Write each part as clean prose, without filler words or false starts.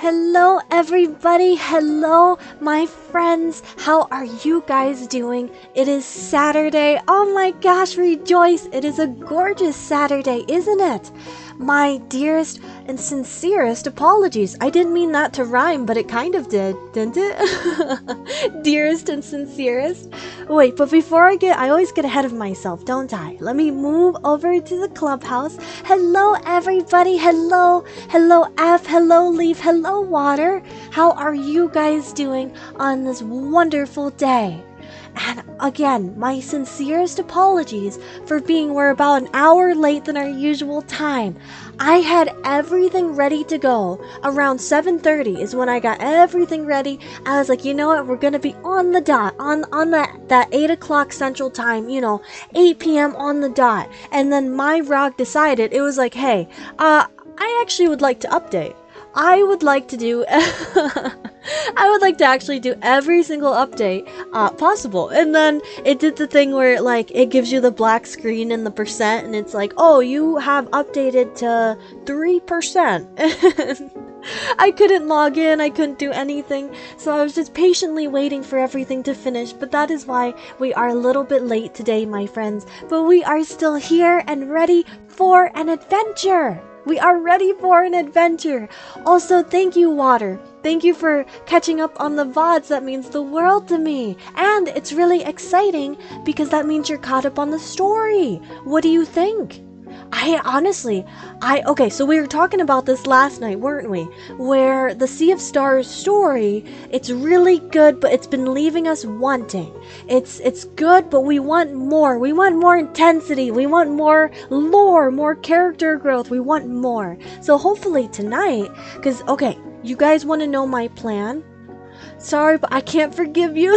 Hello, everybody. Hello, my friends. How are you guys doing? It is Saturday. Oh my gosh, rejoice. It is a gorgeous Saturday, isn't it? My dearest and sincerest apologies. I didn't mean that to rhyme, but it kind of did, didn't it? Dearest and sincerest. Wait, but before I always get ahead of myself, don't I? Let me move over to the clubhouse. Hello, everybody. Hello. Hello, F. Hello, Leaf. Hello, Water. How are you guys doing on this wonderful day? And again, my sincerest apologies for we're about an hour late than our usual time. I had everything ready to go. Around 7:30 is when I got everything ready. I was like, you know what, we're gonna be on the dot, on that 8 o'clock central time, 8 p.m. on the dot. And then my rock decided, it was like, hey, I actually would like to update. I would like to do I would like to actually do every single update possible. And then it did the thing where it gives you the black screen and the percent, and it's like, oh, you have updated to 3%. I couldn't log in, I couldn't do anything, so I was just patiently waiting for everything to finish. But that is why we are a little bit late today, my friends. But we are still here and ready for an adventure. We are ready for an adventure. Also, thank you, Water. Thank you for catching up on the VODs. That means the world to me. And it's really exciting because that means you're caught up on the story. What do you think? Okay, so we were talking about this last night, weren't we? Where the Sea of Stars story, it's really good, but it's been leaving us wanting. It's good, but we want more. We want more intensity. We want more lore, more character growth. We want more. So hopefully tonight, okay, you guys want to know my plan? Sorry, but I can't forgive you.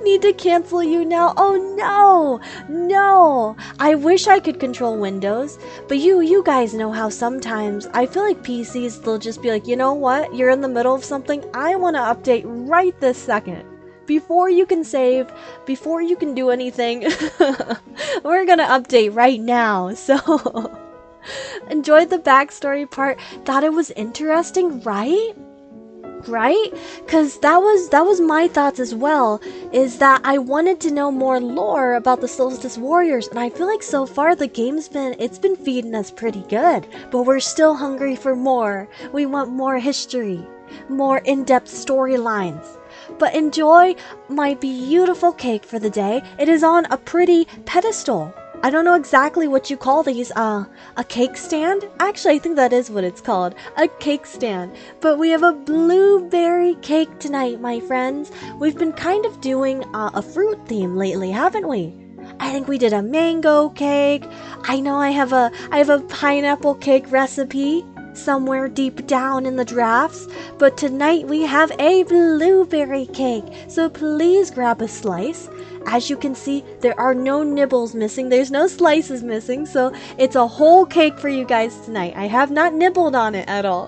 Need to cancel you now. Oh no. I wish I could control Windows, but you guys know how sometimes I feel like PCs, they'll just be like, you know what? You're in the middle of something. I want to update right this second. Before you can save, before you can do anything, we're gonna update right now. So enjoyed the backstory part. Thought it was interesting, right? Because that was my thoughts as well, is that I wanted to know more lore about the Solstice Warriors, and I feel like so far the game's been feeding us pretty good, but we're still hungry for more. We want more history, more in-depth storylines. But enjoy my beautiful cake for the day. It is on a pretty pedestal. I don't know exactly what you call these, a cake stand? Actually, I think that is what it's called, a cake stand. But we have a blueberry cake tonight, my friends. We've been kind of doing a fruit theme lately, haven't we? I think we did a mango cake. I know I have a pineapple cake recipe somewhere deep down in the drafts, but tonight we have a blueberry cake. So please grab a slice. As you can see, there are no nibbles missing. There's no slices missing, so it's a whole cake for you guys tonight. I have not nibbled on it at all.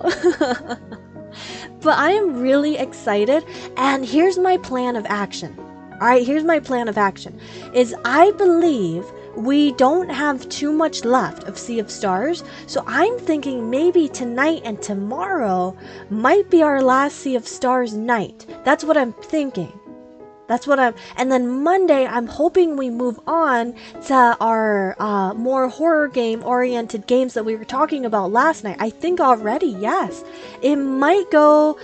But I am really excited, and here's my plan of action. Alright, here's my plan of action. Is I believe we don't have too much left of Sea of Stars, so I'm thinking maybe tonight and tomorrow might be our last Sea of Stars night. That's what I'm thinking. And then Monday, I'm hoping we move on to our more horror game oriented games that we were talking about last night. I think already, yes. It might go,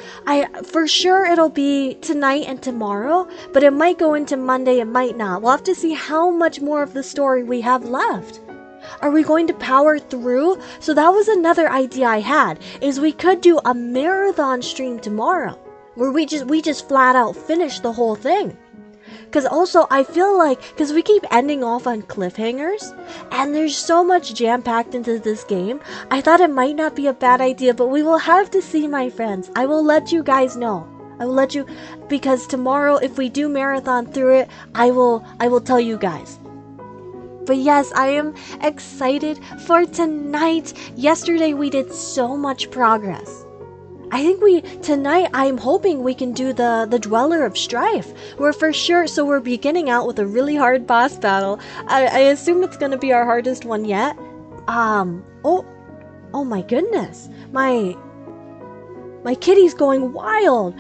for sure it'll be tonight and tomorrow, but it might go into Monday, it might not. We'll have to see how much more of the story we have left. Are we going to power through? So that was another idea I had, is we could do a marathon stream tomorrow, where we just flat out finish the whole thing. Because also, I feel like, because we keep ending off on cliffhangers, and there's so much jam-packed into this game, I thought it might not be a bad idea, but we will have to see, my friends. I will let you guys know. I will let you, because tomorrow, if we do marathon through it, I will tell you guys. But yes, I am excited for tonight. Yesterday, we did so much progress. I think tonight, I'm hoping we can do the Dweller of Strife. We're for sure, so we're beginning out with a really hard boss battle. I assume it's gonna be our hardest one yet. Oh my goodness. My kitty's going wild.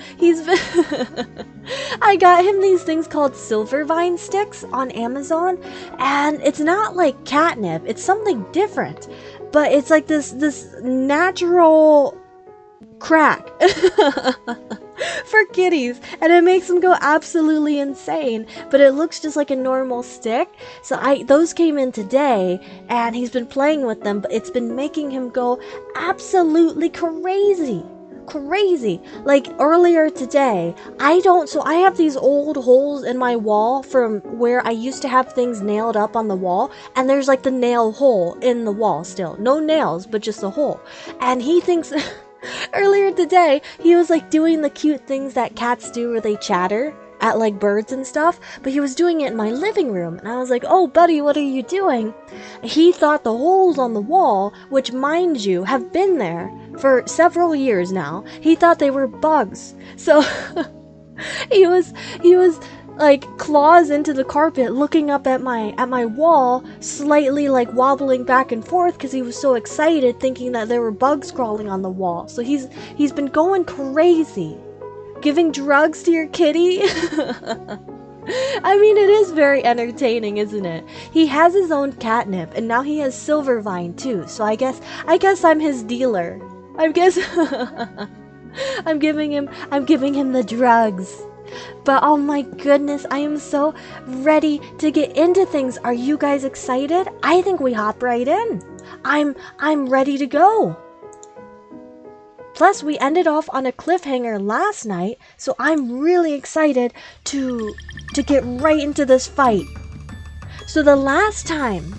I got him these things called silver vine sticks on Amazon, and it's not like catnip. It's something different, but it's like this natural crack for kitties, and it makes them go absolutely insane, but it looks just like a normal stick. So those came in today, and he's been playing with them, but it's been making him go absolutely crazy. Like earlier today, I have these old holes in my wall from where I used to have things nailed up on the wall, and there's like the nail hole in the wall still. No nails, but just a hole. And he thinks earlier today, he was like doing the cute things that cats do where they chatter at like birds and stuff, but he was doing it in my living room, and I was like, "Oh buddy, what are you doing?" He thought the holes on the wall, which mind you have been there for several years now, he thought they were bugs. So he was like claws into the carpet, looking up at my wall, slightly like wobbling back and forth because he was so excited, thinking that there were bugs crawling on the wall. So he's been going crazy. Giving drugs to your kitty? I mean, it is very entertaining, isn't it? He has his own catnip, and now he has silver vine too. So I guess I'm his dealer. I guess I'm giving him the drugs. But oh my goodness, I am so ready to get into things. Are you guys excited? I think we hop right in. I'm ready to go. Plus, we ended off on a cliffhanger last night, so I'm really excited to get right into this fight. So the last time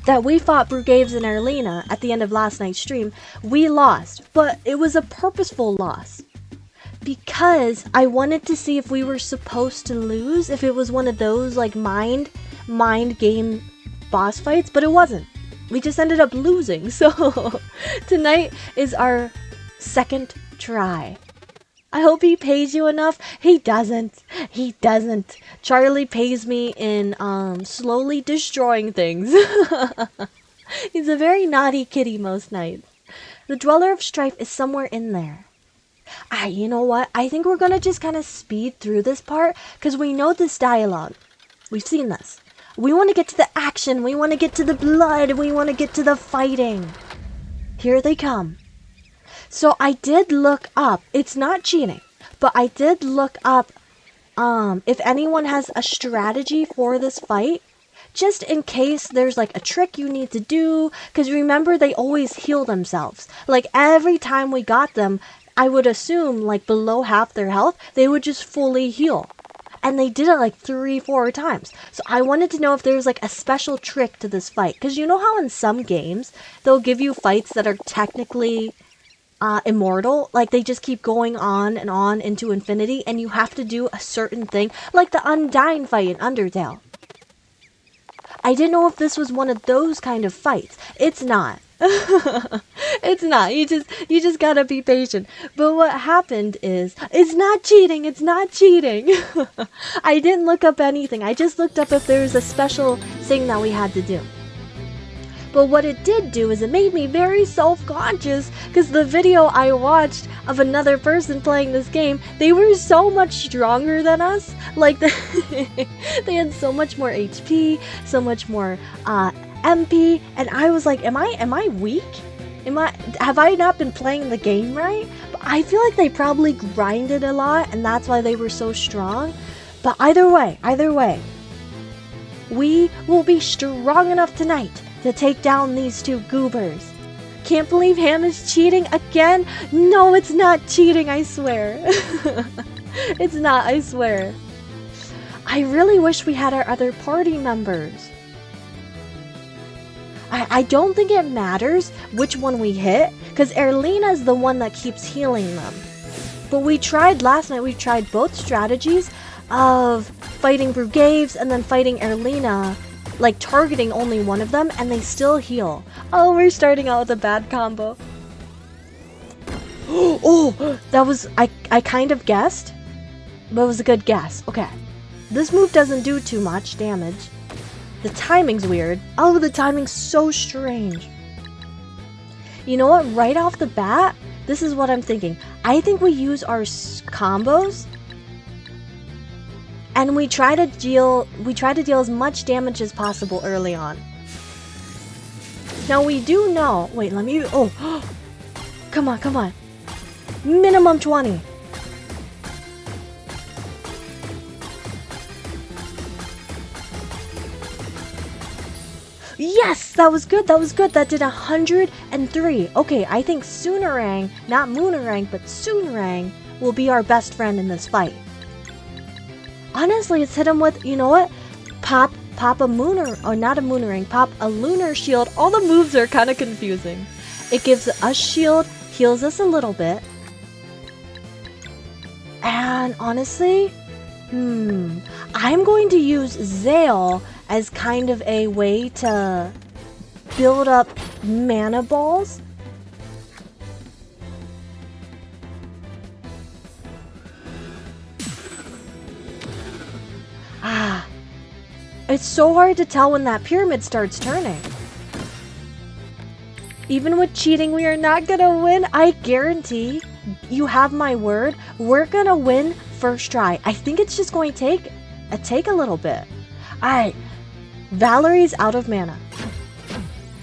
that we fought Brugaves and Erlina at the end of last night's stream, we lost, but it was a purposeful loss. Because I wanted to see if we were supposed to lose, if it was one of those like mind game boss fights, but it wasn't. We just ended up losing. So tonight is our second try. I hope he pays you enough. He doesn't. Charlie pays me in slowly destroying things. He's a very naughty kitty most nights. The Dweller of Strife is somewhere in there. You know what? I think we're gonna just kind of speed through this part because we know this dialogue. We've seen this. We want to get to the action. We want to get to the blood. We want to get to the fighting. Here they come. So I did look up. It's not cheating, but I did look up if anyone has a strategy for this fight, just in case there's like a trick you need to do. Because remember, they always heal themselves. Like every time we got them, I would assume like below half their health, they would just fully heal. And they did it like 3-4 times. So I wanted to know if there's like a special trick to this fight. Because you know how in some games, they'll give you fights that are technically immortal? Like they just keep going on and on into infinity. And you have to do a certain thing. Like the Undying fight in Undertale. I didn't know if this was one of those kind of fights. It's not. It's not. You just gotta be patient. But what happened is, it's not cheating. I didn't look up anything. I just looked up if there was a special thing that we had to do. But what it did do is it made me very self-conscious because the video I watched of another person playing this game, they were so much stronger than us. Like they had so much more HP, so much more MP, and I was like, am I weak? Have I not been playing the game right? But I feel like they probably grinded a lot and that's why they were so strong. But either way, we will be strong enough tonight to take down these two goobers. Can't believe Ham is cheating again? No, it's not cheating, I swear. It's not, I swear. I really wish we had our other party members. I don't think it matters which one we hit, because Erlina is the one that keeps healing them. But last night we tried both strategies of fighting Brugaves and then fighting Erlina, like targeting only one of them, and they still heal. Oh, we're starting out with a bad combo. Oh, that was, I kind of guessed, but it was a good guess. Okay, this move doesn't do too much damage. The timing's weird. Oh, the timing's so strange. You know what? Right off the bat, This is what I'm thinking. I think we use our combos and we try to deal as much damage as possible early on. Now we do know, wait, let me, oh, come on, come on. Minimum 20. Yes, that was good, that was good. That did 103. Okay, I think Soonerang, not Moonerang, but Soonerang will be our best friend in this fight. Honestly, let's hit him with, you know what? Pop a Mooner, or not a Moonerang, pop a Lunar Shield. All the moves are kind of confusing. It gives us shield, heals us a little bit. And honestly, I'm going to use Zale as kind of a way to build up mana balls. It's so hard to tell when that pyramid starts turning. Even with cheating, we are not gonna win. I guarantee, you have my word, we're gonna win first try. I think it's just going to take a little bit. Alright, Valerie's out of mana.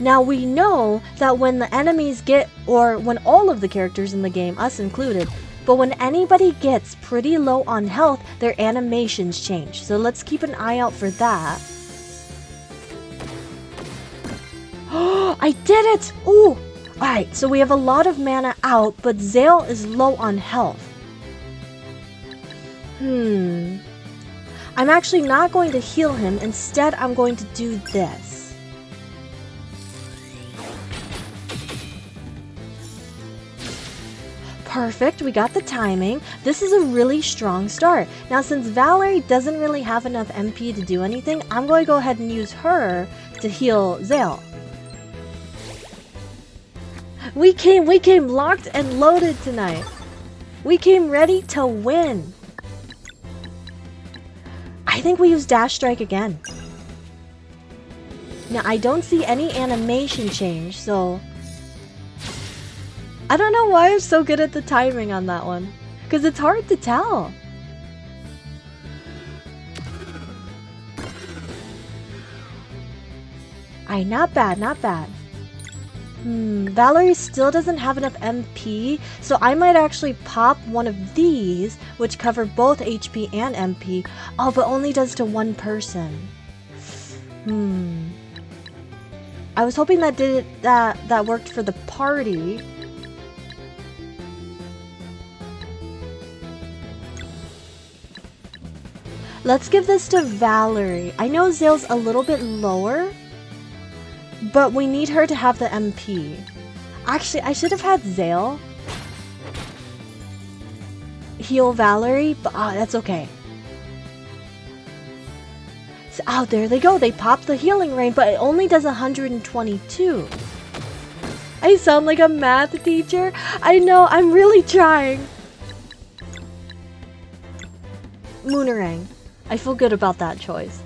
Now we know that when the enemies get, or when all of the characters in the game, us included, but when anybody gets pretty low on health, their animations change. So let's keep an eye out for that. Oh, I did it! Ooh! Alright, so we have a lot of mana out, but Zale is low on health. I'm actually not going to heal him. Instead, I'm going to do this. Perfect, we got the timing. This is a really strong start. Now, since Valerie doesn't really have enough MP to do anything, I'm going to go ahead and use her to heal Zale. We came locked and loaded tonight. We came ready to win. I think we use Dash Strike again. Now, I don't see any animation change, so I don't know why I'm so good at the timing on that one, because it's hard to tell. Alright, not bad, not bad. Valerie still doesn't have enough MP, so I might actually pop one of these, which cover both HP and MP. Oh, but only does to one person. I was hoping that worked for the party. Let's give this to Valerie. I know Zale's a little bit lower, but we need her to have the MP. Actually, I should have had Zale heal Valerie, but that's okay. So, oh, there they go. They popped the healing rain, but it only does 122. I sound like a math teacher. I know, I'm really trying. Moonerang. I feel good about that choice.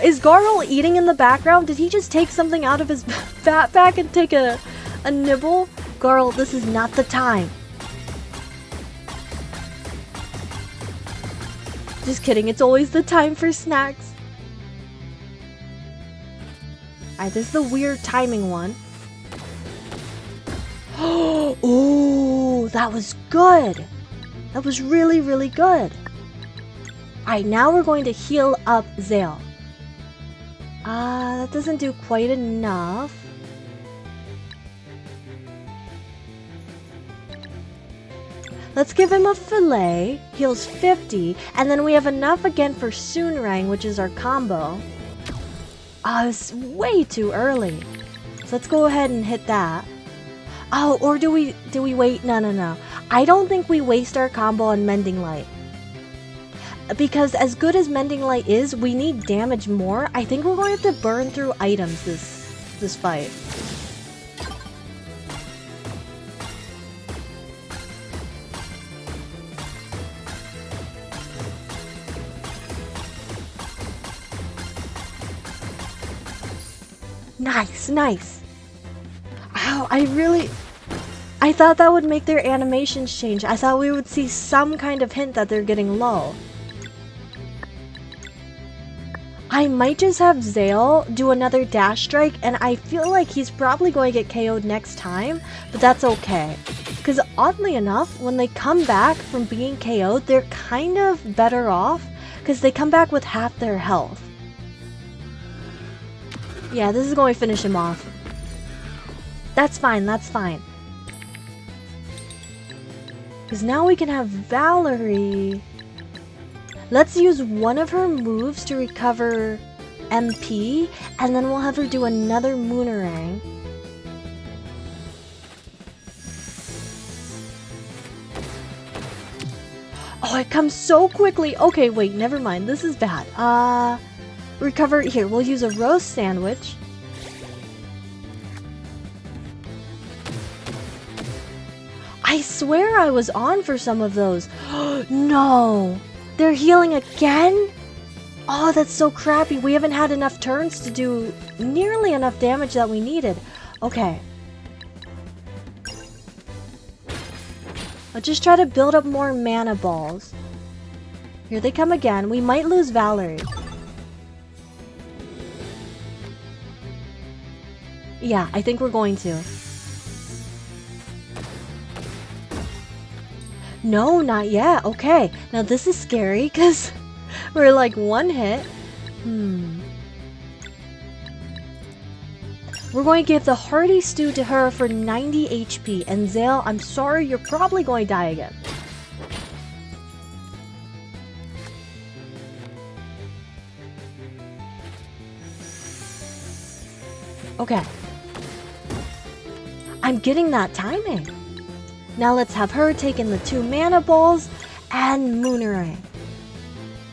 Is Garl eating in the background? Did he just take something out of his backpack and take a nibble? Garl, this is not the time. Just kidding, it's always the time for snacks. Alright, this is the weird timing one. Oh, that was good. That was really, really good. Alright, now we're going to heal up Zale. That doesn't do quite enough. Let's give him a fillet. Heals 50. And then we have enough again for Soonerang, which is our combo. It's way too early. So let's go ahead and hit that. Oh, or do we wait? No. I don't think we waste our combo on Mending Light. Because as good as Mending Light is, we need damage more. I think we're going to have to burn through items this fight. Nice. Ow, I I thought that would make their animations change. I thought we would see some kind of hint that they're getting low. I might just have Zale do another dash strike, and I feel like he's probably going to get KO'd next time, but that's okay. Because oddly enough, when they come back from being KO'd, they're kind of better off, because they come back with half their health. Yeah, this is going to finish him off. That's fine, that's fine. Because now we can have Valerie. Let's use one of her moves to recover MP, and then we'll have her do another Moonerang. Oh, it comes so quickly. Okay, wait, never mind. This is bad. Recover. Here, we'll use a roast sandwich. I swear I was on for some of those. No! They're healing again? Oh, that's so crappy. We haven't had enough turns to do nearly enough damage that we needed. Okay. Let's just try to build up more mana balls. Here they come again. We might lose Valerie. Yeah, I think we're going to. No, not yet. Okay. Now this is scary because we're like one hit. We're going to give the hearty stew to her for 90 HP. And Zale, I'm sorry, you're probably going to die again. Okay. I'm getting that timing. Now let's have her take in the 2 mana balls and Moonerang.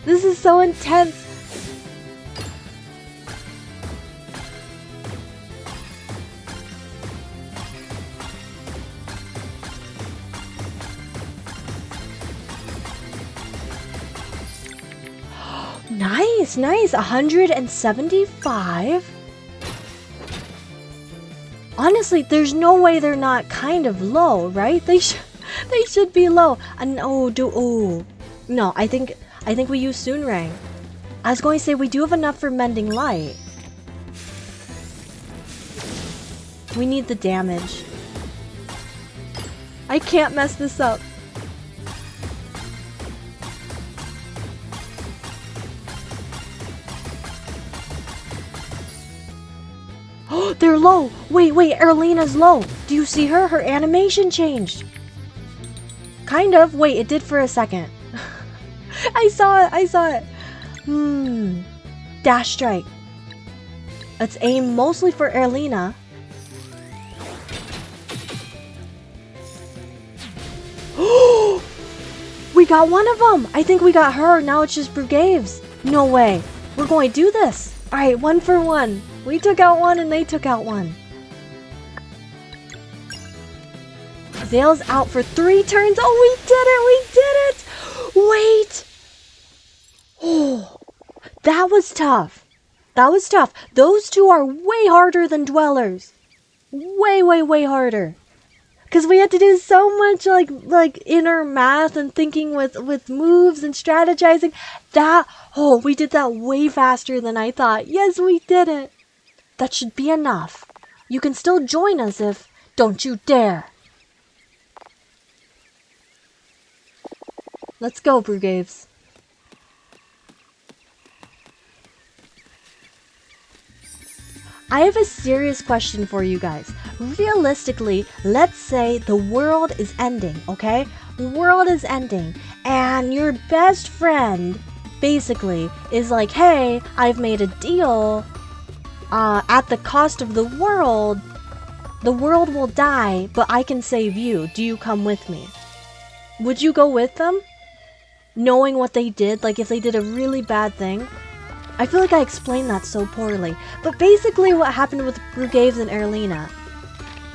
This is so intense. Nice, nice. 175. Honestly, there's no way they're not kind of low, right? They should be low. No, I think we use Soonrang. I was going to say we do have enough for Mending Light. We need the damage. I can't mess this up. They're low. Wait, Erlena's low. Do you see her? Her animation changed. Kind of. Wait, it did for a second. I saw it. Dash strike. Let's aim mostly for Erlena. We got one of them. I think we got her. Now it's just Brugaves. No way. We're going to do this. All right, 1 for 1. We took out one and they took out one. Zale's out for 3 turns. Oh, we did it! Wait! Oh, that was tough. Those 2 are way harder than Dwellers. Way harder. Because we had to do so much like inner math and thinking with moves and strategizing. We did that way faster than I thought. Yes, we did it. That should be enough. You can still join us if... Don't you dare. Let's go, Brugaves. I have a serious question for you guys. Realistically, let's say the world is ending, okay? The world is ending, and your best friend basically is like, hey, I've made a deal. At the cost of the world will die, but I can save you. Do you come with me? Would you go with them? Knowing what they did, like if they did a really bad thing? I feel like I explained that so poorly. But basically what happened with Brugaves and Erlena.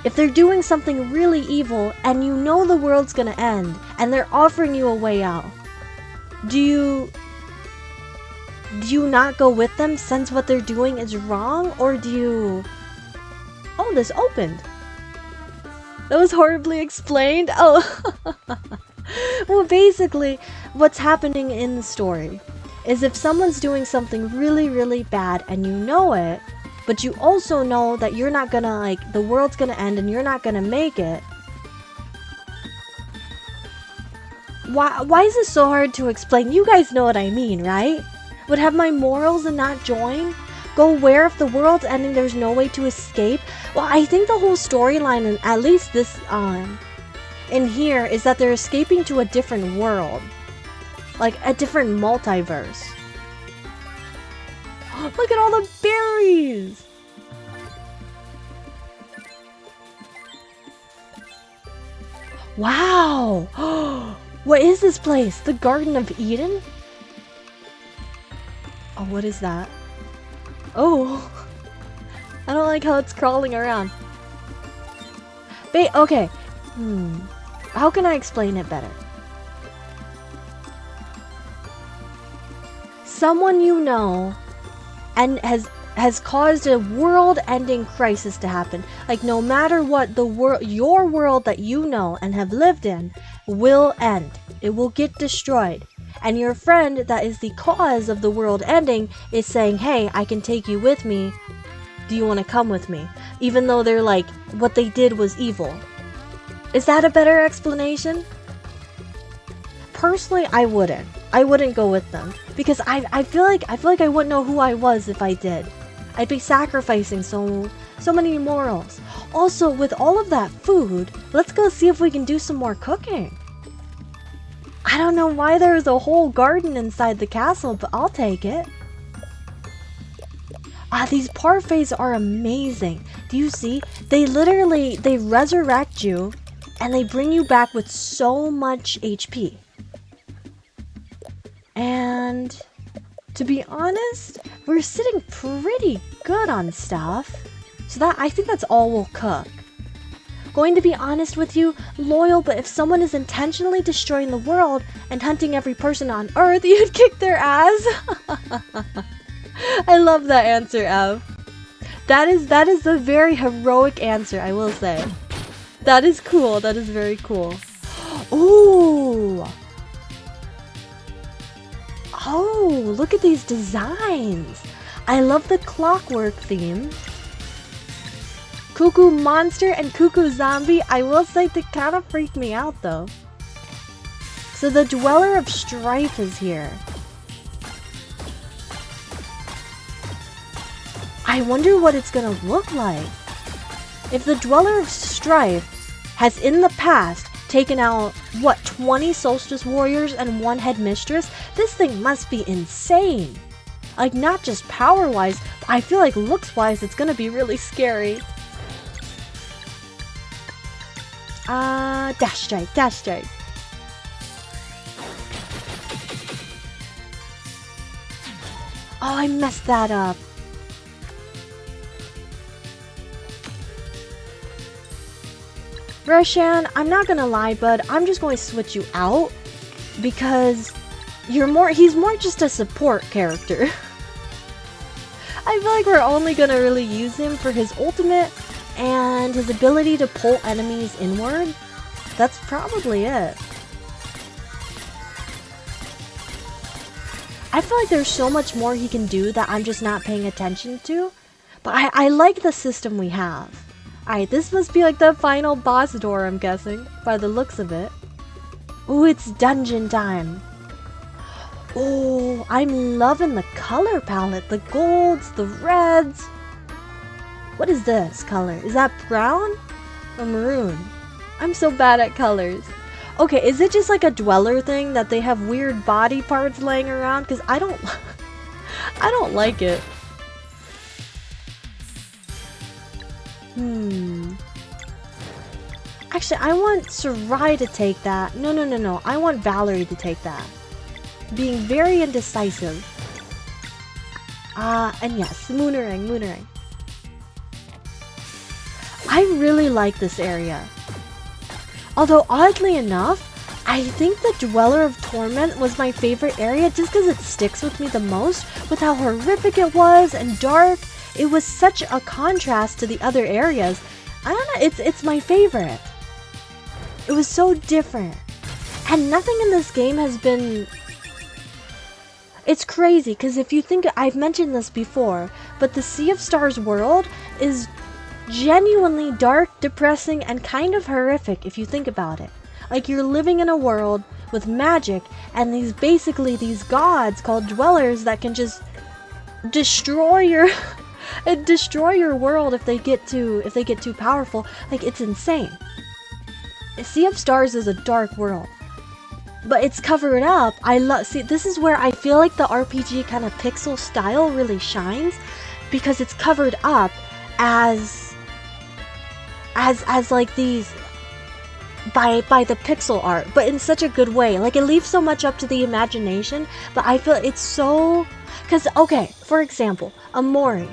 If they're doing something really evil, and you know the world's gonna end, and they're offering you a way out, do you not go with them since what they're doing is wrong? Or do you... Oh, this opened. That was horribly explained. Oh. Well, basically, what's happening in the story is if someone's doing something really, really bad and you know it, but you also know that you're not gonna, like, the world's gonna end and you're not gonna make it. Why is this so hard to explain? You guys know what I mean, right? Would have my morals and not join? Go where if the world's ending there's no way to escape? Well, I think the whole storyline, and at least this, in here, is that they're escaping to a different world. Like, a different multiverse. Look at all the berries! Wow! What is this place? The Garden of Eden? Oh, what is that? Oh! I don't like how it's crawling around. Okay. How can I explain it better? Someone you know and has caused a world-ending crisis to happen. Like, no matter what, your world that you know and have lived in will end. It will get destroyed. And your friend that is the cause of the world ending is saying, hey, I can take you with me. Do you want to come with me? Even though they're like, what they did was evil. Is that a better explanation? Personally, I wouldn't. I wouldn't go with them because I feel like I wouldn't know who I was if I did. I'd be sacrificing so many morals. Also, with all of that food, let's go see if we can do some more cooking. I don't know why there's a whole garden inside the castle, but I'll take it. These parfaits are amazing. Do you see? They resurrect you and they bring you back with so much HP. And to be honest, we're sitting pretty good on stuff. So I think that's all we'll cook. Going to be honest with you, loyal, but if someone is intentionally destroying the world and hunting every person on Earth, you'd kick their ass. I love that answer, Ev. That is a very heroic answer, I will say. That is cool. That is very cool. Ooh. Oh, look at these designs. I love the clockwork theme. Cuckoo monster and cuckoo zombie, I will say they kind of freak me out though. So the Dweller of Strife is here. I wonder what it's gonna look like. If the Dweller of Strife has in the past taken out, what, 20 Solstice Warriors and 1 Headmistress, this thing must be insane. Like, not just power-wise, but I feel like looks-wise it's gonna be really scary. Dash strike, dash strike. Oh, I messed that up. Roshan, I'm not gonna lie, bud, I'm just going to switch you out because he's more just a support character. I feel like we're only gonna really use him for his ultimate and his ability to pull enemies inward. That's probably it. I feel like there's so much more he can do that I'm just not paying attention to, but I like the system we have. Alright, this must be like the final boss door, I'm guessing, by the looks of it. Ooh, it's dungeon time. Oh, I'm loving the color palette. The golds, the reds. What is this color? Is that brown or maroon? I'm so bad at colors. Okay, is it just like a Dweller thing that they have weird body parts laying around? Because I don't like it. Actually, I want Sarai to take that. No. I want Valerie to take that. Being very indecisive. And yes, Moonerang. I really like this area. Although, oddly enough, I think the Dweller of Torment was my favorite area just because it sticks with me the most with how horrific it was and dark. It was such a contrast to the other areas. I don't know, it's my favorite. It was so different. And nothing in this game has been... It's crazy, because if you think... I've mentioned this before, but the Sea of Stars world is genuinely dark, depressing, and kind of horrific if you think about it. Like, you're living in a world with magic, and these gods called dwellers that can just destroy your... destroy your world if they get too powerful. Like, it's insane. Sea of Stars is a dark world, but it's covered up. See, this is where I feel like the RPG kind of pixel style really shines, because it's covered up as like these by the pixel art, but in such a good way. Like, it leaves so much up to the imagination, but I feel it's so... Because, okay, for example, Amori.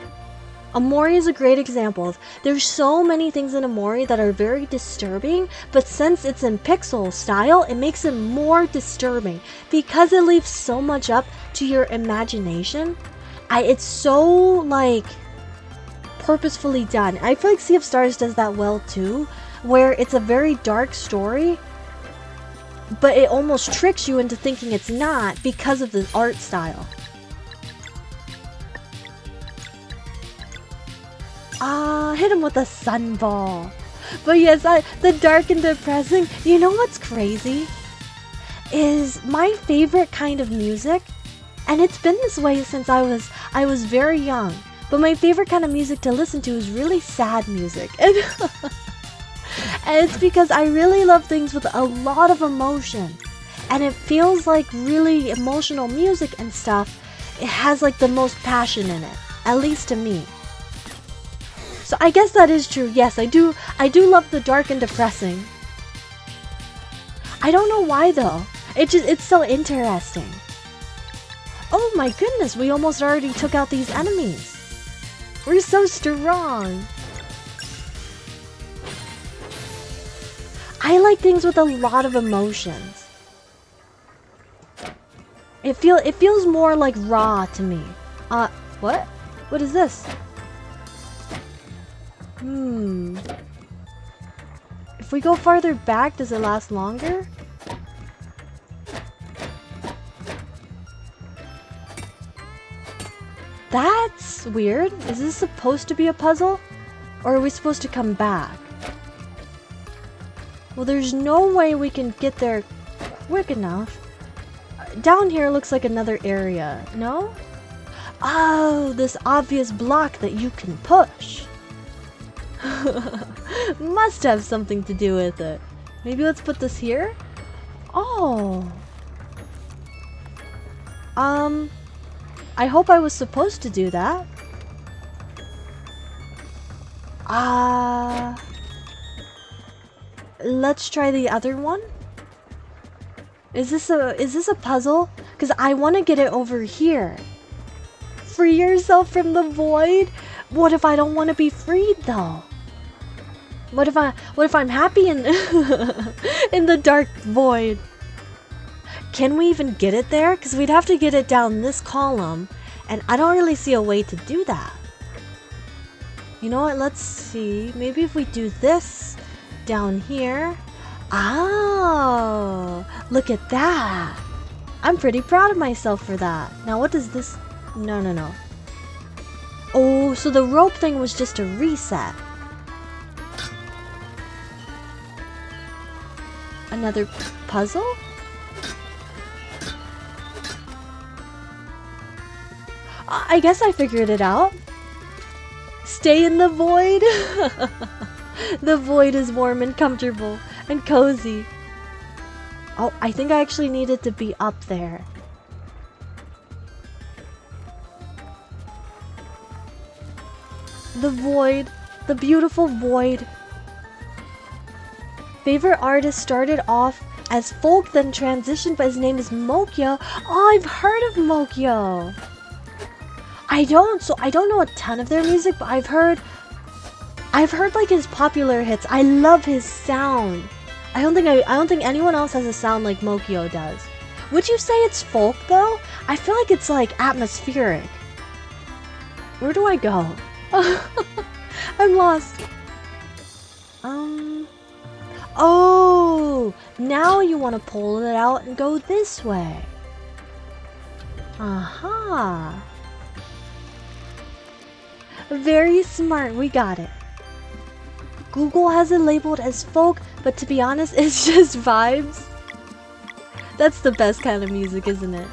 Amori is a great example of, there's so many things in Amori that are very disturbing, but since it's in pixel style, it makes it more disturbing because it leaves so much up to your imagination. It's so, like, purposefully done. I feel like Sea of Stars does that well too, where it's a very dark story, but it almost tricks you into thinking it's not because of the art style. Hit him with a sunball. But yes, the dark and depressing. You know what's crazy? Is my favorite kind of music, and it's been this way since I was very young, but my favorite kind of music to listen to is really sad music. And it's because I really love things with a lot of emotion. And it feels like really emotional music and stuff. It has like the most passion in it, at least to me. So I guess that is true. Yes, I do love the dark and depressing. I don't know why though. It's so interesting. Oh my goodness, we almost already took out these enemies. We're so strong. I like things with a lot of emotions. It feels more like raw to me. What? What is this? If we go farther back, does it last longer? That's weird. Is this supposed to be a puzzle? Or are we supposed to come back? Well, there's no way we can get there quick enough. Down here looks like another area, no? Oh, this obvious block that you can push. Must have something to do with it. Maybe let's put this here? Oh. I hope I was supposed to do that. Let's try the other one. Is this a puzzle? Because I want to get it over here. Free yourself from the void? What if I don't want to be freed though? What if I'm happy in in the dark void? Can we even get it there? Because we'd have to get it down this column, and I don't really see a way to do that. You know what? Let's see. Maybe if we do this down here. Oh, look at that. I'm pretty proud of myself for that. Now what does this... No. Oh, so the rope thing was just a reset. Another puzzle? I guess I figured it out. Stay in the void. The void is warm and comfortable and cozy. Oh, I think I actually needed to be up there. The void. The beautiful void. Favorite artist started off as folk, then transitioned, but his name is Mokyo. Oh, I've heard of Mokyo. I don't know a ton of their music, but I've heard like his popular hits. I love his sound. I don't think anyone else has a sound like Mokyo does. Would you say it's folk though? I feel like it's like atmospheric. Where do I go? I'm lost. Oh, now you want to pull it out and go this way. Aha. Very smart, we got it. Google has it labeled as folk, but to be honest, it's just vibes. That's the best kind of music, isn't it?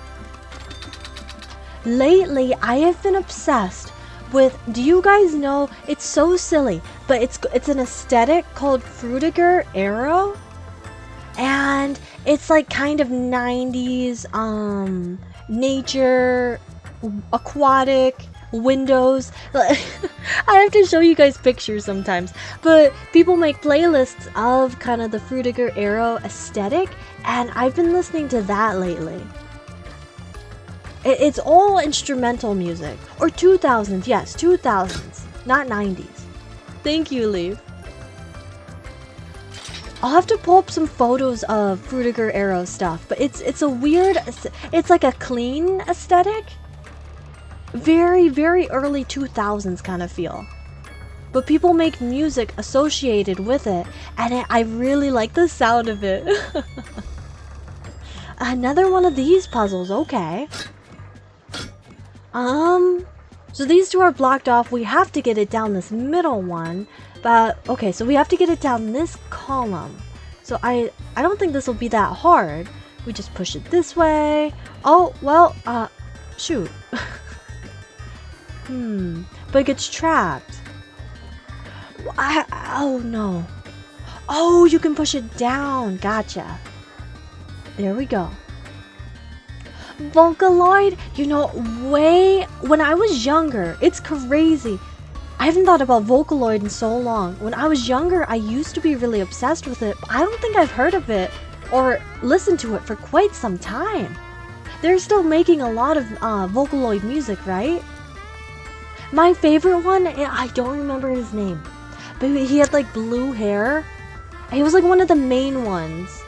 Lately, I have been obsessed with, do you guys know, it's so silly, but it's an aesthetic called Frutiger Arrow, and it's like kind of 90s nature, aquatic, windows. I have to show you guys pictures sometimes, but people make playlists of kind of the Frutiger Arrow aesthetic, and I've been listening to that lately. It's all instrumental music. Or 2000s, yes, 2000s, not 90s. Thank you, Leaf. I'll have to pull up some photos of Frutiger Arrow stuff, but it's a weird, it's like a clean aesthetic. Very, very early 2000s kind of feel. But people make music associated with it, and I really like the sound of it. Another one of these puzzles, okay. So these two are blocked off. We have to get it down this middle one. But, okay, so we have to get it down this column. So I don't think this will be that hard. We just push it this way. Oh, well, shoot. But it gets trapped. Oh, no. Oh, you can push it down. Gotcha. There we go. Vocaloid, you know, when I was younger, it's crazy. I haven't thought about Vocaloid in so long. When I was younger, I used to be really obsessed with it, but I don't think I've heard of it or listened to it for quite some time. They're still making a lot of Vocaloid music, right? My favorite one, I don't remember his name, but he had like blue hair. He was like one of the main ones.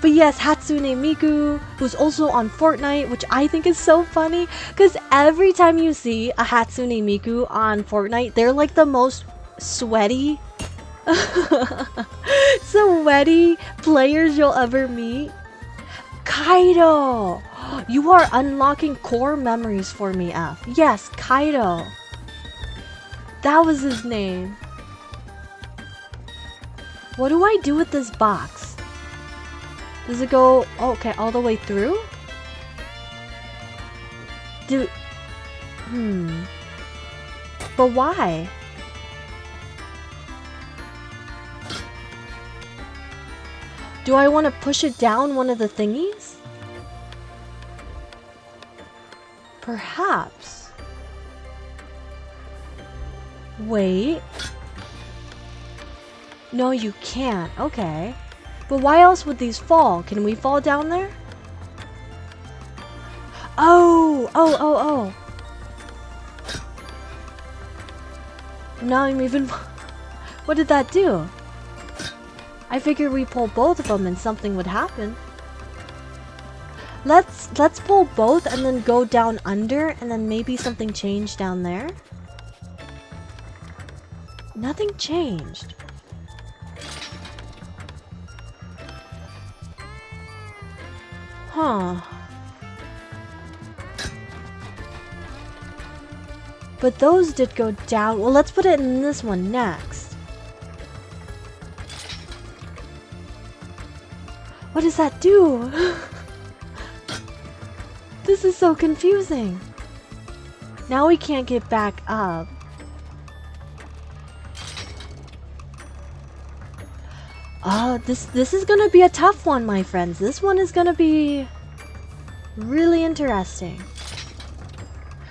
But yes, Hatsune Miku, who's also on Fortnite, which I think is so funny, because every time you see a Hatsune Miku on Fortnite, they're like the most sweaty, sweaty players you'll ever meet. Kaido! You are unlocking core memories for me, F. Yes, Kaido. That was his name. What do I do with this box? Does it go, okay, all the way through? But why? Do I want to push it down one of the thingies? Perhaps. Wait. No, you can't. Okay. But why else would these fall? Can we fall down there? Oh. Now I'm even... What did that do? I figured we pull both of them and something would happen. Let's pull both and then go down under and then maybe something changed down there. Nothing changed. Huh. But those did go down. Well, let's put it in this one next. What does that do? This is so confusing. Now we can't get back up. This is gonna be a tough one, my friends. This one is gonna be really interesting.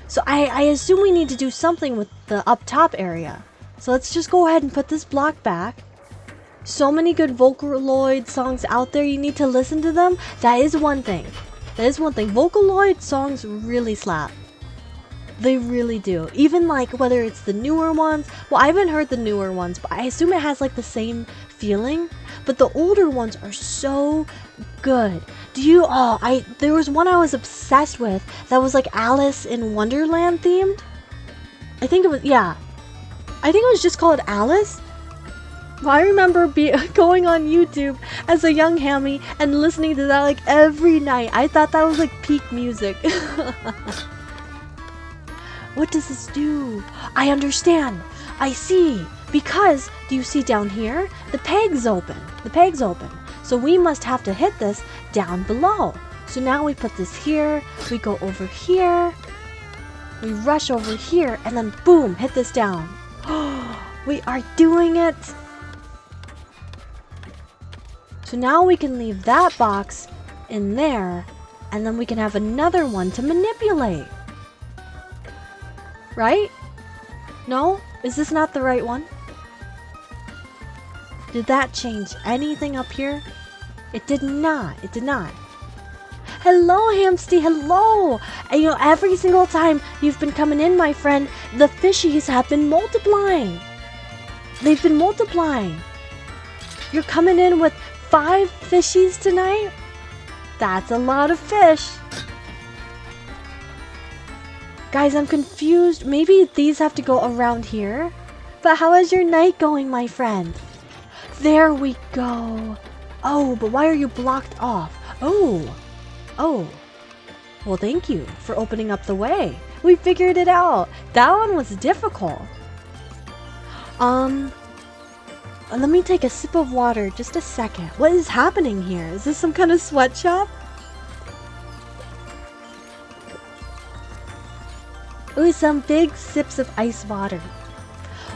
So I assume we need to do something with the up top area. So let's just go ahead and put this block back. So many good Vocaloid songs out there, you need to listen to them. That is one thing. Vocaloid songs really slap. They really do. Even like whether it's the newer ones. Well, I haven't heard the newer ones, but I assume it has like the same feeling. But the older ones are so good. There was one I was obsessed with that was like Alice in Wonderland themed. I think it was just called Alice. I remember going on YouTube as a young hammy and listening to that like every night. I thought that was like peak music. What does this do? I understand. I see. Because, do you see down here? The peg's open. The peg's open. So we must have to hit this down below. So now we put this here. We go over here. We rush over here. And then boom, hit this down. We are doing it. So now we can leave that box in there. And then we can have another one to manipulate. Right? No? Is this not the right one? Did that change anything up here? It did not. It did not. Hello, Hamsty. Hello. And you know, every single time you've been coming in, my friend, the fishies have been multiplying. They've been multiplying. You're coming in with 5 fishies tonight? That's a lot of fish. Guys, I'm confused. Maybe these have to go around here? But how is your night going, my friend? There we go. Oh, but why are you blocked off? Oh. Oh. Well, thank you for opening up the way. We figured it out. That one was difficult. Let me take a sip of water. Just a second. What is happening here? Is this some kind of sweatshop? Ooh, some big sips of ice water.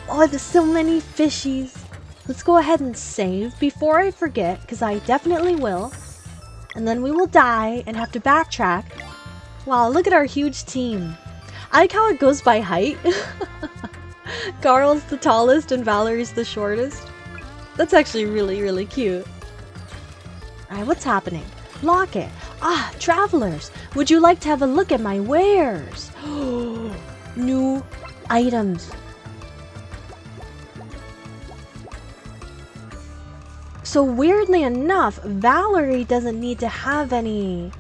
Oh, there's so many fishies. Let's go ahead and save before I forget, because I definitely will. And then we will die and have to backtrack. Wow, look at our huge team. I like how it goes by height. Carl's the tallest and Valerie's the shortest. That's actually really, really cute. Alright, what's happening? Lock it. Ah, travelers, would you like to have a look at my wares? New items. So weirdly enough, Valerie doesn't need to have any...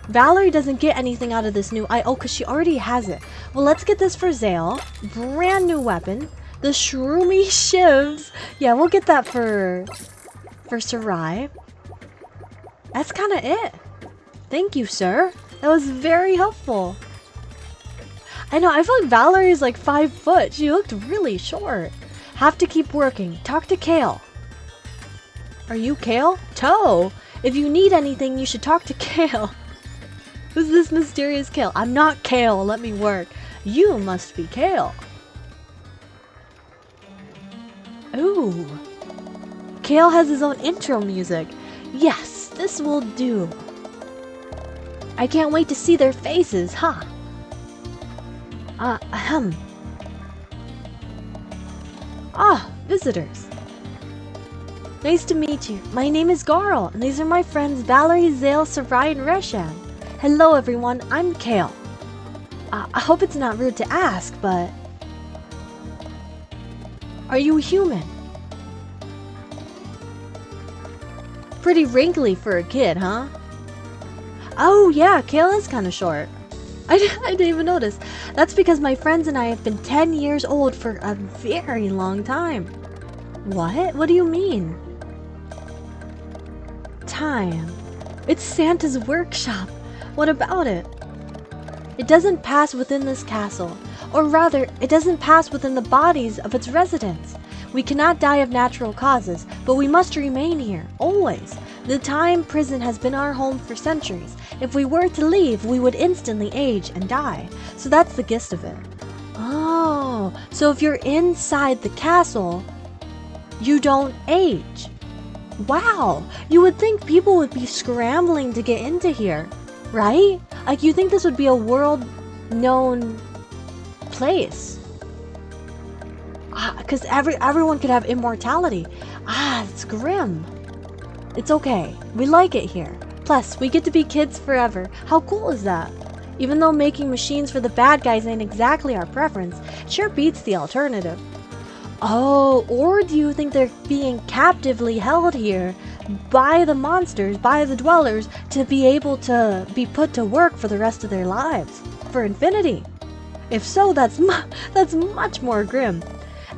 Valerie doesn't get anything out of this new... Oh, because she already has it. Well, let's get this for Zale. Brand new weapon. The Shroomy Shivs. Yeah, we'll get that for Sarai. That's kind of it. Thank you, sir. That was very helpful. I know, I feel like Valerie's like 5 foot. She looked really short. Have to keep working. Talk to Kale. Are you Kale? Toe. If you need anything, you should talk to Kale. Who's this mysterious Kale? I'm not Kale. Let me work. You must be Kale. Ooh. Kale has his own intro music. Yes, this will do. I can't wait to see their faces, huh? Ah, visitors. Nice to meet you. My name is Garl, and these are my friends Valerie, Zale, Sarai, and Reshan. Hello, everyone. I'm Kale. I hope it's not rude to ask, but... Are you human? Pretty wrinkly for a kid, huh? Oh, yeah, Kale is kind of short. I didn't even notice. That's because my friends and I have been 10 years old for a very long time. What? What do you mean? Time. It's Santa's workshop. What about it? It doesn't pass within this castle. Or rather, it doesn't pass within the bodies of its residents. We cannot die of natural causes, but we must remain here, always. The time prison has been our home for centuries. If we were to leave, we would instantly age and die. So that's the gist of it. Oh, so if you're inside the castle, you don't age. Wow, you would think people would be scrambling to get into here, right? Like, you think this would be a world-known place. Because everyone could have immortality. It's grim. It's okay. We like it here. Plus, we get to be kids forever. How cool is that? Even though making machines for the bad guys ain't exactly our preference, it sure beats the alternative. Oh, or do you think they're being captively held here by the monsters, by the dwellers, to be able to be put to work for the rest of their lives? For infinity? If so, that's much more grim.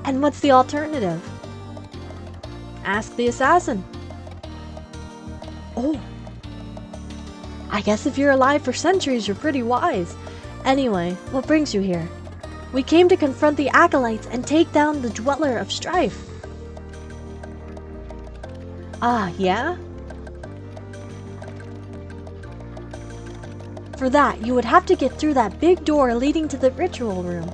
And what's the alternative? Ask the assassin. Oh. I guess if you're alive for centuries, you're pretty wise. Anyway, what brings you here? We came to confront the acolytes and take down the Dweller of Strife. Ah, yeah? For that, you would have to get through that big door leading to the ritual room.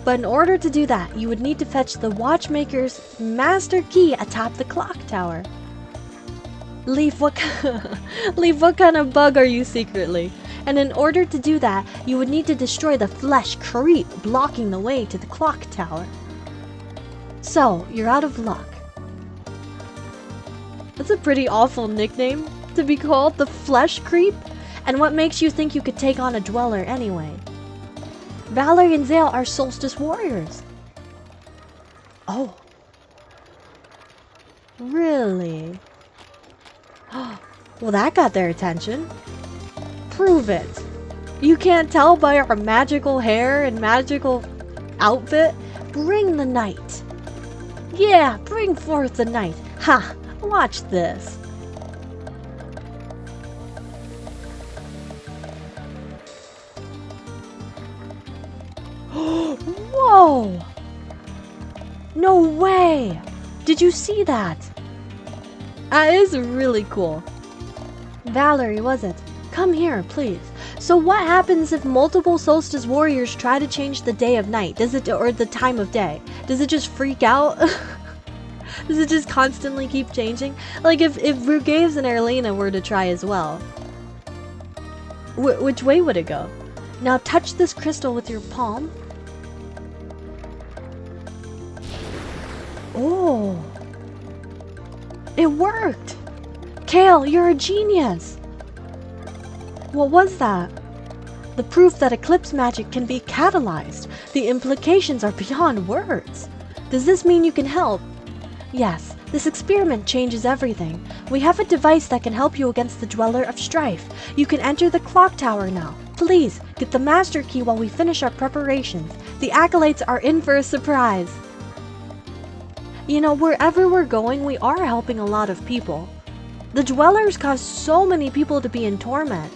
But in order to do that, you would need to fetch the watchmaker's master key atop the clock tower. Leaf, what kind of bug are you secretly? And in order to do that, you would need to destroy the flesh creep blocking the way to the clock tower. So, you're out of luck. That's a pretty awful nickname to be called, the flesh creep. And what makes you think you could take on a dweller anyway? Valerie and Zale are solstice warriors. Oh. Really? Well, that got their attention. Prove it. You can't tell by our magical hair and magical outfit? Bring the night. Yeah, bring forth the night. Ha! Watch this. Whoa! No way! Did you see that? That is really cool. Valerie, was it? Come here, please. So what happens if multiple solstice warriors try to change the day of night? Or the time of day? Does it just freak out? Does it just constantly keep changing? Like if Brugaves and Erlena were to try as well. Which way would it go? Now touch this crystal with your palm. Oh. It worked! Kale, you're a genius! What was that? The proof that eclipse magic can be catalyzed. The implications are beyond words. Does this mean you can help? Yes, this experiment changes everything. We have a device that can help you against the Dweller of Strife. You can enter the clock tower now. Please, get the master key while we finish our preparations. The acolytes are in for a surprise. You know, wherever we're going, we are helping a lot of people. The Dwellers cause so many people to be in torment.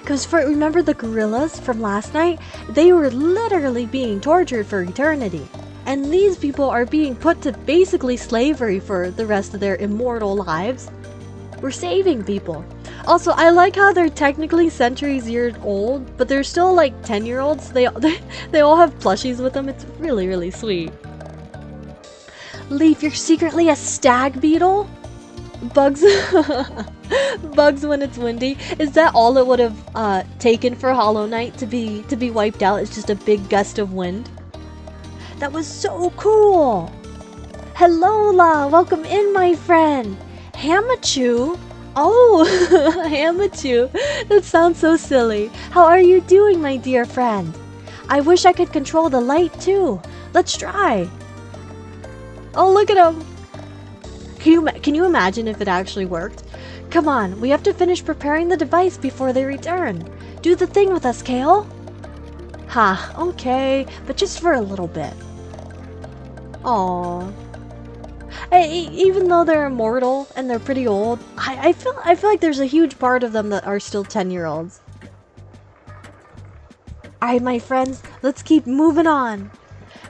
Because remember the gorillas from last night? They were literally being tortured for eternity. And these people are being put to basically slavery for the rest of their immortal lives. We're saving people. Also, I like how they're technically centuries-years old, but they're still like 10-year-olds. They all have plushies with them. It's really, really sweet. Leaf, you're secretly a stag beetle? Bugs Bugs when it's windy. Is that all it would have taken for Hollow Knight to be wiped out? It's just a big gust of wind. That was so cool. Hello, La. Welcome in, my friend. Hamachu. Oh, Hamachu. That sounds so silly. How are you doing, my dear friend? I wish I could control the light too. Let's try. Oh, look at him. Can you imagine if it actually worked? Come on, we have to finish preparing the device before they return. Do the thing with us, Kale. Ha, okay, but just for a little bit. Aww. Even though they're immortal and they're pretty old, I feel like there's a huge part of them that are still 10-year-olds. Alright, my friends, let's keep moving on.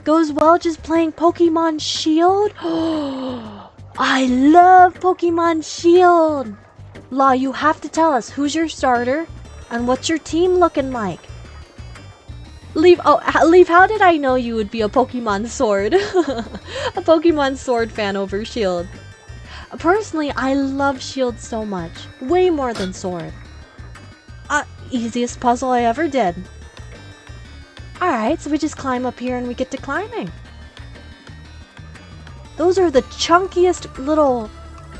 Goes well just playing Pokemon Shield? I love Pokemon Shield! Law, you have to tell us who's your starter and what's your team looking like. Leaf, how did I know you would be a Pokemon Sword? A Pokemon Sword fan over Shield. Personally, I love Shield so much. Way more than Sword. Easiest puzzle I ever did. Alright, so we just climb up here and we get to climbing. Those are the chunkiest little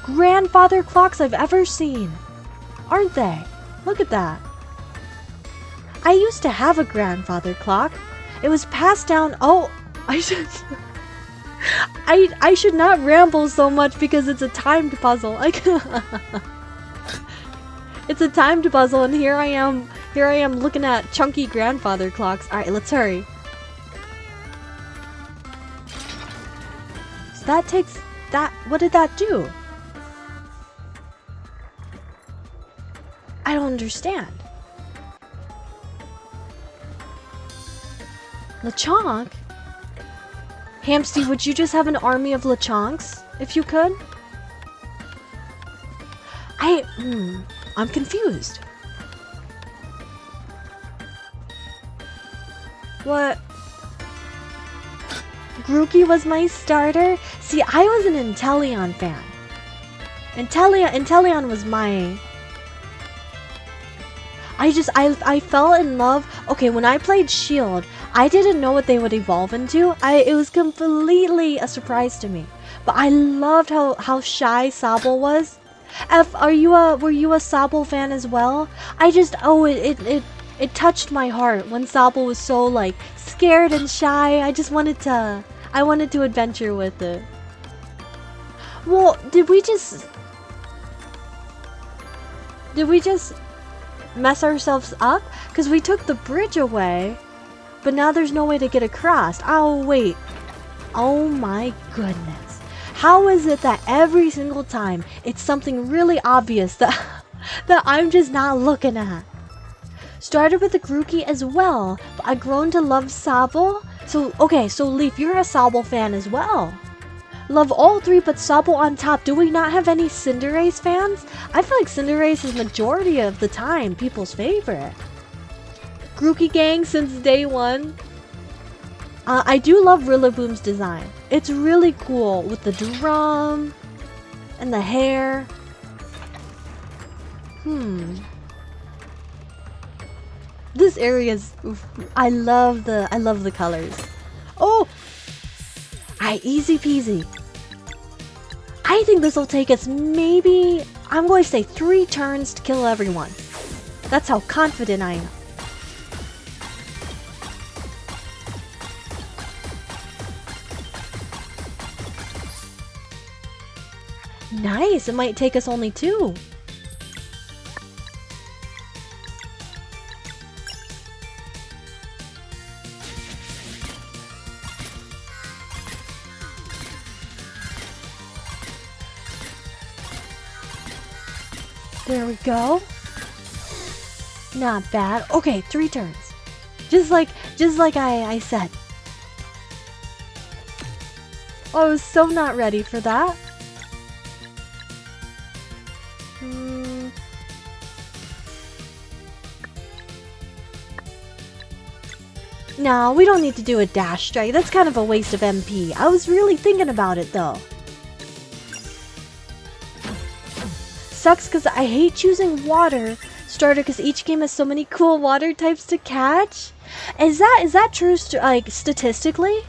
grandfather clocks I've ever seen. Aren't they? Look at that. I used to have a grandfather clock. It was passed down. Oh, I should not ramble so much because it's a timed puzzle. It's a timed puzzle, and here I am looking at chunky grandfather clocks. All right, let's hurry. So that takes that. What did that do? I don't understand. Lechonk? Hamsty, would you just have an army of Lechonks if you could? I'm confused. What? Grookey was my starter? See, I was an Inteleon fan. Inteleon was my... I fell in love. Okay, when I played Shield, I didn't know what they would evolve into. It was completely a surprise to me. But I loved how shy Sobble was. Were you a Sobble fan as well? It touched my heart when Sobble was so like scared and shy. I wanted to adventure with it. Well, did we just mess ourselves up? Because we took the bridge away, but now there's no way to get across. Oh, wait. Oh my goodness. How is it that every single time it's something really obvious that I'm just not looking at? Started with the Grookey as well, but I've grown to love Sobble. So, okay, so Leaf, you're a Sobble fan as well. Love all three, but Sobble on top. Do we not have any Cinderace fans? I feel like Cinderace is majority of the time people's favorite. Grookey gang since day one. I do love Rillaboom's design. It's really cool with the drum and the hair. This area's... I love the colors. Oh! Easy peasy. I think this will take us maybe... I'm going to say 3 turns to kill everyone. That's how confident I am. Nice, it might take us only 2. There we go. Not bad. Okay, 3 turns. Just like I said. I was so not ready for that. No, we don't need to do a dash strike. That's kind of a waste of MP. I was really thinking about it though. Sucks because I hate choosing water starter because each game has so many cool water types to catch. Is that true? Like statistically,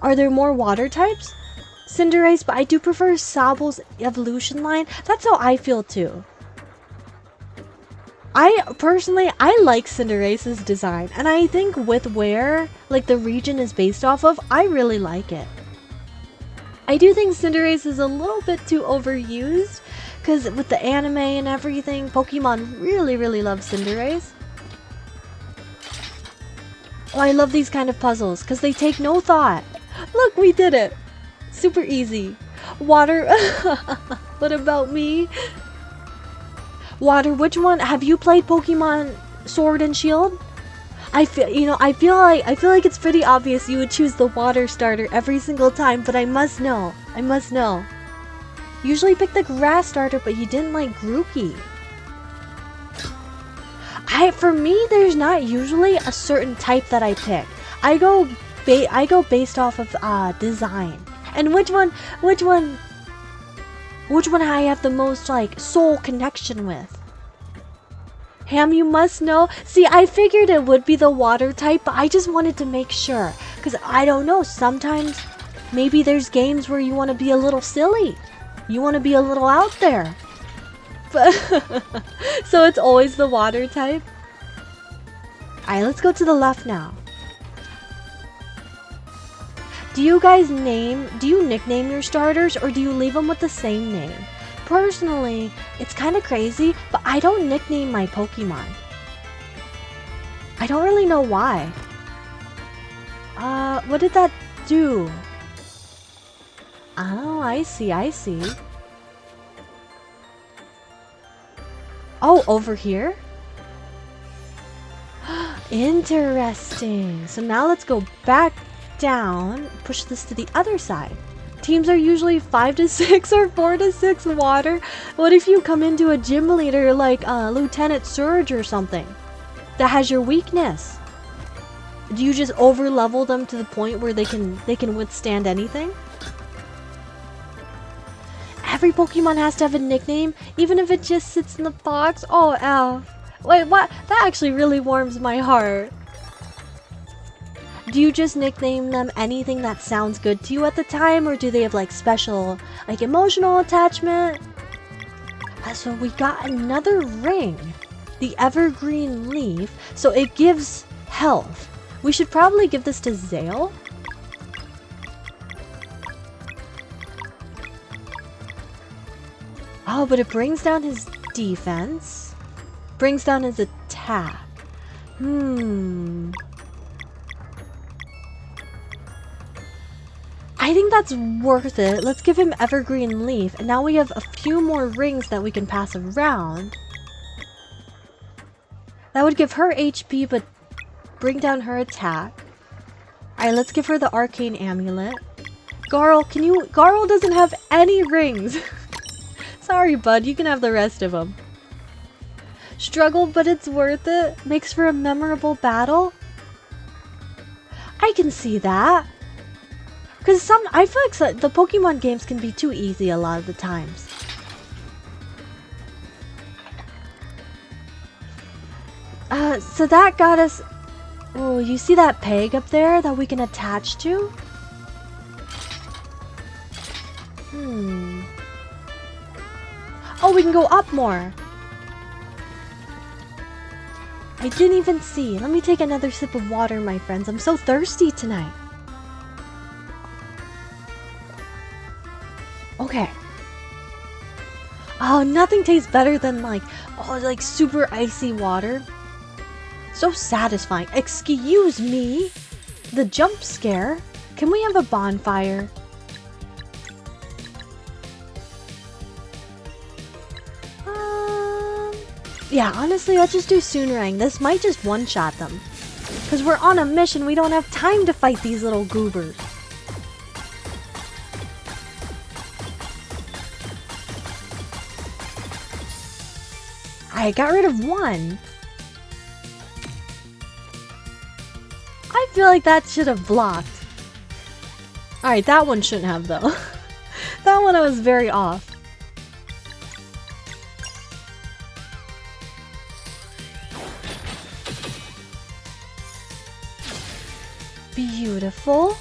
are there more water types? Cinderace, but I do prefer Sobble's evolution line. That's how I feel too. I like Cinderace's design, and I think with where like the region is based off of, I really like it. I do think Cinderace is a little bit too overused, because with the anime and everything, Pokemon really love Cinderace. Oh, I love these kind of puzzles, because they take no thought. Look, we did it! Super easy. Water, what about me? Water, which one? Have you played Pokemon Sword and Shield? I feel like it's pretty obvious you would choose the water starter every single time, but I must know. Usually pick the grass starter, but you didn't like Grookey. For me, there's not usually a certain type that I pick. I go based off of design. And which one I have the most like soul connection with. Ham, you must know. See, I figured it would be the water type, but I just wanted to make sure. Because I don't know, sometimes maybe there's games where you want to be a little silly. You want to be a little out there. But so it's always the water type. Alright, let's go to the left now. Do you nickname your starters, or do you leave them with the same name? Personally, it's kind of crazy, but I don't nickname my Pokemon. I don't really know why. What did that do? Oh, I see, I see. Oh, over here? Interesting. So now let's go back down, push this to the other side. Teams are usually 5 to 6 or 4 to 6 water. What if you come into a gym leader like Lieutenant Surge or something that has your weakness? Do you just over level them to the point where they can withstand anything? Every Pokemon has to have a nickname, even if it just sits in the box. Oh, F. Wait, what? That actually really warms my heart. Do you just nickname them anything that sounds good to you at the time, or do they have like special, like emotional attachment? So we got another ring, the Evergreen Leaf, so it gives health. We should probably give this to Zale. Oh, but it brings down his defense. Brings down his attack. I think that's worth it. Let's give him Evergreen Leaf. And now we have a few more rings that we can pass around. That would give her HP, but bring down her attack. Alright, let's give her the Arcane Amulet. Garl, Garl doesn't have any rings. Sorry, bud. You can have the rest of them. Struggle, but it's worth it. Makes for a memorable battle. I can see that. Because I feel like the Pokemon games can be too easy a lot of the times. So that got us... Oh, you see that peg up there that we can attach to? Oh, we can go up more. I didn't even see. Let me take another sip of water, my friends. I'm so thirsty tonight. Okay. Oh, nothing tastes better than like super icy water. So satisfying. Excuse me. The jump scare. Can we have a bonfire? Yeah, honestly, let's just do Soonrang. This might just one-shot them. Because we're on a mission, we don't have time to fight these little goobers. I got rid of one. I feel like that should have blocked. Alright, that one shouldn't have, though. That one I was very off. Beautiful.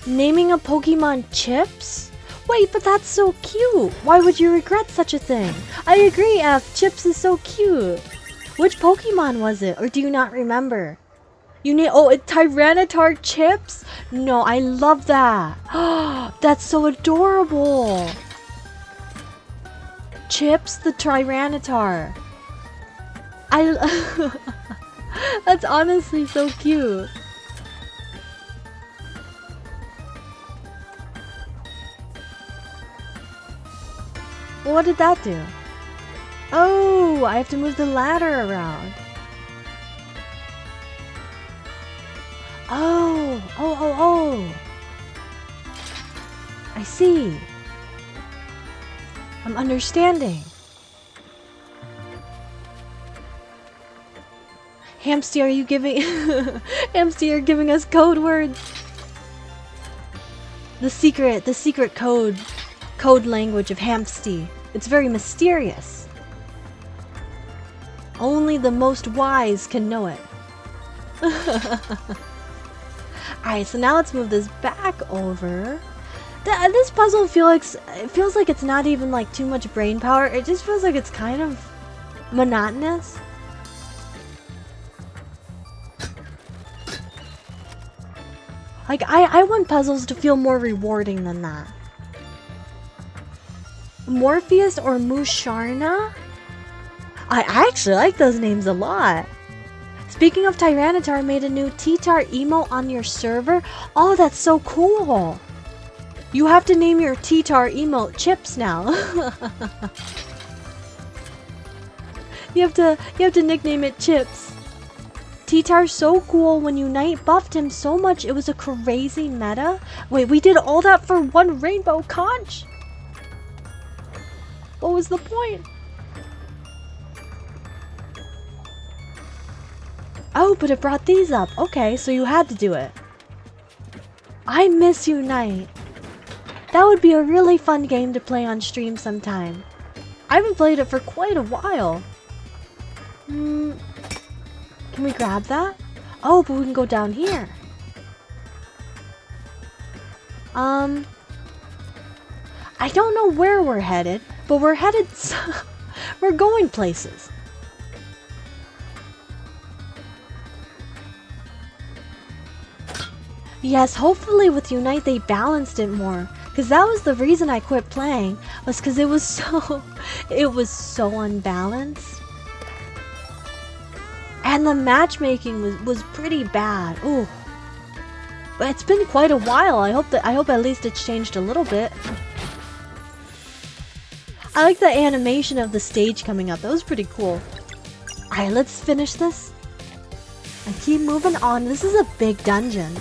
Naming a Pokemon Chips? Wait, but that's so cute. Why would you regret such a thing? I agree, F. Chips is so cute. Which Pokemon was it? Or do you not remember? You need... Oh, Tyranitar Chips? No, I love that. That's so adorable. Chips the Tyranitar. That's honestly so cute. What did that do? Oh, I have to move the ladder around. Oh. I see. I'm understanding. Hamsty, are you giving... Hamsty, you're giving us code words. The secret code language of Hamsty. It's very mysterious. Only the most wise can know it. Alright, so now let's move this back over. This puzzle feels like it's not even like too much brain power. It just feels like it's kind of monotonous. Like, I want puzzles to feel more rewarding than that. Morpheus or Musharna? I actually like those names a lot. Speaking of Tyranitar made a new T-Tar emote on your server. Oh, that's so cool. You have to name your T-Tar emote Chips now. you have to nickname it Chips. T-Tar's so cool. When Unite buffed him so much, it was a crazy meta. Wait, we did all that for one rainbow conch? What was the point? Oh, but it brought these up. Okay, so you had to do it. I miss Unite. That would be a really fun game to play on stream sometime. I haven't played it for quite a while. Can we grab that? Oh, but we can go down here. I don't know where we're headed, but we're headed... we're going places. Yes, hopefully with Unite they balanced it more. Because that was the reason I quit playing. Was because it was so... it was so unbalanced. And the matchmaking was pretty bad. Ooh. But it's been quite a while. I hope at least it's changed a little bit. I like the animation of the stage coming up. That was pretty cool. Alright, let's finish this. And keep moving on. This is a big dungeon.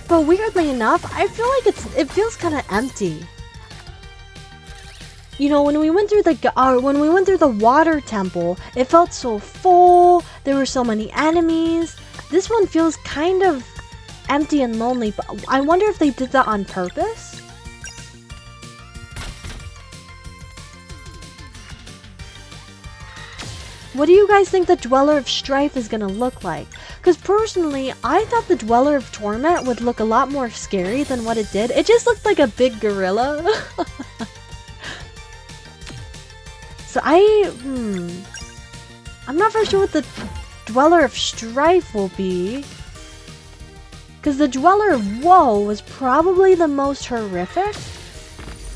But weirdly enough, I feel like it feels kind of empty. You know, when we went through the water temple, it felt so full. There were so many enemies. This one feels kind of empty and lonely, but I wonder if they did that on purpose. What do you guys think the Dweller of Strife is gonna look like? Because personally, I thought the Dweller of Torment would look a lot more scary than what it did. It just looked like a big gorilla. So I'm not for sure what the Dweller of Strife will be. Because the Dweller of Woe was probably the most horrific.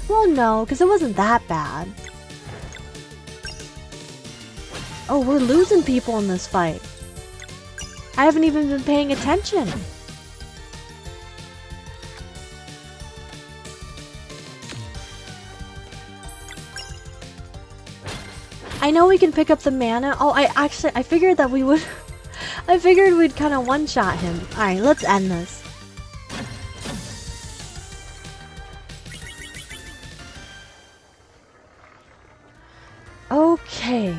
Well, no, because it wasn't that bad. Oh, we're losing people in this fight. I haven't even been paying attention. I know we can pick up the mana. Oh, I figured that we would... I figured we'd kind of one-shot him. Alright, let's end this. Okay.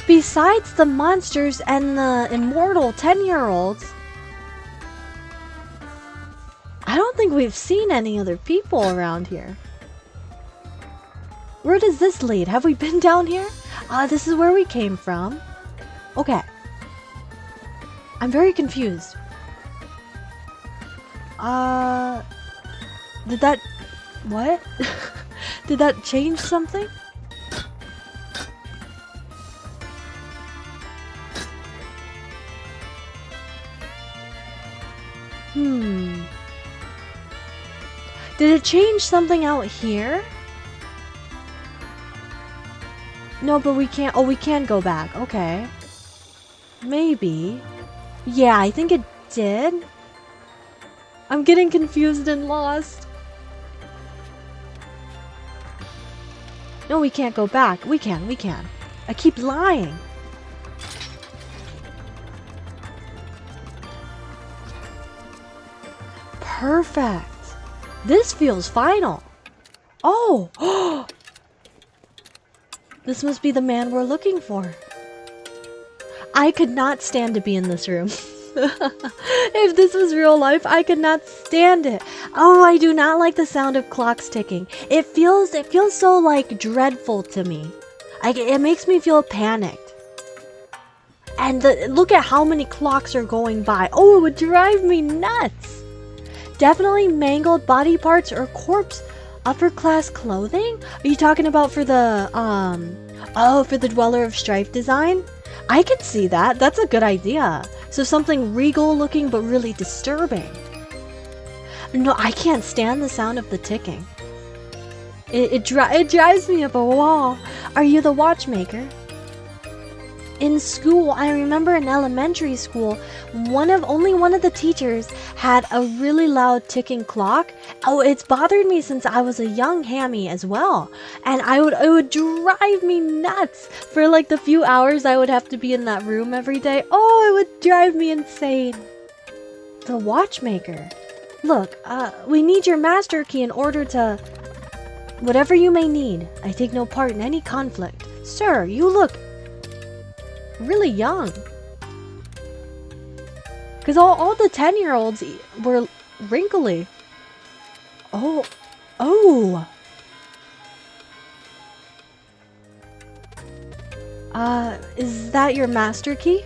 Besides the monsters and the immortal 10-year-olds, I don't think we've seen any other people around here. Where does this lead? Have we been down here? This is where we came from. Okay. I'm very confused. Did that... What? Did that change something? Did it change something out here? No, but we can't... Oh, we can go back. Okay. Maybe. Yeah, I think it did. I'm getting confused and lost. No, we can't go back. We can. I keep lying. Perfect. This feels final. Oh! This must be the man we're looking for. I could not stand to be in this room. If this was real life, I could not stand it. Oh, I do not like the sound of clocks ticking. It feels so like dreadful to me. It makes me feel panicked. And look at how many clocks are going by. Oh, it would drive me nuts. Definitely mangled body parts or corpse upper class clothing? Are you talking about for the for the Dweller of Strife design? I could see that. That's a good idea. So something regal looking but really disturbing. No, I can't stand the sound of the ticking. It drives me up a wall. Are you the watchmaker? In school, I remember in elementary school, only one of the teachers had a really loud ticking clock. Oh, it's bothered me since I was a young hammy as well. And it would drive me nuts for like the few hours I would have to be in that room every day. Oh, it would drive me insane. The watchmaker. Look, we need your master key in order to... Whatever you may need, I take no part in any conflict. Sir, you look really young. Because all the 10-year-olds were wrinkly. Oh. Is that your master key?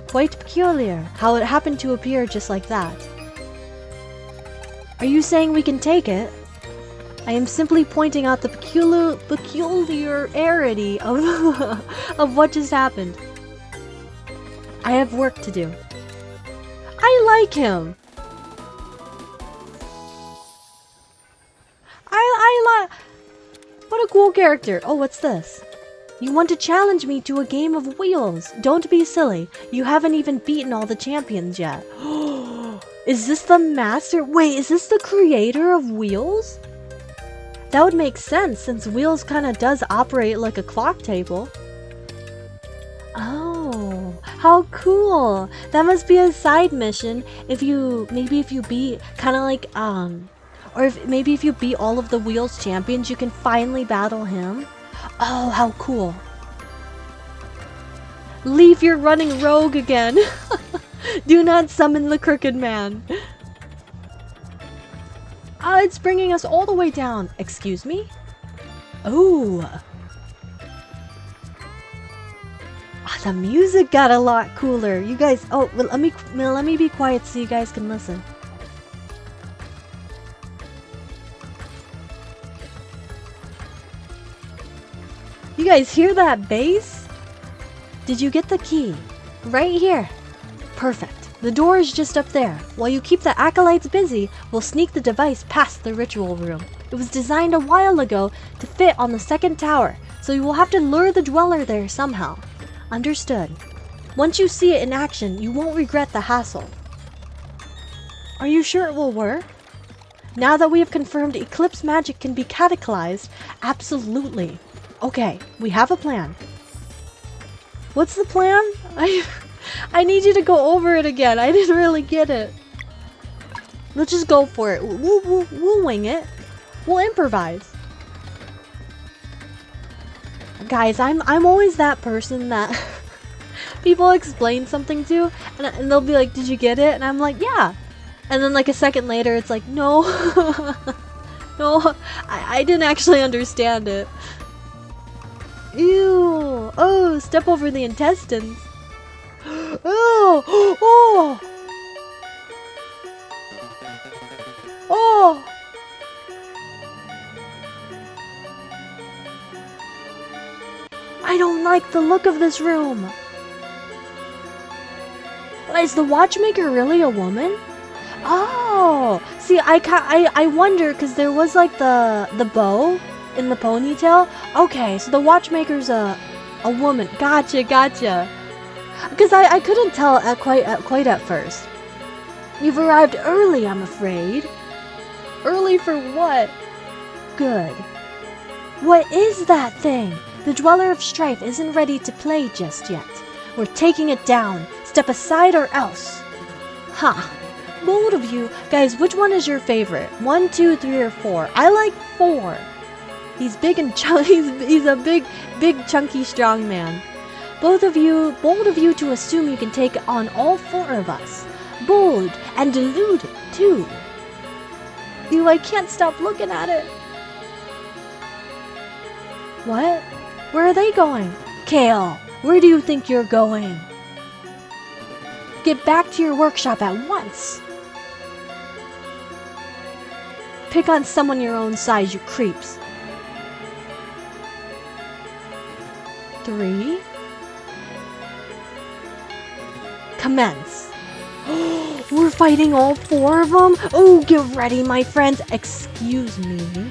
Quite peculiar, how it happened to appear just like that. Are you saying we can take it? I am simply pointing out the peculiarity of, of what just happened. I have work to do. I like him. I like... What a cool character. Oh, what's this? You want to challenge me to a game of wheels. Don't be silly. You haven't even beaten all the champions yet. Is this the master? Wait, is this the creator of Wheels? That would make sense since Wheels kind of does operate like a clock table. Oh, how cool. That must be a side mission if you beat kind of like or if you beat all of the Wheels champions, you can finally battle him. Oh, how cool. Leave your running rogue again. Do not summon the crooked man. It's bringing us all the way down. Excuse me? Oh. The music got a lot cooler. You guys, well, let me be quiet so you guys can listen. You guys hear that bass? Did you get the key? Right here. Perfect. The door is just up there. While you keep the acolytes busy, we'll sneak the device past the ritual room. It was designed a while ago to fit on the second tower, so you will have to lure the dweller there somehow. Understood. Once you see it in action, you won't regret the hassle. Are you sure it will work? Now that we have confirmed Eclipse magic can be cataclysed, absolutely. Okay, we have a plan. What's the plan? I need you to go over it again. I didn't really get it. Let's just go for it. We'll wing it. We'll improvise. Guys, I'm always that person that people explain something to, and they'll be like, "Did you get it?" And I'm like, "Yeah." And then like a second later, it's like, "No, no, I didn't actually understand it." Ew! Oh, step over the intestines. Oh! Oh! Oh! I don't like the look of this room. Is the watchmaker really a woman? Oh! See, I wonder because there was like the bow in the ponytail. Okay, so the watchmaker's a woman. Gotcha. Because I couldn't tell quite at first. You've arrived early, I'm afraid. Early for what? Good. What is that thing? The Dweller of Strife isn't ready to play just yet. We're taking it down. Step aside or else. Ha! Bold of you. Guys, which one is your favorite? 1, 2, 3, or 4? I like 4. He's big and he's a big, chunky, strong man. Bold of you to assume you can take on all 4 of us. Bold and deluded, too. Ew, I can't stop looking at it. What? Where are they going? Kale, where do you think you're going? Get back to your workshop at once. Pick on someone your own size, you creeps. 3. Commence. We're fighting all 4 of them? Oh, get ready, my friends. Excuse me.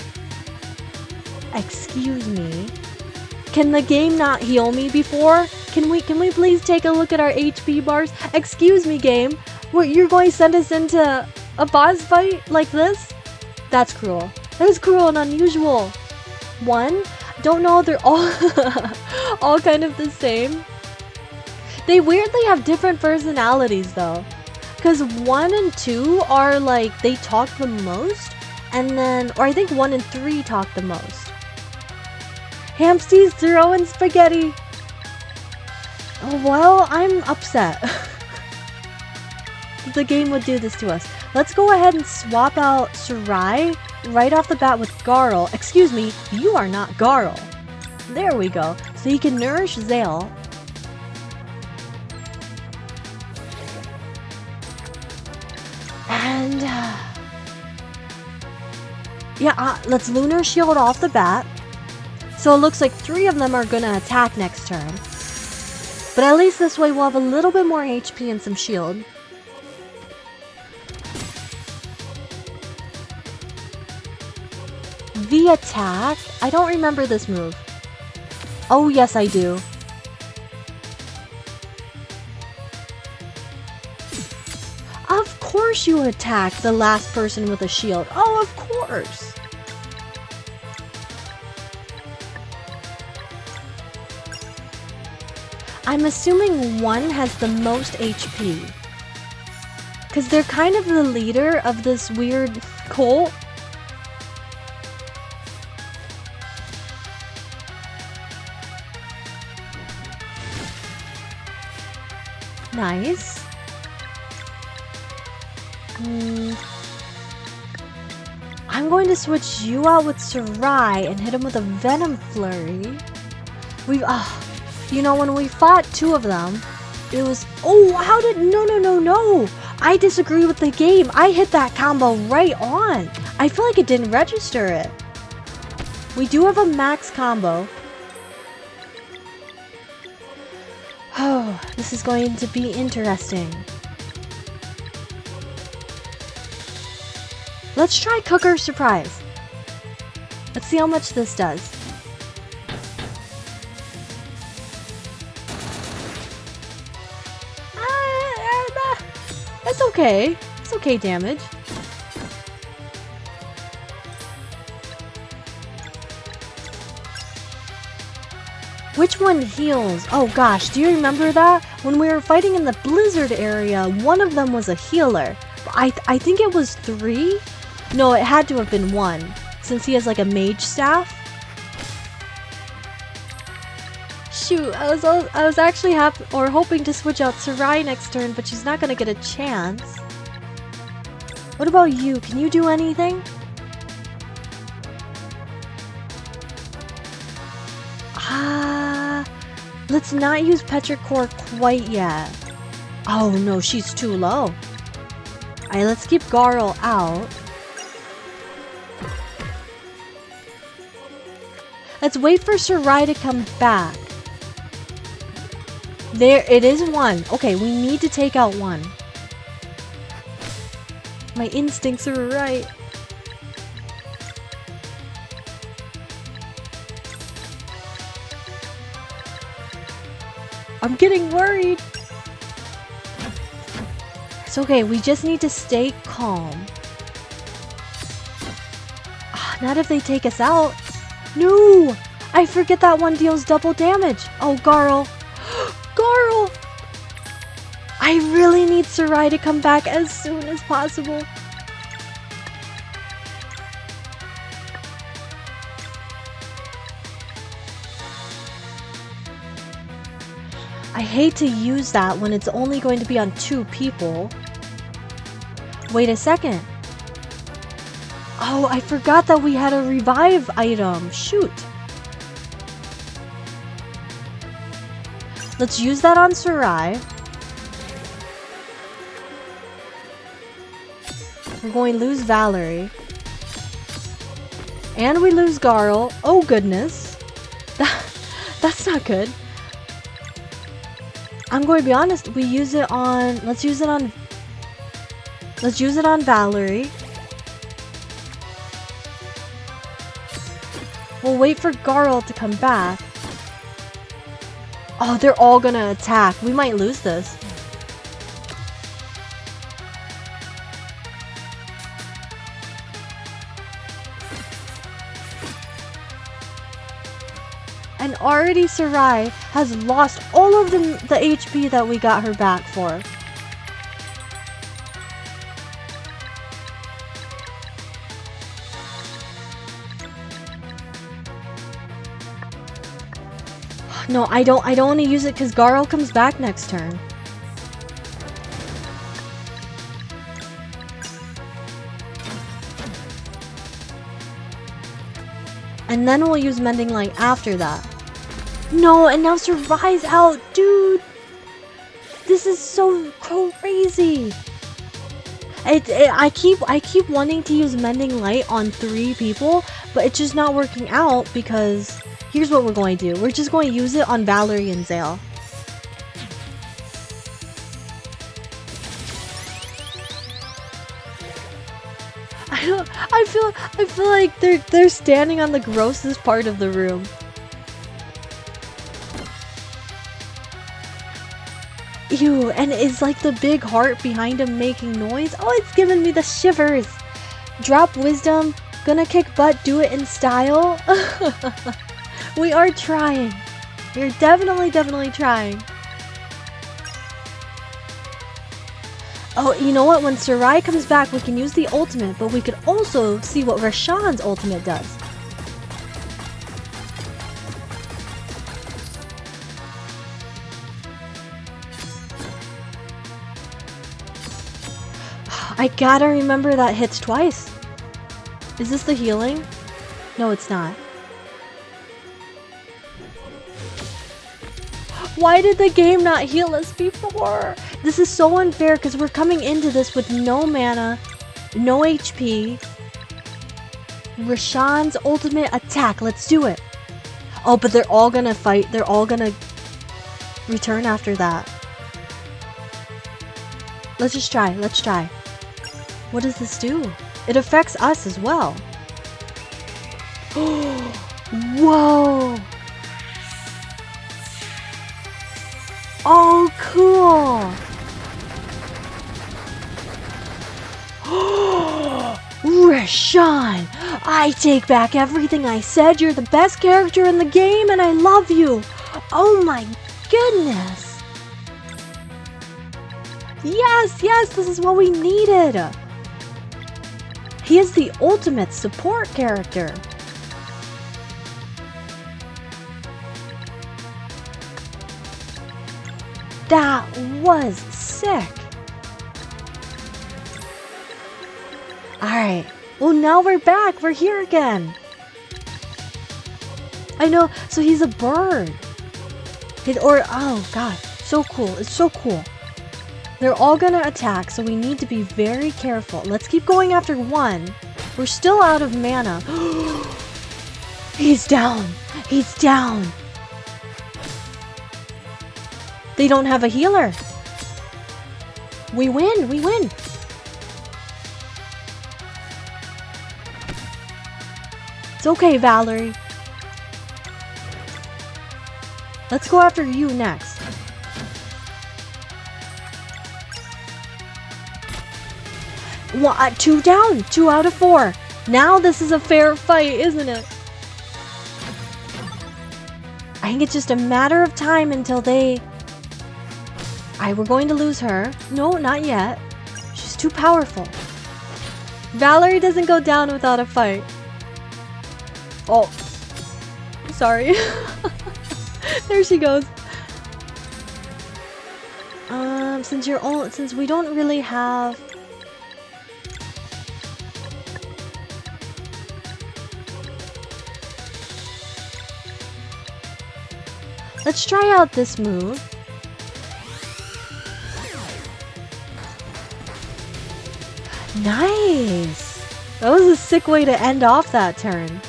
Can the game not heal me before? Can we please take a look at our HP bars? Excuse me, game. What, you're going to send us into a boss fight like this? That's cruel. That is cruel and unusual. One? Don't know, they're all all kind of the same. They weirdly have different personalities though. Because 1 and 2 are like, they talk the most. And then, or I think 1 and 3 talk the most. Hamsty's throwing spaghetti. Oh, well, I'm upset. The game would do this to us. Let's go ahead and swap out Sarai right off the bat with Garl. Excuse me, you are not Garl. There we go. So you can nourish Zale. And yeah, let's Lunar Shield off the bat. So it looks like 3 of them are gonna attack next turn. But at least this way we'll have a little bit more HP and some shield. The attack? I don't remember this move. Oh yes I do. Of course you attack the last person with a shield. Oh, of course. I'm assuming 1 has the most HP. Because they're kind of the leader of this weird cult. Nice. I'm going to switch you out with Sarai and hit him with a Venom Flurry. We've, you know, when we fought 2 of them, it was, oh, how did, no. I disagree with the game. I hit that combo right on. I feel like it didn't register it. We do have a max combo. Oh, this is going to be interesting. Let's try Cooker Surprise. Let's see how much this does. That's okay. It's okay damage. Which one heals? Oh gosh, do you remember that? When we were fighting in the blizzard area, one of them was a healer. I think it was 3? No, it had to have been 1, since he has like a mage staff. Shoot, I was actually hoping to switch out Sarai next turn, but she's not gonna get a chance. What about you? Can you do anything? Let's not use Petrichor quite yet. Oh no, she's too low. Alright, let's keep Garl out. Let's wait for Sarai to come back. There, it is 1. Okay, we need to take out 1. My instincts are right. I'm getting worried. It's okay, we just need to stay calm. Not if they take us out. No! I forget that 1 deals double damage. Oh, Garl. Garl! I really need Sarai to come back as soon as possible. I hate to use that when it's only going to be on 2 people. Wait a second. Oh, I forgot that we had a revive item. Shoot. Let's use that on Sarai. We're going to lose Valerie. And we lose Garl. Oh goodness. That's not good. I'm going to be honest, we use it on, let's use it on Valerie. We'll wait for Garl to come back. Oh, they're all gonna attack. We might lose this. And already Sarai has lost all of the HP that we got her back for. No, I don't want to use it because Garl comes back next turn. And then we'll use Mending Light after that. No, and now Sarai's out, dude. This is so crazy. I keep wanting to use Mending Light on 3 people, but it's just not working out because here's what we're going to do. We're just going to use it on Valerie and Zale. I feel like they're standing on the grossest part of the room. Ew, and it's like the big heart behind him making noise. Oh, it's giving me the shivers. Drop wisdom. Gonna kick butt, do it in style. We are trying. We're definitely trying. Oh, you know what? When Sarai comes back, we can use the ultimate, but we could also see what Rashawn's ultimate does. I gotta remember that hits twice. Is this the healing? No, it's not. Why did the game not heal us before? This is so unfair because we're coming into this with no mana, no HP. Rashawn's ultimate attack. Let's do it. Oh, but they're all gonna fight. They're all gonna return after that. Let's just try. Let's try. What does this do? It affects us as well. Whoa! Oh, cool! Rashawn! I take back everything I said. You're the best character in the game and I love you! Oh my goodness! Yes, yes, this is what we needed! He is the ultimate support character. That was sick. Alright. Well, now we're back. We're here again. I know. So he's a bird. Oh, God. So cool. It's so cool. They're all gonna attack, so we need to be very careful. Let's keep going after one. We're still out of mana. He's down. He's down. They don't have a healer. We win. We win. It's okay, Valerie. Let's go after you next. What? 2 down. 2 out of 4. Now this is a fair fight, isn't it? I think it's just a matter of time until they... We're going to lose her. No, not yet. She's too powerful. Valerie doesn't go down without a fight. Oh. Sorry. There she goes. Since we don't really have... Let's try out this move. Nice! That was a sick way to end off that turn.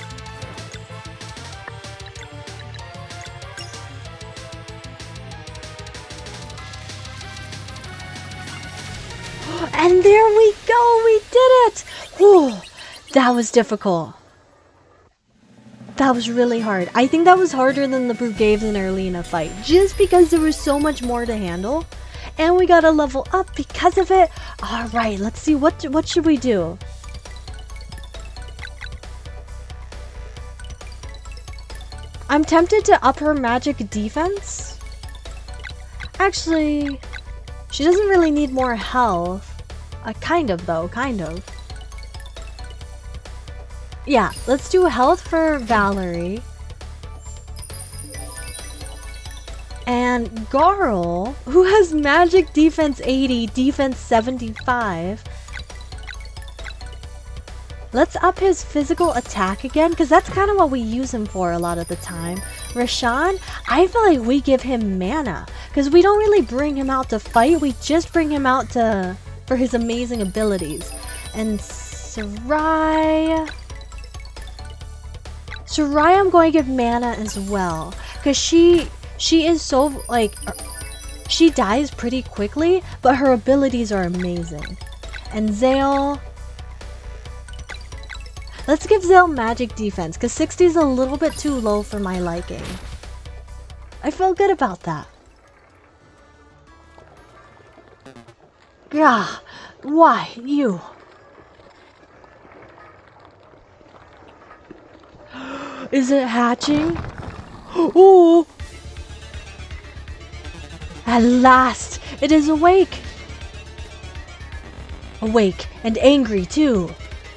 And there we go! We did it! Whew, that was difficult. That was really hard. I think that was harder than the Brugaves and Erlina fight, just because there was so much more to handle. And we got a level up because of it. Alright, let's see, what should we do? I'm tempted to up her magic defense. Actually, she doesn't really need more health. Kind of though, kind of. Yeah, let's do health for Valerie. And Garl, who has magic defense 80, defense 75. Let's up his physical attack again, because that's kind of what we use him for a lot of the time. Rashawn, I feel like we give him mana, because we don't really bring him out to fight, we just bring him out for his amazing abilities. And Sarai, I'm going to give mana as well, because she is so, like, she dies pretty quickly, but her abilities are amazing. And Zale, let's give Zale magic defense, because 60 is a little bit too low for my liking. I feel good about that. Gah, why, you? Is it hatching? Oh! At last, it is awake! Awake, and angry too.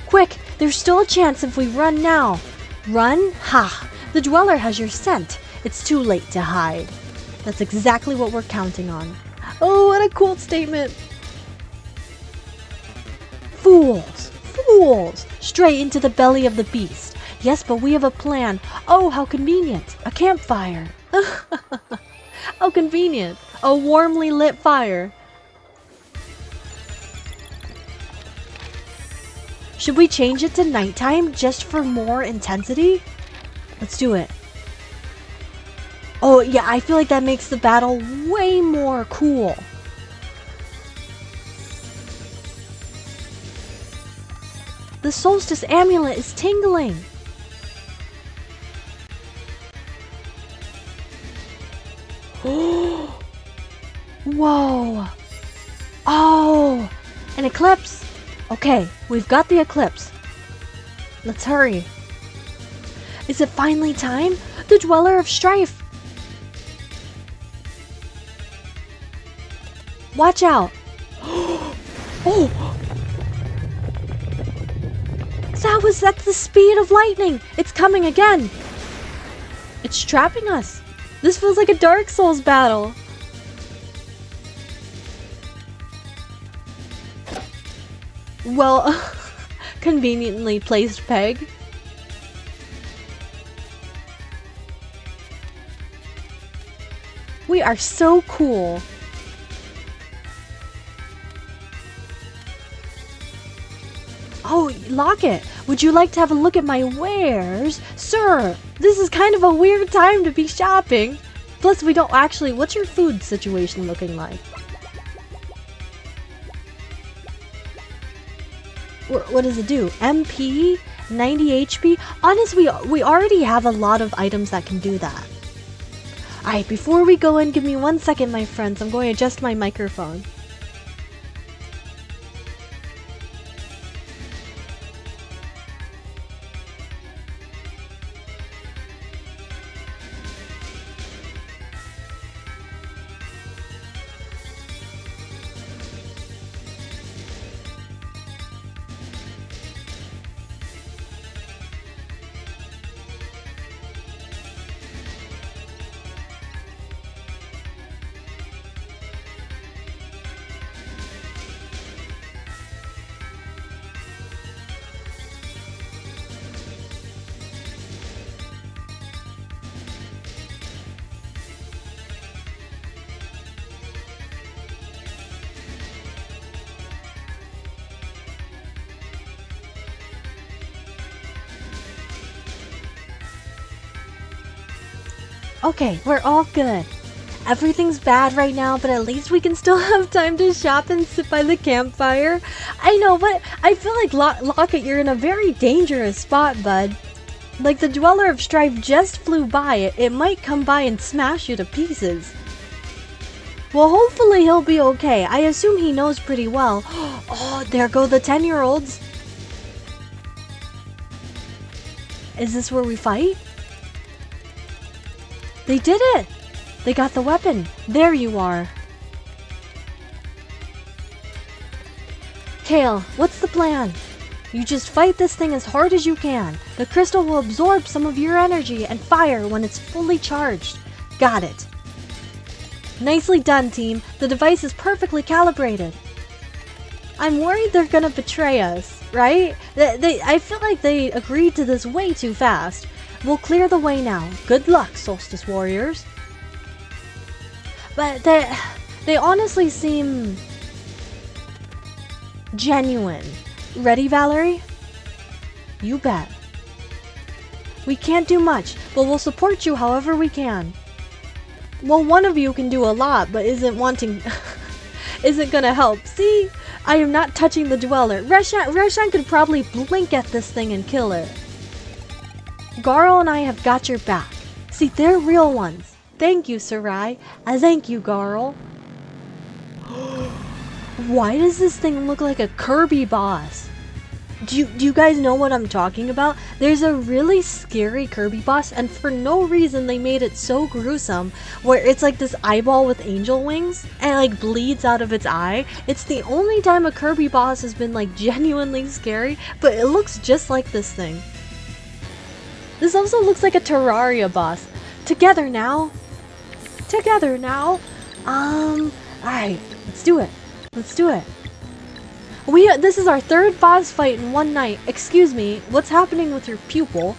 Quick, there's still a chance if we run now. Run? Ha! The Dweller has your scent. It's too late to hide. That's exactly what we're counting on. Oh, what a cool statement. Fools! Fools! Straight into the belly of the beast. Yes, but we have a plan. Oh, how convenient. A campfire. How convenient. A warmly lit fire. Should we change it to nighttime just for more intensity? Let's do it. Oh yeah, I feel like that makes the battle way more cool. The solstice amulet is tingling. Whoa. Oh, an eclipse. Okay, we've got the eclipse. Let's hurry. Is it finally time? The Dweller of Strife. Watch out. Oh. That's the speed of lightning. It's coming again. It's trapping us. This feels like a Dark Souls battle. Well, conveniently placed peg. We are so cool. Oh, Locket, would you like to have a look at my wares? Sir, this is kind of a weird time to be shopping. Plus, we don't actually... What's your food situation looking like? What does it do? MP? 90 HP? Honestly, we already have a lot of items that can do that. Alright, before we go in, give me 1 second, my friends. I'm going to adjust my microphone. Okay, we're all good. Everything's bad right now, but at least we can still have time to shop and sit by the campfire. I know, but I feel like Locket, you're in a very dangerous spot, bud. Like the Dweller of Strife just flew by. It might come by and smash you to pieces. Well, hopefully he'll be okay. I assume he knows pretty well. Oh, there go the 10-year-olds. Is this where we fight? They did it! They got the weapon. There you are. Kale, what's the plan? You just fight this thing as hard as you can. The crystal will absorb some of your energy and fire when it's fully charged. Got it. Nicely done, team. The device is perfectly calibrated. I'm worried they're gonna betray us, right? I feel like they agreed to this way too fast. We'll clear the way now. Good luck, Solstice Warriors. But they honestly seem genuine. Ready, Valerie? You bet. We can't do much, but we'll support you however we can. Well, one of you can do a lot, but isn't gonna help. See? I am not touching the Dweller. Roshan could probably blink at this thing and kill her. Garl and I have got your back. See, they're real ones. Thank you, Sarai. Thank you, Garl. Why does this thing look like a Kirby boss? Do you guys know what I'm talking about? There's a really scary Kirby boss, and for no reason they made it so gruesome, where it's like this eyeball with angel wings and like bleeds out of its eye. It's the only time a Kirby boss has been like genuinely scary, but it looks just like this thing. This also looks like a Terraria boss. Together now. Together now. Alright, let's do it. Let's do it. This is our third boss fight in one night. Excuse me, what's happening with your pupil?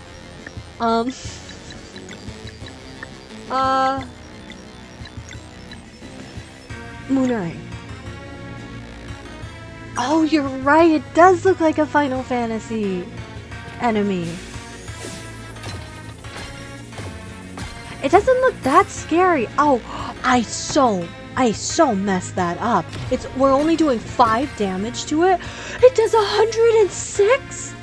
Moonray. Oh, you're right, it does look like a Final Fantasy enemy. It doesn't look that scary. Oh, I so messed that up. We're only doing 5 damage to it. It does 106?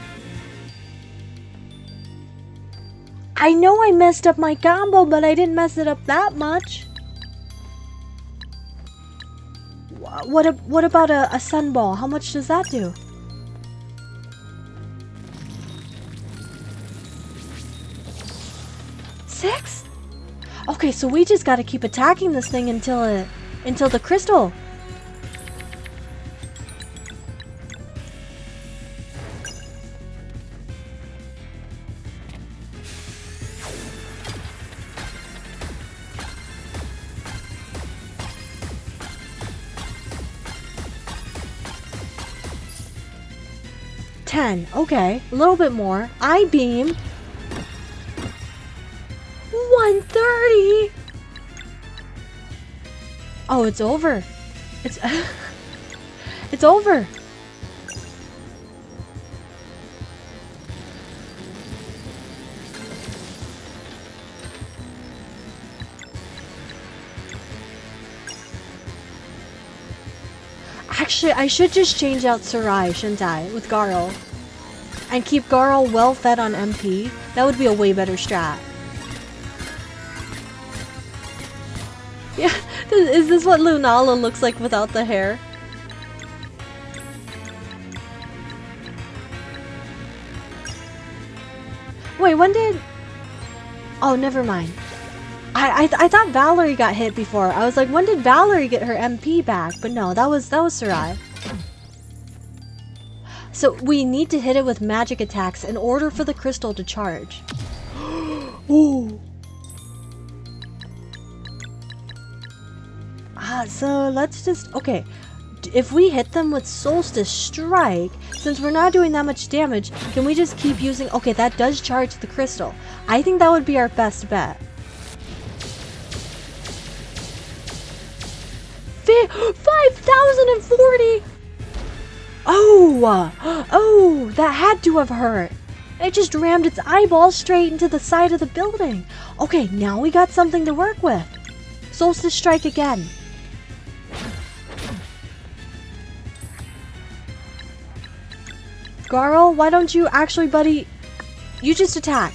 I know I messed up my combo, but I didn't mess it up that much. What about a sunball? How much does that do? Six? Okay, so we just gotta keep attacking this thing until the crystal. Okay, a little bit more. I-beam. 130. Oh, it's over. It's it's over. Actually, I should just change out Sarai, shouldn't I, with Garl? And keep Garl well fed on MP. That would be a way better strat. Yeah, is this what Lunala looks like without the hair? Wait, when did... Oh, never mind. I thought Valerie got hit before. I was like, when did Valerie get her MP back? But no, that was Sarai. So we need to hit it with magic attacks in order for the crystal to charge. Ooh. So let's just... Okay, if we hit them with Solstice Strike, since we're not doing that much damage, can we just keep using... Okay, that does charge the crystal. I think that would be our best bet. 5,040! Oh, that had to have hurt. It just rammed its eyeball straight into the side of the building. Okay, now we got something to work with. Solstice Strike again. Garl, why don't you actually, buddy, you just attack.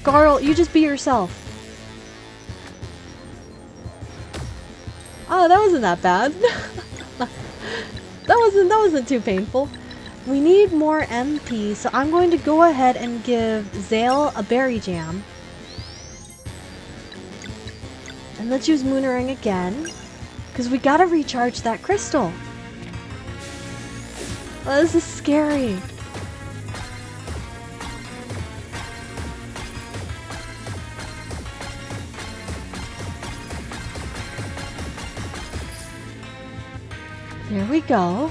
Garl, you just be yourself. Oh, that wasn't that bad. that wasn't too painful. We need more MP, so I'm going to go ahead and give Zale a berry jam. And let's use Moonerang again, because we gotta recharge that crystal. Oh, this is scary. There we go.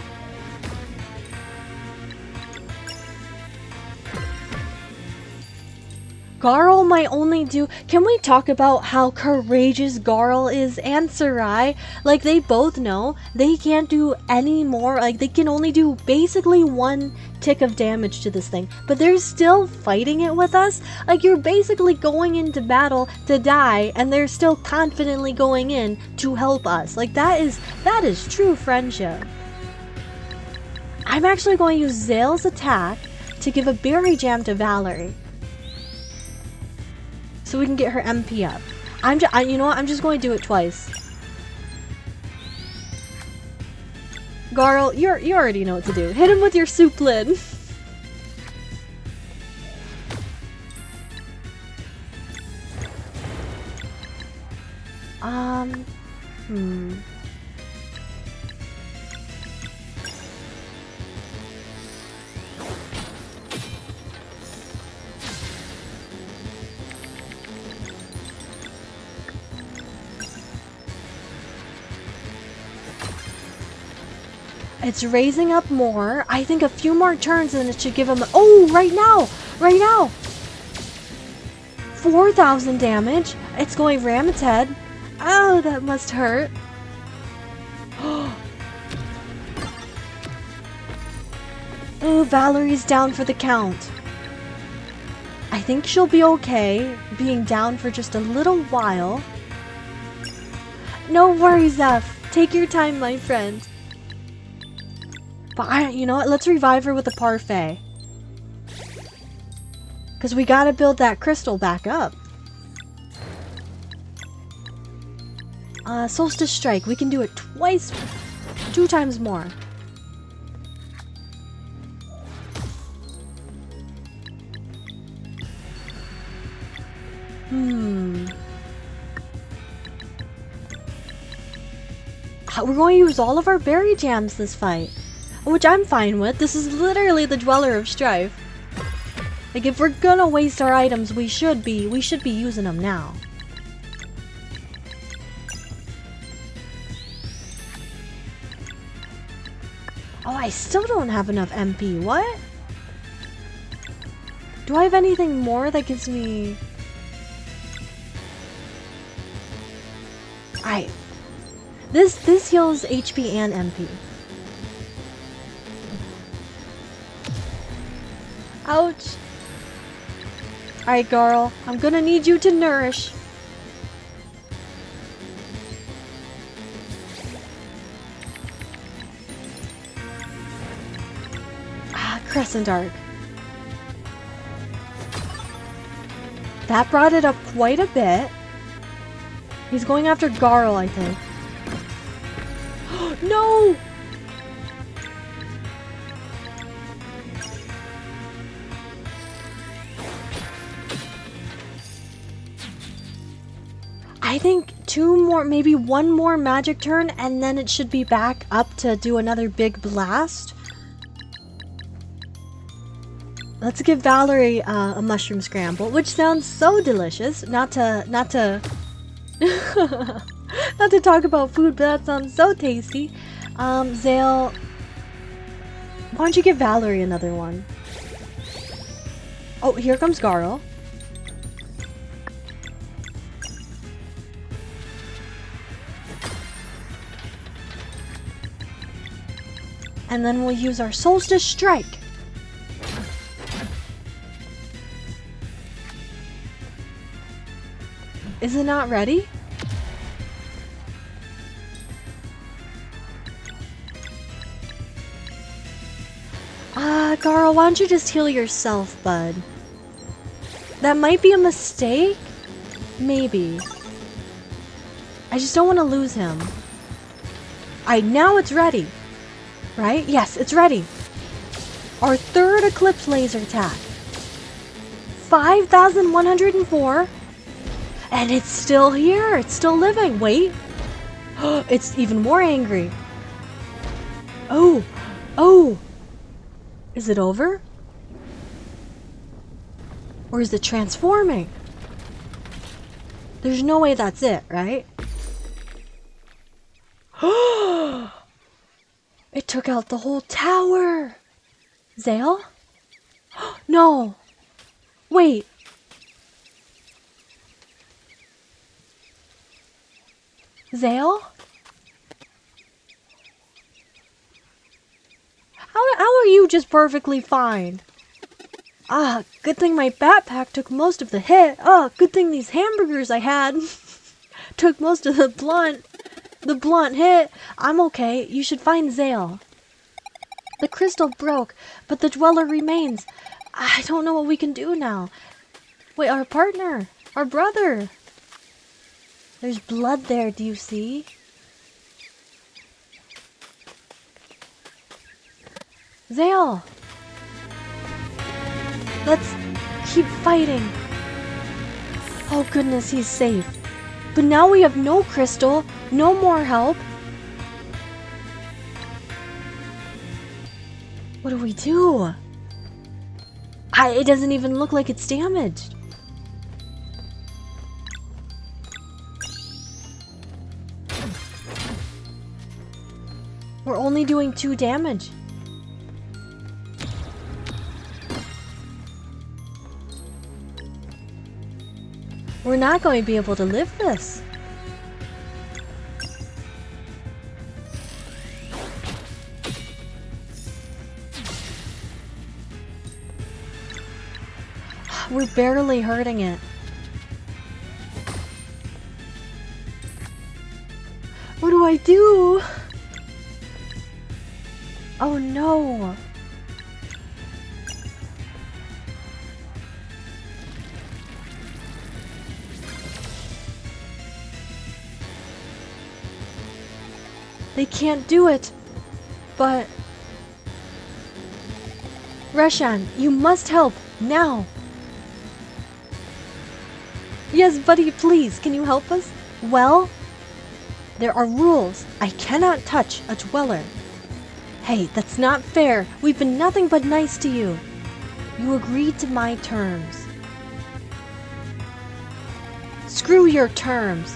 Garl might only do... Can we talk about how courageous Garl is and Sarai? Like, they both know they can't do any more. Like, they can only do basically 1 tick of damage to this thing. But they're still fighting it with us. Like, you're basically going into battle to die, and they're still confidently going in to help us. Like, that is true friendship. I'm actually going to use Zale's attack to give a berry jam to Valerie, so we can get her MP up. You know what? I'm just going to do it twice. Garl, you already know what to do. Hit him with your soup lid. It's raising up more. I think a few more turns and it should give him... Oh, right now! Right now! 4,000 damage. It's going ram its head. Oh, that must hurt. Oh, Valerie's down for the count. I think she'll be okay being down for just a little while. No worries, Zeph. Take your time, my friend. But you know what? Let's revive her with a parfait. Because we gotta build that crystal back up. Solstice Strike. We can do it twice. 2 times more. We're going to use all of our berry jams this fight. Which I'm fine with. This is literally the Dweller of Strife. Like, if we're gonna waste our items, we should be using them now. Oh, I still don't have enough MP. What? Do I have anything more that gives me... Alright. This heals HP and MP. Ouch. Alright, Garl. I'm gonna need you to nourish. Crescent Arc. That brought it up quite a bit. He's going after Garl, I think. No! I think 2 more, maybe 1 more magic turn, and then it should be back up to do another big blast. Let's give Valerie a mushroom scramble, which sounds so delicious. Not to not to talk about food, but that sounds so tasty. Zale, why don't you give Valerie another one? Oh, here comes Garl. And then we'll use our Solstice Strike. Is it not ready? Garl, why don't you just heal yourself, bud? That might be a mistake? Maybe. I just don't want to lose him. Alright, now it's ready. Right? Yes, it's ready. Our third Eclipse laser attack. 5,104. And it's still here. It's still living. Wait. It's even more angry. Oh. Oh. Is it over? Or is it transforming? There's no way that's it, right? It took out the whole tower. Zale? No. Wait. Zale? How are you just perfectly fine? Ah, good thing my backpack took most of the hit. Ah, good thing these hamburgers I had took most of the blunt hit. I'm okay. You should find Zale. The crystal broke, but the dweller remains. I don't know what we can do now. Wait, our partner, our brother. There's blood there, do you see? Zale. Let's keep fighting. Oh goodness, he's safe. But now we have no crystal, no more help. What do we do? It doesn't even look like it's damaged. We're only doing 2 damage. We're not going to be able to live this. We're barely hurting it. What do I do? Oh no. They can't do it. But Reshan, you must help now. Yes, buddy, please, can you help us? Well, there are rules. I cannot touch a dweller. Hey, that's not fair. We've been nothing but nice to you. You agreed to my terms. Screw your terms.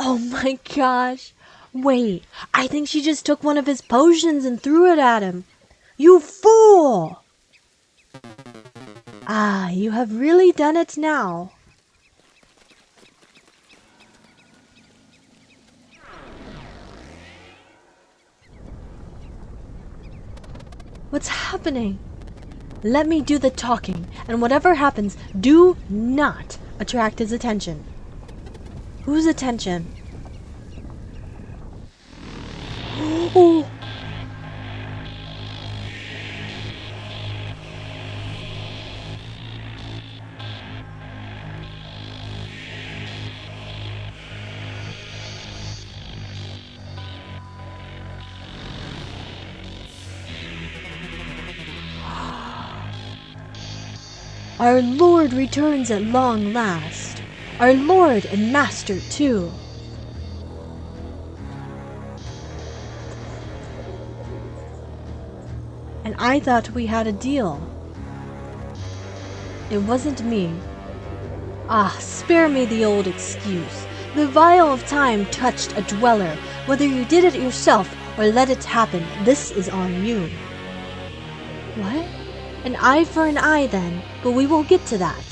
Oh my gosh. Wait, I think she just took one of his potions and threw it at him. You fool! Ah, you have really done it now. What's happening? Let me do the talking, and whatever happens, do not attract his attention. Whose attention? Oh! Our Lord returns at long last. Our Lord and Master, too. And I thought we had a deal. It wasn't me. Ah, spare me the old excuse. The vial of time touched a dweller. Whether you did it yourself or let it happen, this is on you. What? An eye for an eye then, but we will get to that.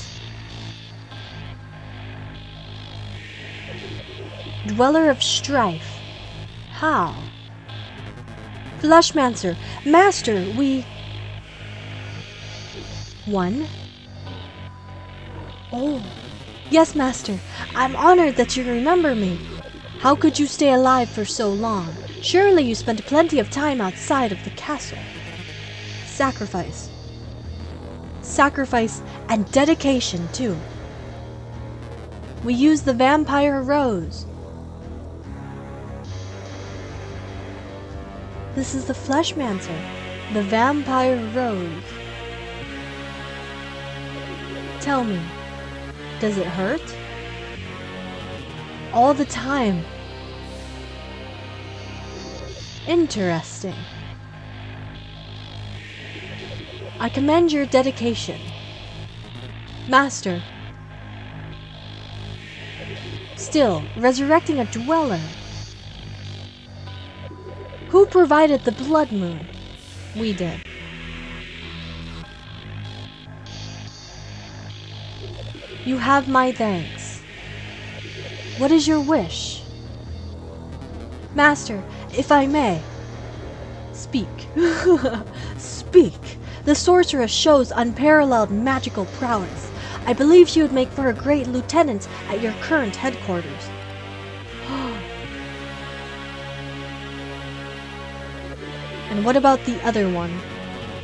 Dweller of strife. How? Fleshmancer, Master, we... 1. Oh. Yes, Master. I'm honored that you remember me. How could you stay alive for so long? Surely you spent plenty of time outside of the castle. Sacrifice. Sacrifice and dedication, too. We use the vampire rose. This is the Fleshmancer, the vampire rose. Tell me, does it hurt? All the time. Interesting. I commend your dedication. Master. Still, resurrecting a dweller. Who provided the blood moon? We did. You have my thanks. What is your wish? Master, if I may. Speak. Speak. The sorceress shows unparalleled magical prowess. I believe she would make for a great lieutenant at your current headquarters. And what about the other one?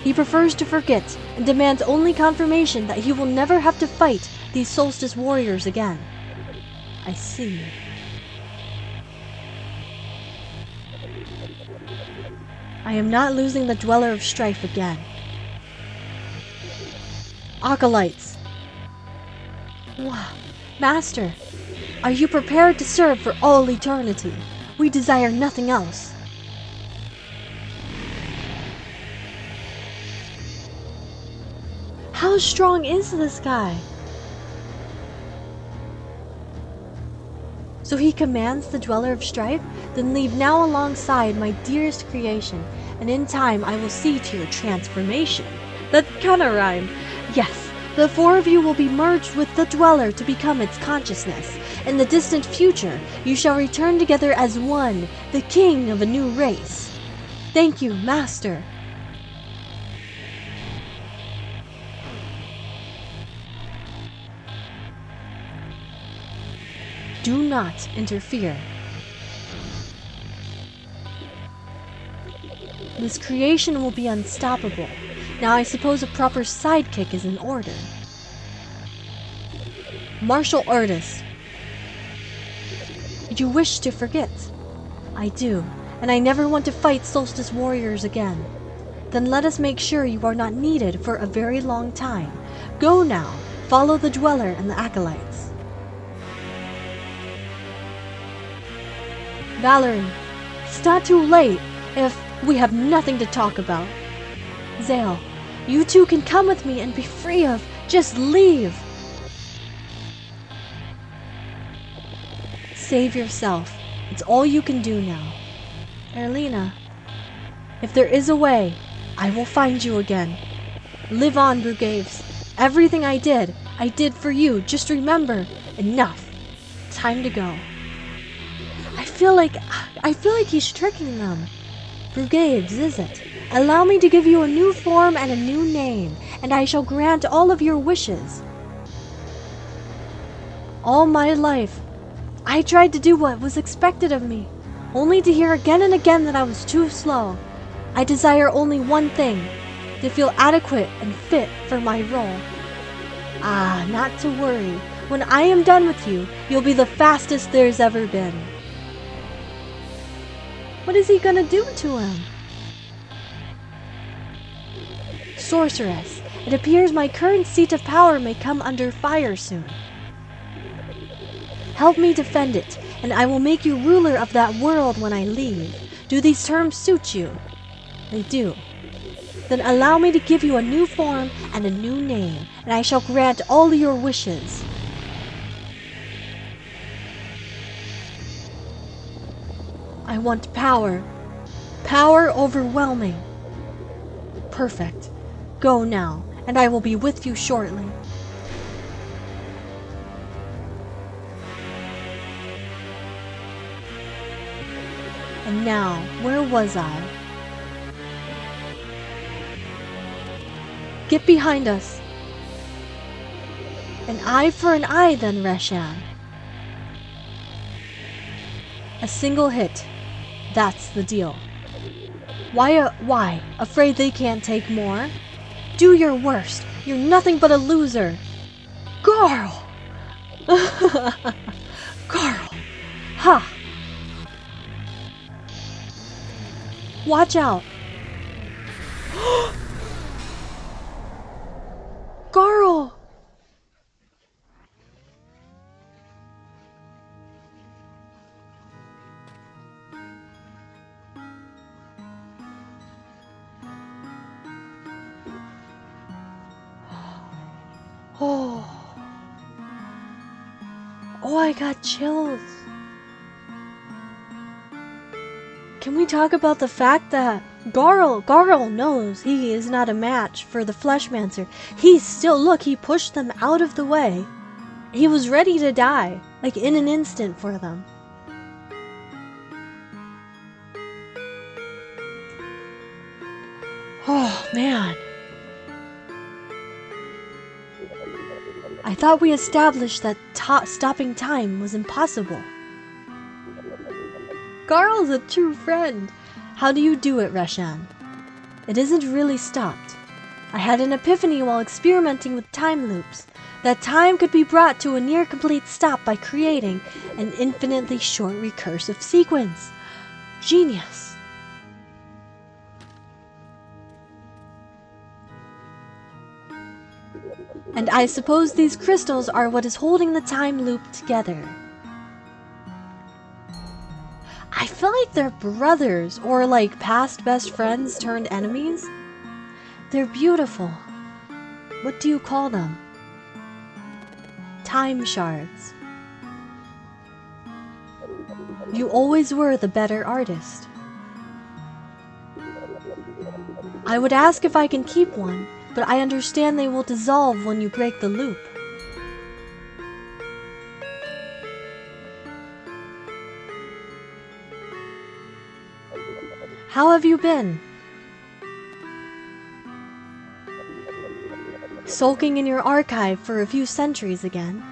He prefers to forget and demands only confirmation that he will never have to fight these solstice warriors again. I see. I am not losing the Dweller of Strife again. Acolytes. Wow. Master, are you prepared to serve for all eternity? We desire nothing else. How strong is this guy? So he commands the Dweller of Strife? Then leave now alongside my dearest creation, and in time I will see to your transformation. That kinda rhymed. Yes, the four of you will be merged with the Dweller to become its consciousness. In the distant future, you shall return together as one, the king of a new race. Thank you, Master. Do not interfere. This creation will be unstoppable. Now I suppose a proper sidekick is in order. Martial artist. You wish to forget? I do, and I never want to fight Solstice warriors again. Then let us make sure you are not needed for a very long time. Go now, follow the Dweller and the Acolytes. Valerie, it's not too late if we have nothing to talk about. Zale, you two can come with me and be free of. Just leave. Save yourself. It's all you can do now. Erlina, if there is a way, I will find you again. Live on, Brugaves. Everything I did for you. Just remember, enough. Time to go. I feel like he's tricking them. Brugaves, is it? Allow me to give you a new form and a new name, and I shall grant all of your wishes. All my life, I tried to do what was expected of me, only to hear again and again that I was too slow. I desire only one thing, to feel adequate and fit for my role. Ah, not to worry. When I am done with you, you'll be the fastest there's ever been. What is he gonna do to him? Sorceress, it appears my current seat of power may come under fire soon. Help me defend it, and I will make you ruler of that world when I leave. Do these terms suit you? They do. Then allow me to give you a new form and a new name, and I shall grant all your wishes. I want power. Power overwhelming. Perfect. Go now, and I will be with you shortly. And now, where was I? Get behind us. An eye for an eye then, Reshan. A single hit. That's the deal. Why? Afraid they can't take more? Do your worst. You're nothing but a loser. Garl! Garl! Ha! Watch out! Garl! Oh, I got chills. Can we talk about the fact that Garl knows he is not a match for the Fleshmancer. He pushed them out of the way. He was ready to die, like in an instant for them. Oh, man. I thought we established that stopping time was impossible. Garl's a true friend. How do you do it, Reshan? It isn't really stopped. I had an epiphany while experimenting with time loops. That time could be brought to a near-complete stop by creating an infinitely short recursive sequence. Genius. And I suppose these crystals are what is holding the time loop together. I feel like they're brothers, or like past best friends turned enemies. They're beautiful. What do you call them? Time shards. You always were the better artist. I would ask if I can keep one, but I understand they will dissolve when you break the loop. How have you been? Sulking in your archive for a few centuries again.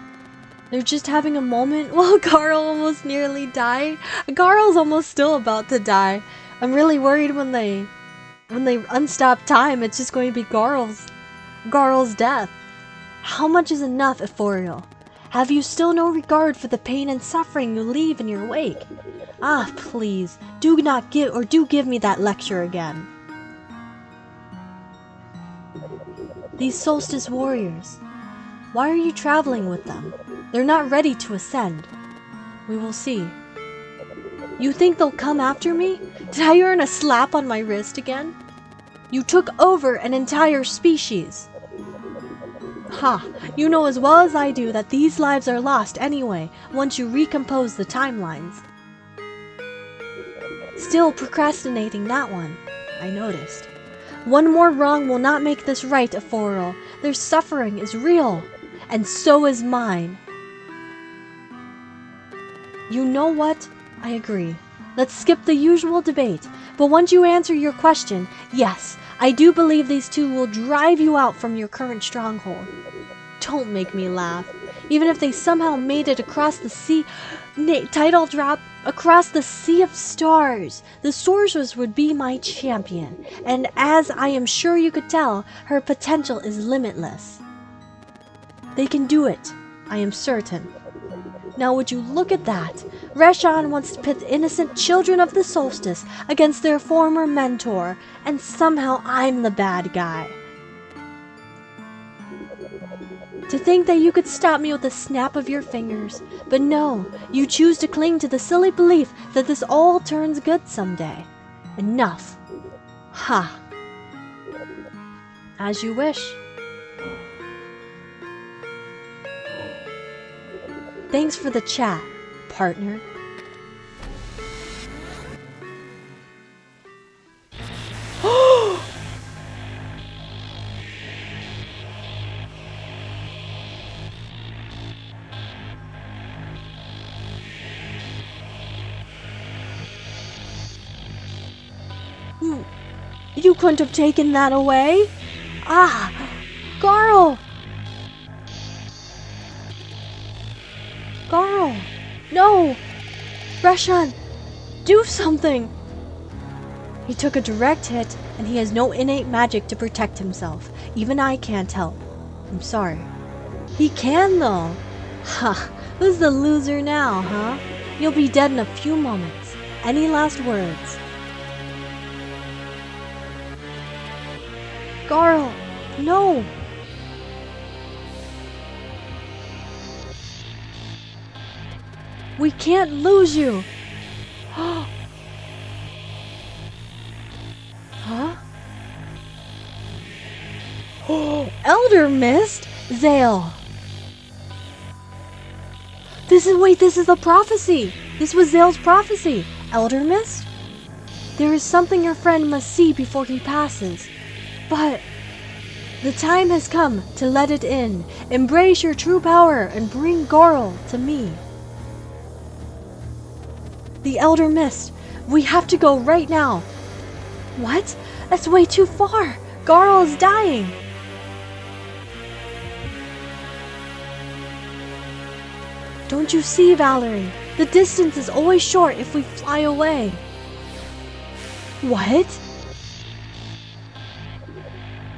They're just having a moment while Garl almost nearly died. Garl's almost still about to die. I'm really worried when they unstop time, it's just going to be Garl's death. How much is enough, Ephorial? Have you still no regard for the pain and suffering you leave in your wake? Ah, please, do give me that lecture again. These Solstice warriors, why are you traveling with them? They're not ready to ascend. We will see. You think they'll come after me? Did I earn a slap on my wrist again? You took over an entire species. Ha! You know as well as I do that these lives are lost anyway, once you recompose the timelines. Still procrastinating that one, I noticed. One more wrong will not make this right, Ephorial. Their suffering is real, and so is mine. You know what? I agree. Let's skip the usual debate, but once you answer your question, yes, I do believe these two will drive you out from your current stronghold. Don't make me laugh. Even if they somehow made it across the sea, title drop, across the sea of stars, the sorceress would be my champion, and as I am sure you could tell, her potential is limitless. They can do it, I am certain. Now would you look at that? Reshan wants to pit innocent children of the solstice against their former mentor, and somehow I'm the bad guy. To think that you could stop me with a snap of your fingers, but no, you choose to cling to the silly belief that this all turns good someday. Enough. Ha. As you wish. Thanks for the chat, partner. You couldn't have taken that away. Ah, Garl! Garl! No! Reshan! Do something! He took a direct hit, and he has no innate magic to protect himself. Even I can't help. I'm sorry. He can, though. Ha! Who's the loser now, huh? You'll be dead in a few moments. Any last words? Garl! No! We can't lose you! Huh? Oh, Elder Mist? Zale! This is the prophecy! This was Zale's prophecy! Elder Mist? There is something your friend must see before he passes. But the time has come to let it in. Embrace your true power and bring Garl to me. The Elder Mist. We have to go right now. What? That's way too far. Garl is dying. Don't you see, Valerie? The distance is always short if we fly away. What?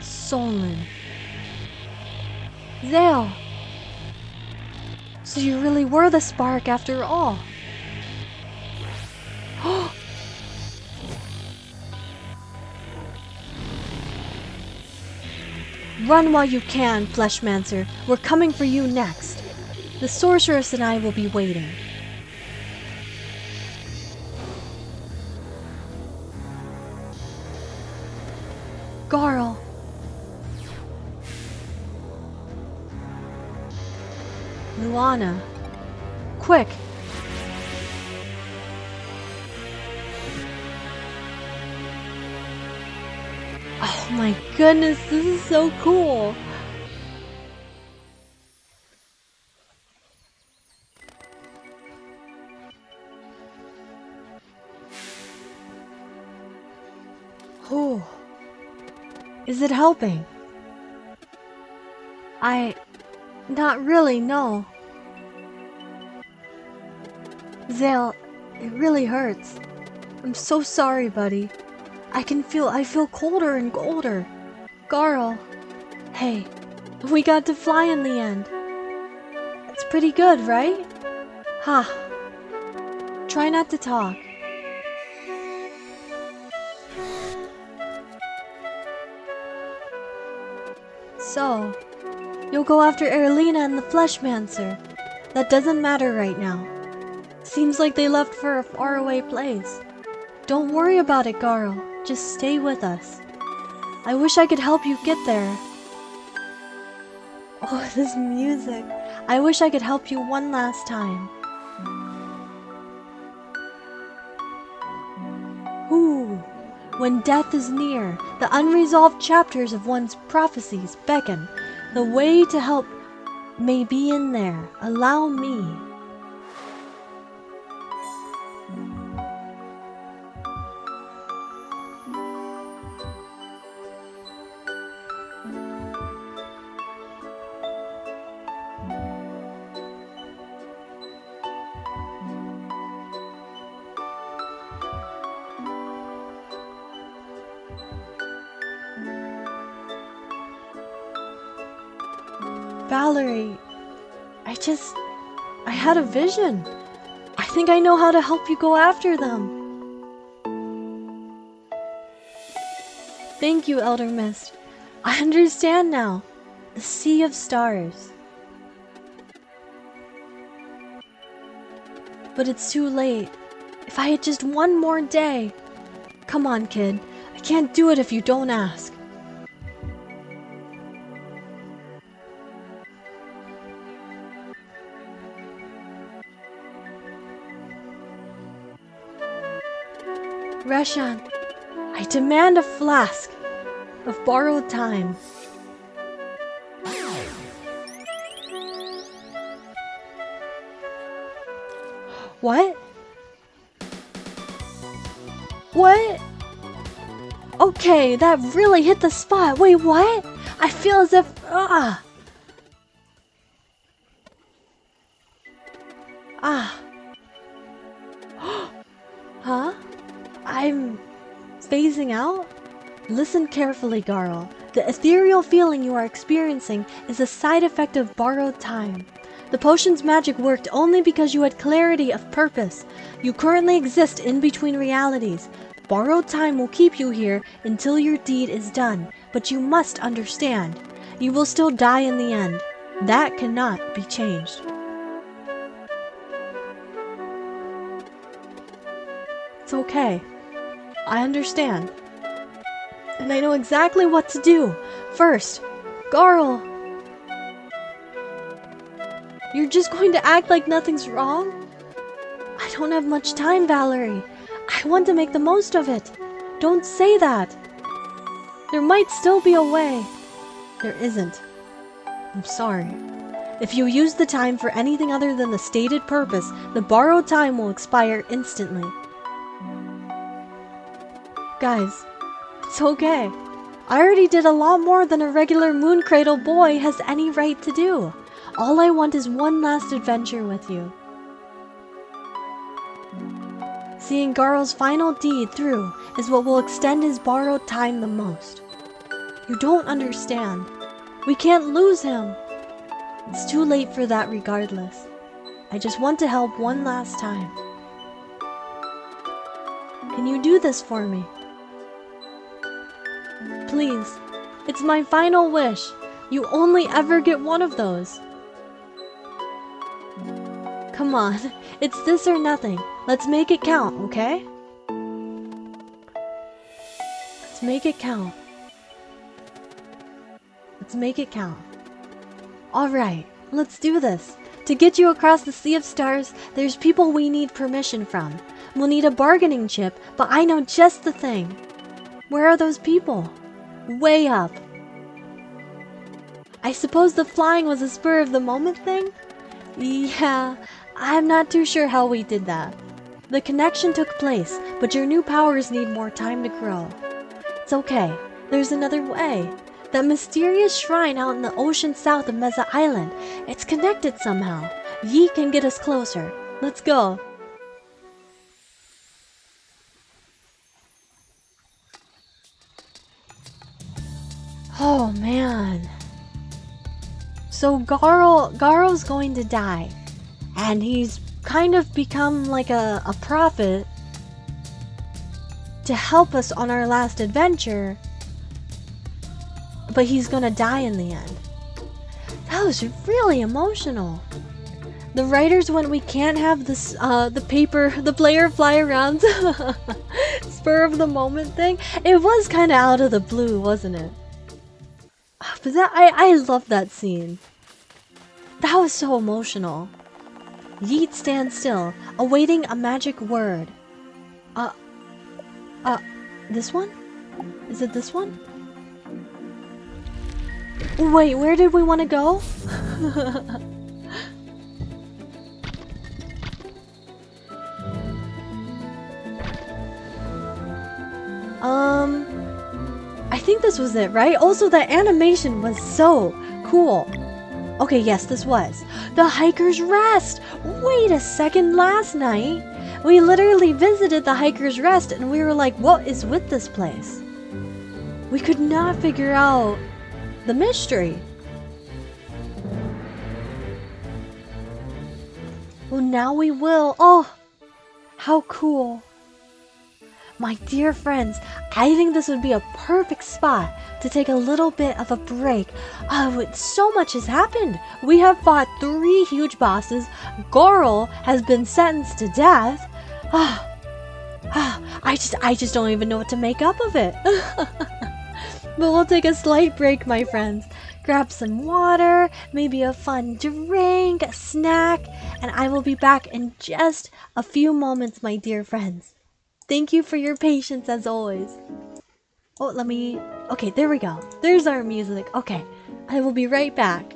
Solon. Zale. So you really were the spark after all. Run while you can, Fleshmancer. We're coming for you next. The sorceress and I will be waiting. Garl. Luana. Quick. Oh my goodness, this is so cool. Oh. Is it helping? Not really, no. Zale, it really hurts. I'm so sorry, buddy. I feel colder and colder. Garl. Hey, we got to fly in the end. It's pretty good, right? Ha. Try not to talk. So, you'll go after Erlina and the Fleshmancer. That doesn't matter right now. Seems like they left for a faraway place. Don't worry about it, Garl. Just stay with us. I wish I could help you get there. Oh, this music. I wish I could help you one last time. Ooh. When death is near, the unresolved chapters of one's prophecies beckon. The way to help may be in there. Allow me. Valerie, I had a vision. I think I know how to help you go after them. Thank you, Elder Mist. I understand now. The Sea of Stars. But it's too late. If I had just one more day. Come on, kid. I can't do it if you don't ask. Reshan, I demand a flask of borrowed time. What? What? Okay, that really hit the spot. Wait, what? I feel as if... Ah. Huh? phasing out? Listen carefully, Garl. The ethereal feeling you are experiencing is a side effect of borrowed time. The potion's magic worked only because you had clarity of purpose. You currently exist in between realities. Borrowed time will keep you here until your deed is done, but you must understand. You will still die in the end. That cannot be changed. It's okay. I understand. And I know exactly what to do. First, Garl, you're just going to act like nothing's wrong? I don't have much time, Valerie. I want to make the most of it. Don't say that. There might still be a way. There isn't. I'm sorry. If you use the time for anything other than the stated purpose, the borrowed time will expire instantly. Guys, it's okay. I already did a lot more than a regular Moon Cradle boy has any right to do. All I want is one last adventure with you. Seeing Garl's final deed through is what will extend his borrowed time the most. You don't understand. We can't lose him. It's too late for that regardless. I just want to help one last time. Can you do this for me? Please. It's my final wish. You only ever get one of those. Come on. It's this or nothing. Let's make it count, okay? Let's make it count. Let's make it count. Alright, let's do this. To get you across the Sea of Stars, there's people we need permission from. We'll need a bargaining chip, but I know just the thing. Where are those people? Way up. I suppose the flying was a spur of the moment thing? Yeah, I'm not too sure how we did that. The connection took place, but your new powers need more time to grow. It's okay. There's another way. That mysterious shrine out in the ocean south of Mesa Island. It's connected somehow. Yi can get us closer. Let's go. Oh man. So Garl's going to die. And he's kind of become like a prophet to help us on our last adventure. But he's gonna die in the end. That was really emotional. The writers, when we can't have this, the player fly around spur of the moment thing, it was kind of out of the blue, wasn't it? But I love that scene. That was so emotional. Yeet stands still, awaiting a magic word. This one? Is it this one? Wait, where did we want to go? I think this was it, right? Also, the animation was so cool. Okay, yes, this was. The Hiker's Rest! Wait a second, last night, we literally visited the Hiker's Rest and we were like, what is with this place? We could not figure out the mystery. Well, now we will. Oh, how cool. My dear friends, I think this would be a perfect spot to take a little bit of a break. Oh, so much has happened. We have fought 3 huge bosses. Garl has been sentenced to death. I just don't even know what to make up of it. But we'll take a slight break, my friends. Grab some water, maybe a fun drink, a snack, and I will be back in just a few moments, my dear friends. Thank you for your patience as always. Oh, okay, there we go. There's our music. Okay, I will be right back.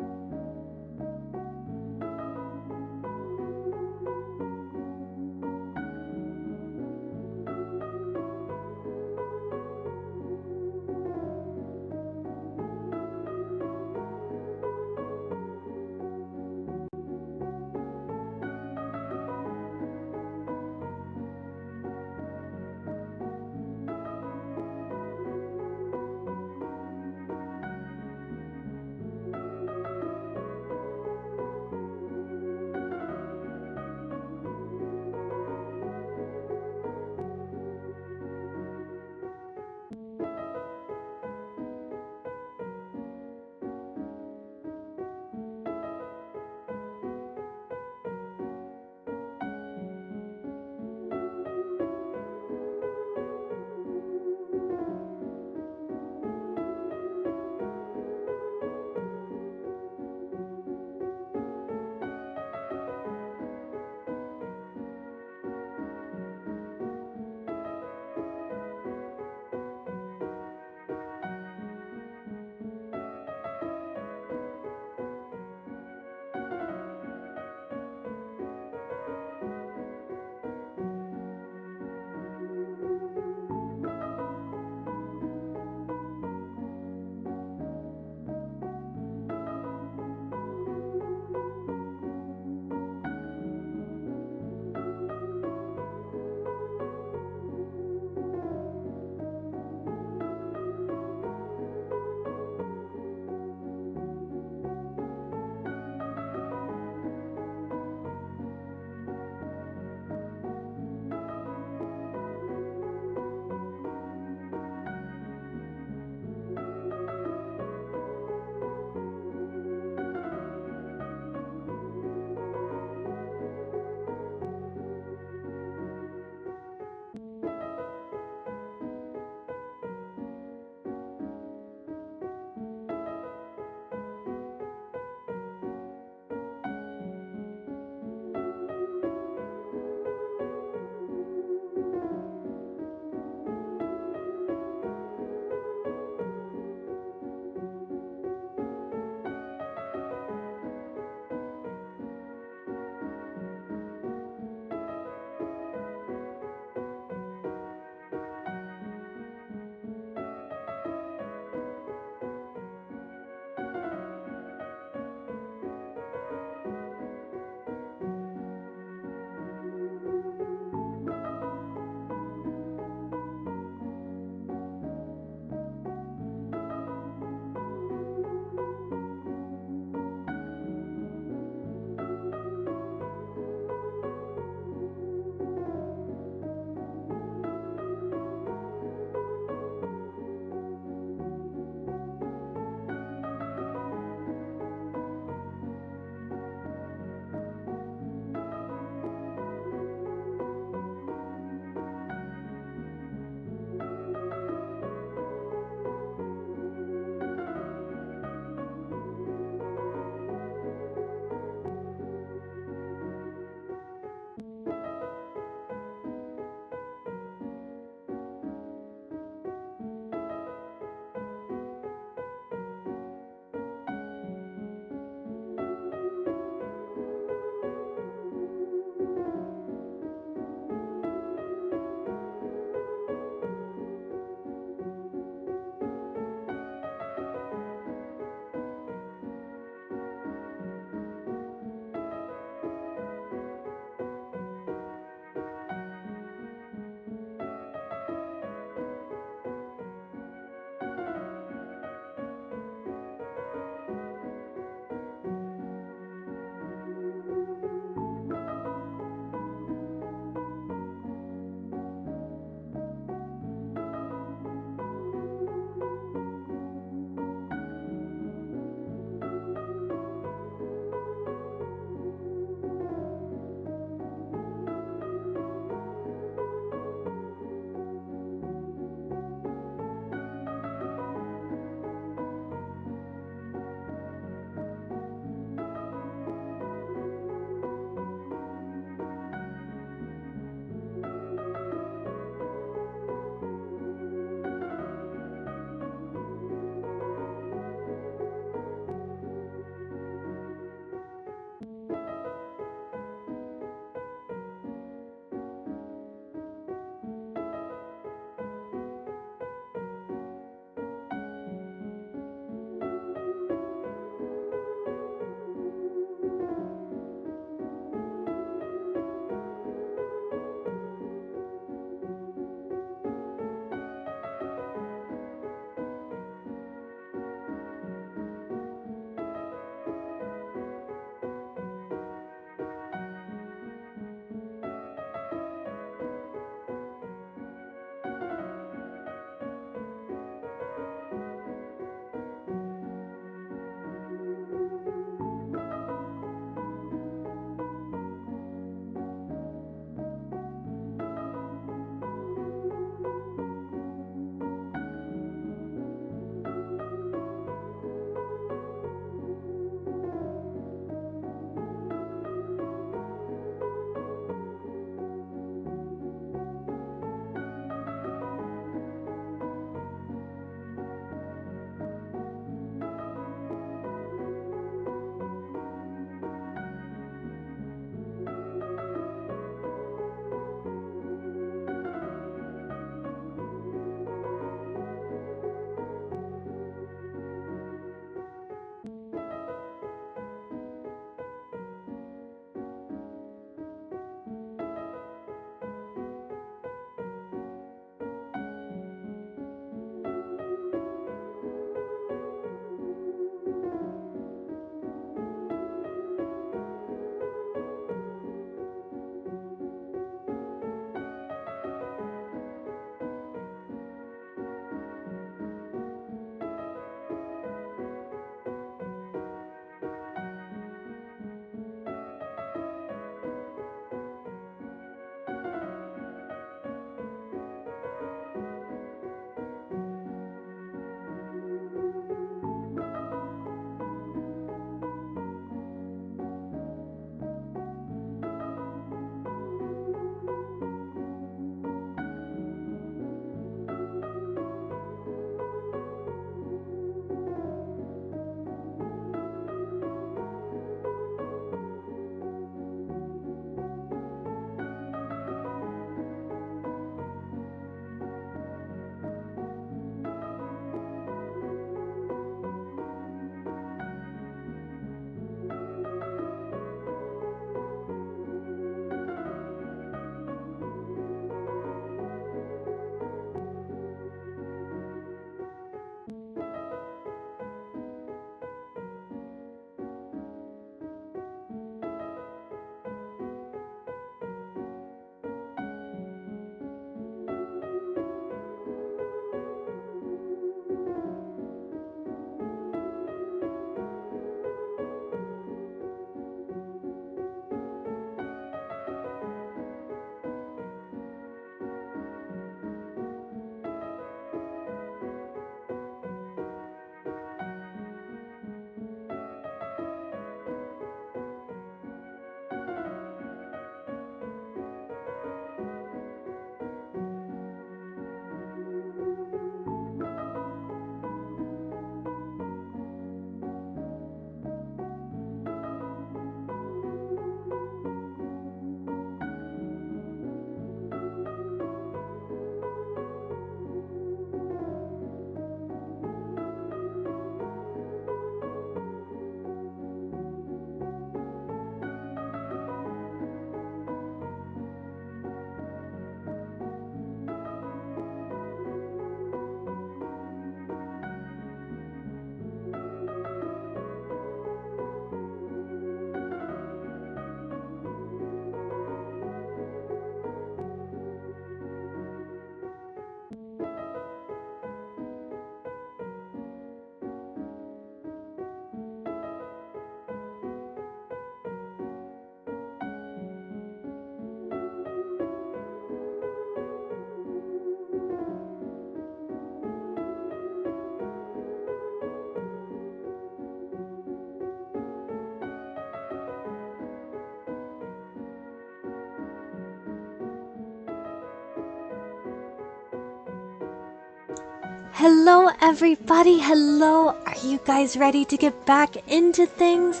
Hello, everybody. Hello. Are you guys ready to get back into things?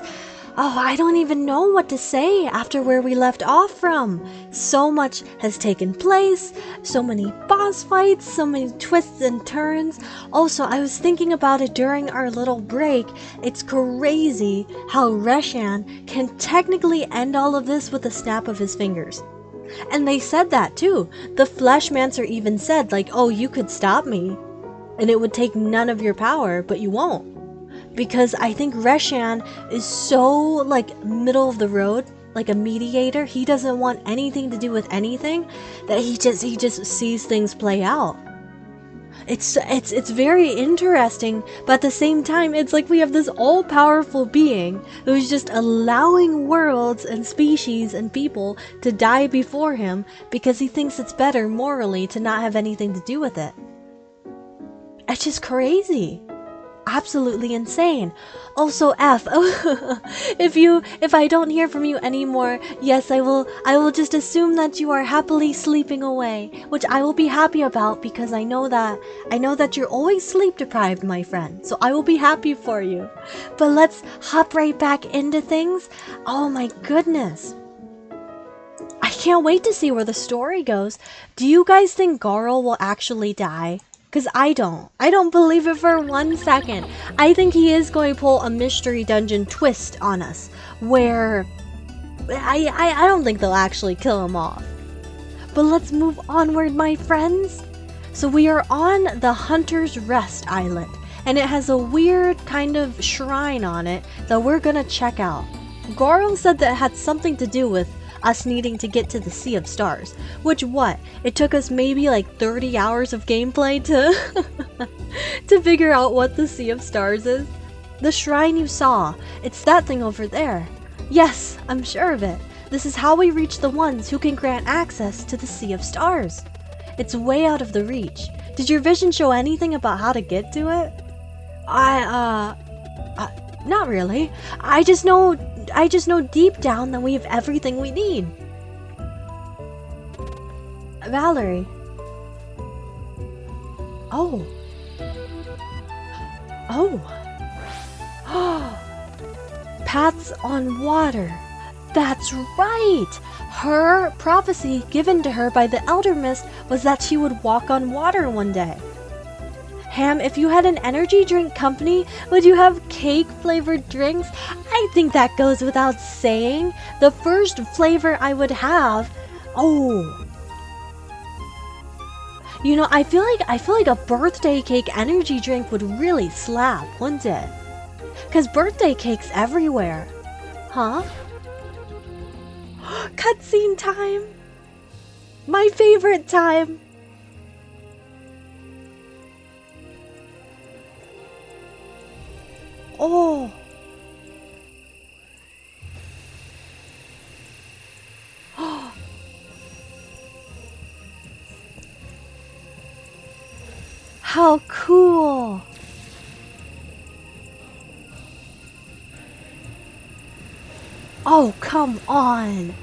Oh, I don't even know what to say after where we left off from. So much has taken place, so many boss fights, so many twists and turns. Also, I was thinking about it during our little break. It's crazy how Reshan can technically end all of this with a snap of his fingers. And they said that too. The Fleshmancer even said, like, oh, you could stop me, and it would take none of your power, but you won't. Because I think Reshan is so, like, middle of the road, like a mediator. He doesn't want anything to do with anything, that he just sees things play out. It's very interesting, but at the same time, it's like we have this all-powerful being who's just allowing worlds and species and people to die before him because he thinks it's better morally to not have anything to do with it. It's just crazy. Absolutely insane. Also, F, if I don't hear from you anymore, yes, I will just assume that you are happily sleeping away, which I will be happy about because I know that you're always sleep deprived, my friend. So I will be happy for you. But let's hop right back into things. Oh my goodness. I can't wait to see where the story goes. Do you guys think Garl will actually die? Because I don't believe it for 1 second. I think he is going to pull a mystery dungeon twist on us, where I don't think they'll actually kill him off. But let's move onward, my friends. So we are on the Hunter's Rest Island, and it has a weird kind of shrine on it that we're gonna check out. Garl said that it had something to do with us needing to get to the Sea of Stars, which it took us maybe like 30 hours of gameplay to to figure out what the Sea of Stars is. The shrine you saw, it's that thing over there. Yes, I'm sure of it. This is how we reach the ones who can grant access to the Sea of Stars. It's way out of the reach. Did your vision show anything about how to get to it? Not really. I just know deep down that we have everything we need. Valerie. Oh. Paths on water. That's right. Her prophecy given to her by the Elder Mist was that she would walk on water one day. Ham, if you had an energy drink company, would you have cake-flavored drinks? I think that goes without saying. The first flavor I would have... Oh. You know, I feel like a birthday cake energy drink would really slap, wouldn't it? 'Cause birthday cake's everywhere. Huh? Cutscene time! My favorite time! Oh. How cool. Oh, come on.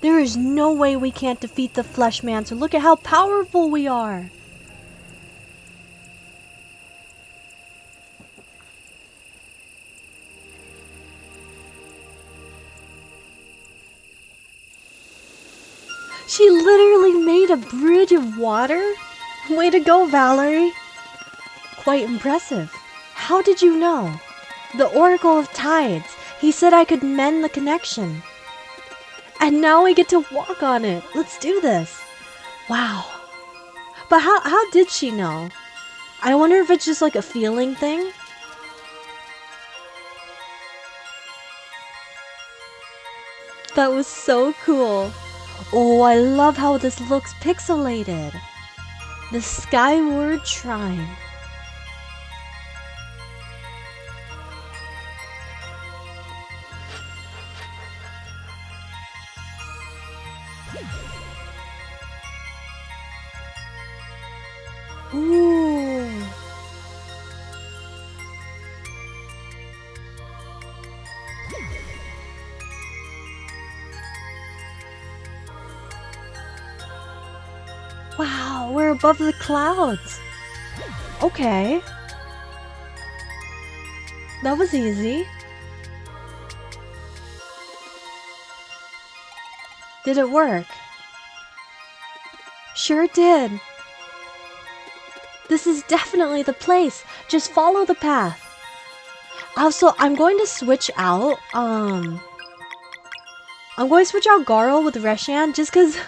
There is no way we can't defeat the Fleshmancer. Look at how powerful we are. She literally made a bridge of water? Way to go, Valerie. Quite impressive. How did you know? The Oracle of Tides. He said I could mend the connection. And now we get to walk on it. Let's do this. Wow. But how did she know? I wonder if it's just like a feeling thing. That was so cool. Oh, I love how this looks pixelated. The Skyward Shrine. Ooh. Wow, we're above the clouds. Okay. That was easy. Did it work? Sure did. This is definitely the place. Just follow the path. Also, I'm going to switch out, Garl with Reshan just because,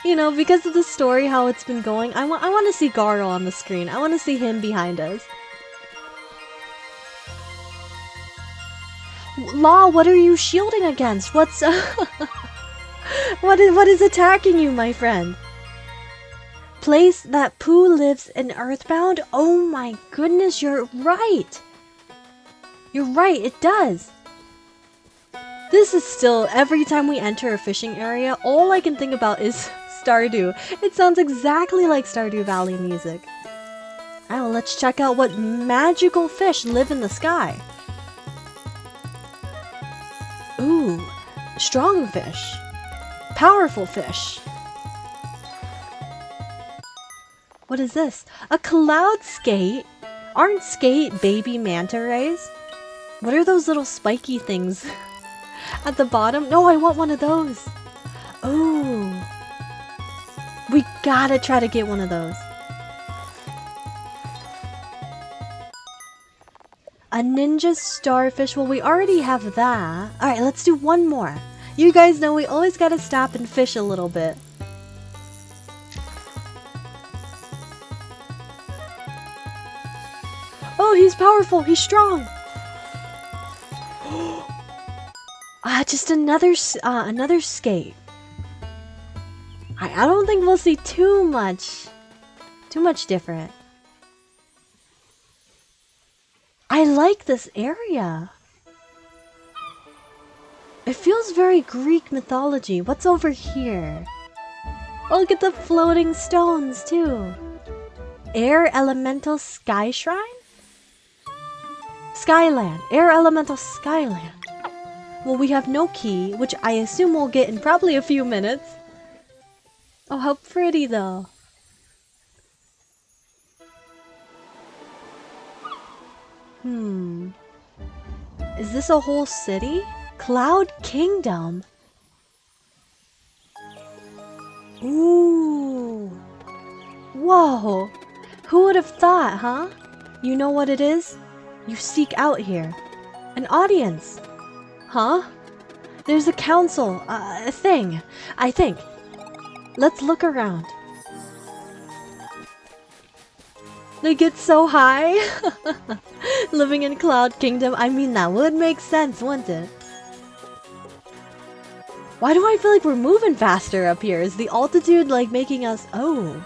you know, because of the story, how it's been going. I want to see Garl on the screen. I want to see him behind us. Law, what are you shielding against? What's, what is attacking you, my friend? Place that Pooh lives in Earthbound? Oh my goodness, you're right. You're right, it does. This is still, every time we enter a fishing area, all I can think about is Stardew. It sounds exactly like Stardew Valley music. Oh, let's check out what magical fish live in the sky. Ooh, strong fish. Powerful fish. What is this? A cloud skate? Aren't skate baby manta rays? What are those little spiky things at the bottom? No, I want one of those. Ooh. We gotta try to get one of those. A ninja starfish. Well, we already have that. Alright, let's do one more. You guys know we always gotta stop and fish a little bit. Oh, he's powerful. He's strong. Just another skate. I don't think we'll see too much different. I like this area. It feels very Greek mythology. What's over here? Oh, look at the floating stones too. Air Elemental Sky Shrine? Skyland. Air Elemental Skyland. Well, we have no key, which I assume we'll get in probably a few minutes. Oh, how pretty though. Is this a whole city? Cloud Kingdom? Ooh. Whoa. Who would have thought, huh? You know what it is? You seek out here. An audience. Huh? There's a council, a thing, I think. Let's look around. They get so high. Living in Cloud Kingdom, I mean, that would make sense, wouldn't it? Why do I feel like we're moving faster up here? Is the altitude like making us... Oh.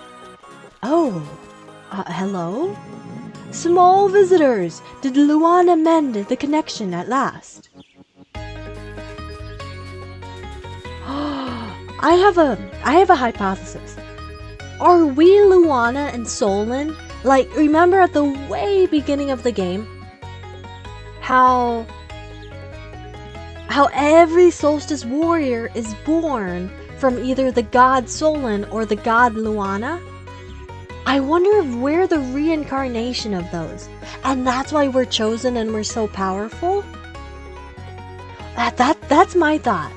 Hello? Small visitors! Did Luana mend the connection at last? I have a hypothesis. Are we Luana and Solon? Like, remember at the way beginning of the game? How every solstice warrior is born from either the god Solon or the god Luana? I wonder if we're the reincarnation of those, and that's why we're chosen and we're so powerful? That's my thoughts.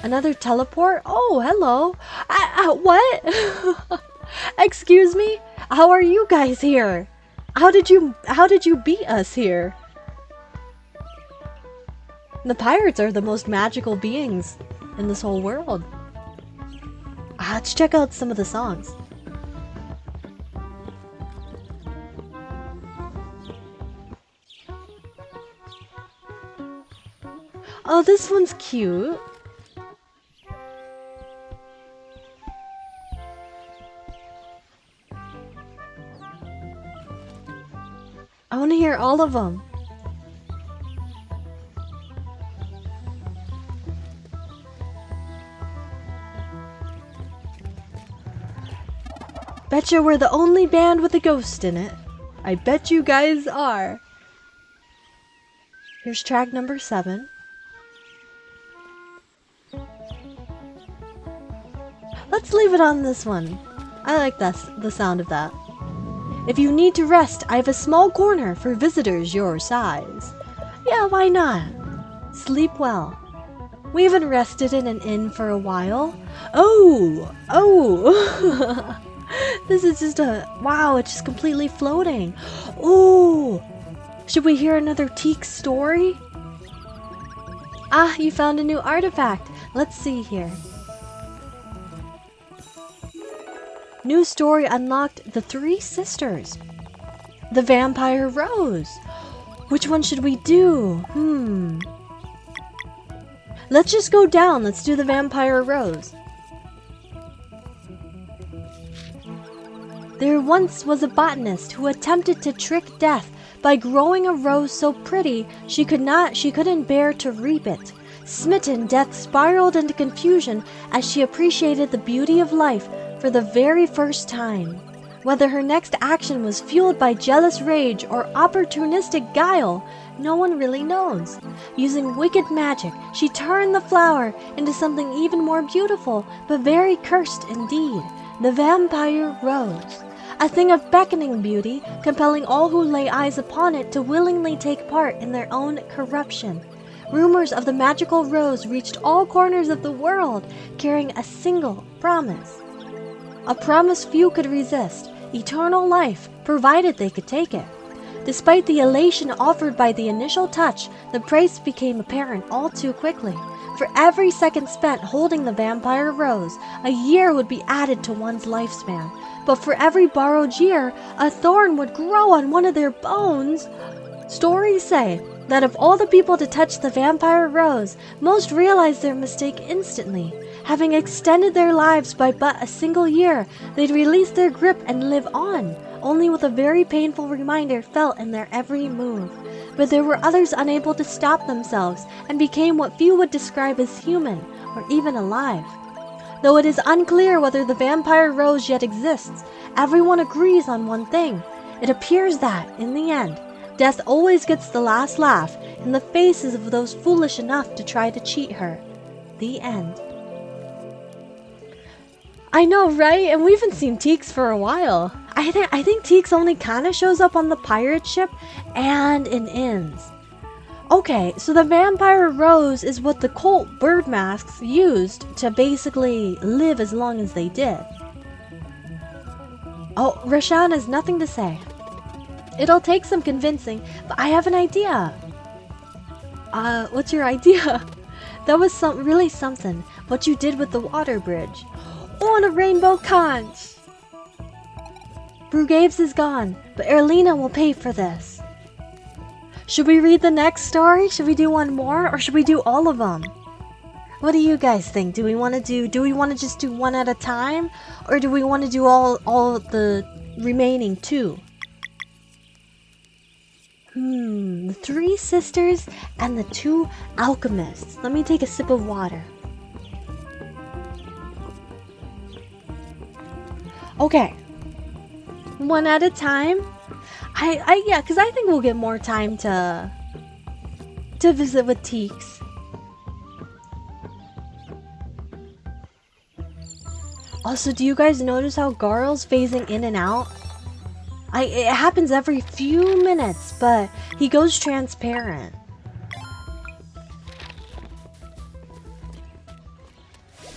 Another teleport? Oh, hello. What? Excuse me? How are you guys here? How did you beat us here? The pirates are the most magical beings in this whole world. Let's check out some of the songs. Oh, this one's cute. I want to hear all of them. Betcha we're the only band with a ghost in it. I bet you guys are. Here's track number 7. Let's leave it on this one. I like the sound of that. If you need to rest, I have a small corner for visitors your size. Yeah, why not? Sleep well. We haven't rested in an inn for a while. Oh! This is just wow, it's just completely floating. Ooh! Should we hear another Teak story? Ah, you found a new artifact. Let's see here. New story unlocked: the three sisters. The vampire rose. Which one should we do? Let's just go down. Let's do the vampire rose. There once was a botanist who attempted to trick death by growing a rose so pretty she couldn't bear to reap it. Smitten, Death spiraled into confusion as she appreciated the beauty of life for the very first time. Whether her next action was fueled by jealous rage or opportunistic guile, no one really knows. Using wicked magic, she turned the flower into something even more beautiful, but very cursed indeed: the vampire rose. A thing of beckoning beauty, compelling all who lay eyes upon it to willingly take part in their own corruption. Rumors of the magical rose reached all corners of the world, carrying a single promise. A promise few could resist: eternal life, provided they could take it. Despite the elation offered by the initial touch, the price became apparent all too quickly. For every second spent holding the vampire rose, a year would be added to one's lifespan. But for every borrowed year, a thorn would grow on one of their bones. Stories say that of all the people to touch the vampire rose, most realized their mistake instantly. Having extended their lives by but a single year, they'd release their grip and live on, only with a very painful reminder felt in their every move. But there were others unable to stop themselves and became what few would describe as human or even alive. Though it is unclear whether the vampire rose yet exists, everyone agrees on one thing. It appears that, in the end, death always gets the last laugh in the faces of those foolish enough to try to cheat her. The end. I know, right? And we haven't seen Teaks for a while. I think Teaks only kind of shows up on the pirate ship and in inns. Okay, so the vampire rose is what the cult bird masks used to basically live as long as they did. Oh, Rashan has nothing to say. It'll take some convincing, but I have an idea. What's your idea? That was really something, what you did with the water bridge. Oh, and a rainbow conch! Brugaves is gone, but Erlina will pay for this. Should we read the next story? Should we do one more, or should we do all of them? What do you guys think? Do we want to just do one at a time, or do we want to do all the remaining two? The three sisters and the two alchemists. Let me take a sip of water. Okay, one at a time. Yeah, because I think we'll get more time to visit with Teaks. Also, do you guys notice how Garl's phasing in and out? It happens every few minutes, but he goes transparent.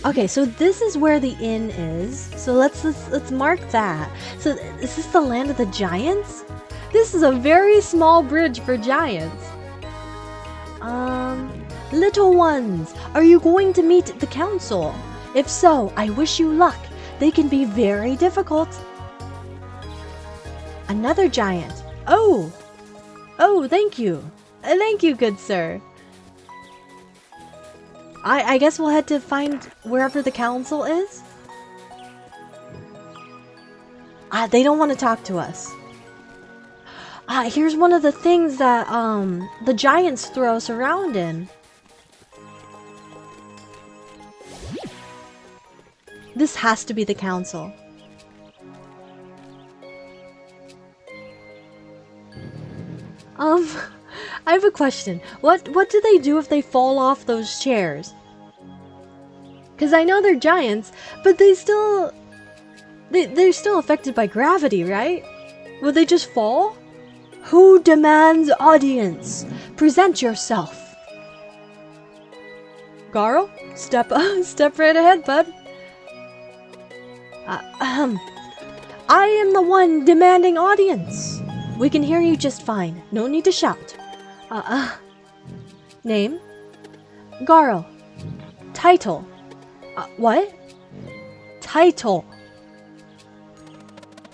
Okay, so this is where the inn is. So let's mark that. So is this the land of the giants? This is a very small bridge for giants. Little ones, are you going to meet the council? If so, I wish you luck. They can be very difficult. Another giant. Oh, thank you. Thank you, good sir. I guess we'll head to find wherever the council is. They don't want to talk to us. Here's one of the things that the giants throw us around in. This has to be the council. I have a question. What do they do if they fall off those chairs? Because I know they're giants, but they still... They're still affected by gravity, right? Will they just fall? Who demands audience? Present yourself. Garl, step right ahead, bud. I am the one demanding audience. We can hear you just fine. No need to shout. Name? Garl. Title? What? Title.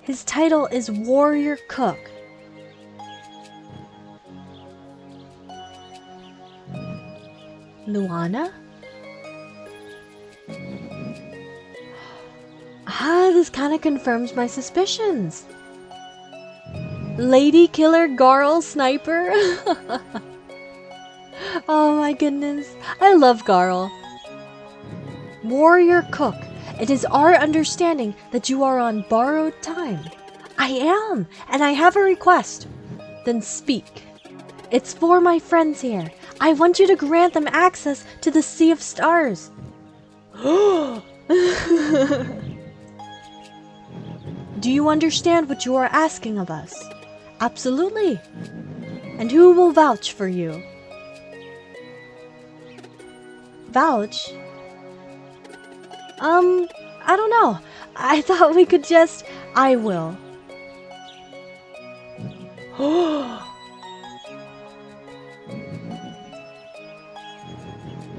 His title is Warrior Cook. Luana? This kind of confirms my suspicions. Lady Killer Garl Sniper? Oh my goodness. I love Garl. Warrior Cook. It is our understanding that you are on borrowed time. I am, and I have a request. Then speak. It's for my friends here. I want you to grant them access to the Sea of Stars. Do you understand what you are asking of us? Absolutely. And who will vouch for you? Vouch? I don't know. I thought we could just... I will.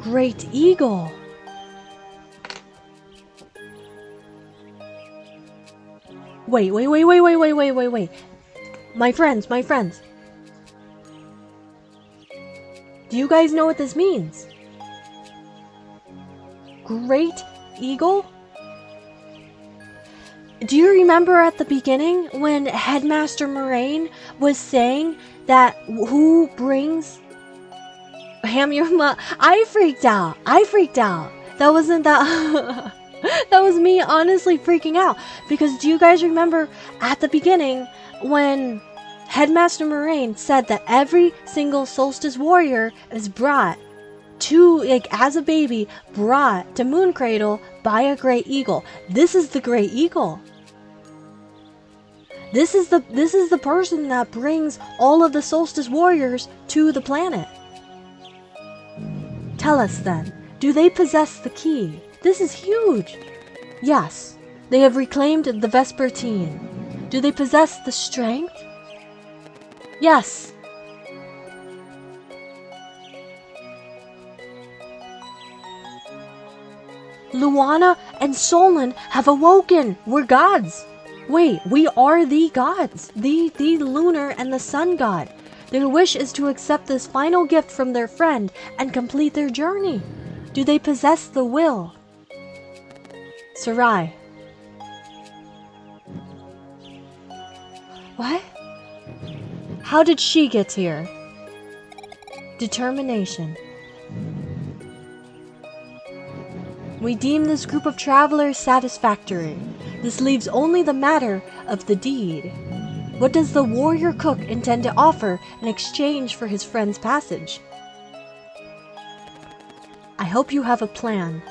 Great Eagle. Wait. My friends. Do you guys know what this means? Great Eagle? Do you remember at the beginning when Headmaster Moraine was saying that who brings Ham your mom? I freaked out. That wasn't that. That was me honestly freaking out. Because do you guys remember at the beginning when Headmaster Moraine said that every single Solstice Warrior is brought to, like, as a baby, brought to Moon Cradle by a Great Eagle. This is the Great Eagle. This is the person that brings all of the Solstice Warriors to the planet. Tell us then, do they possess the key? This is huge. Yes, they have reclaimed the Vespertine. Do they possess the strength? Yes. Luana and Solon have awoken. We're gods. Wait, we are the gods. The lunar and the sun god. Their wish is to accept this final gift from their friend and complete their journey. Do they possess the will? Sarai. What? How did she get here? Determination. We deem this group of travelers satisfactory. This leaves only the matter of the deed. What does the warrior cook intend to offer in exchange for his friend's passage? I hope you have a plan.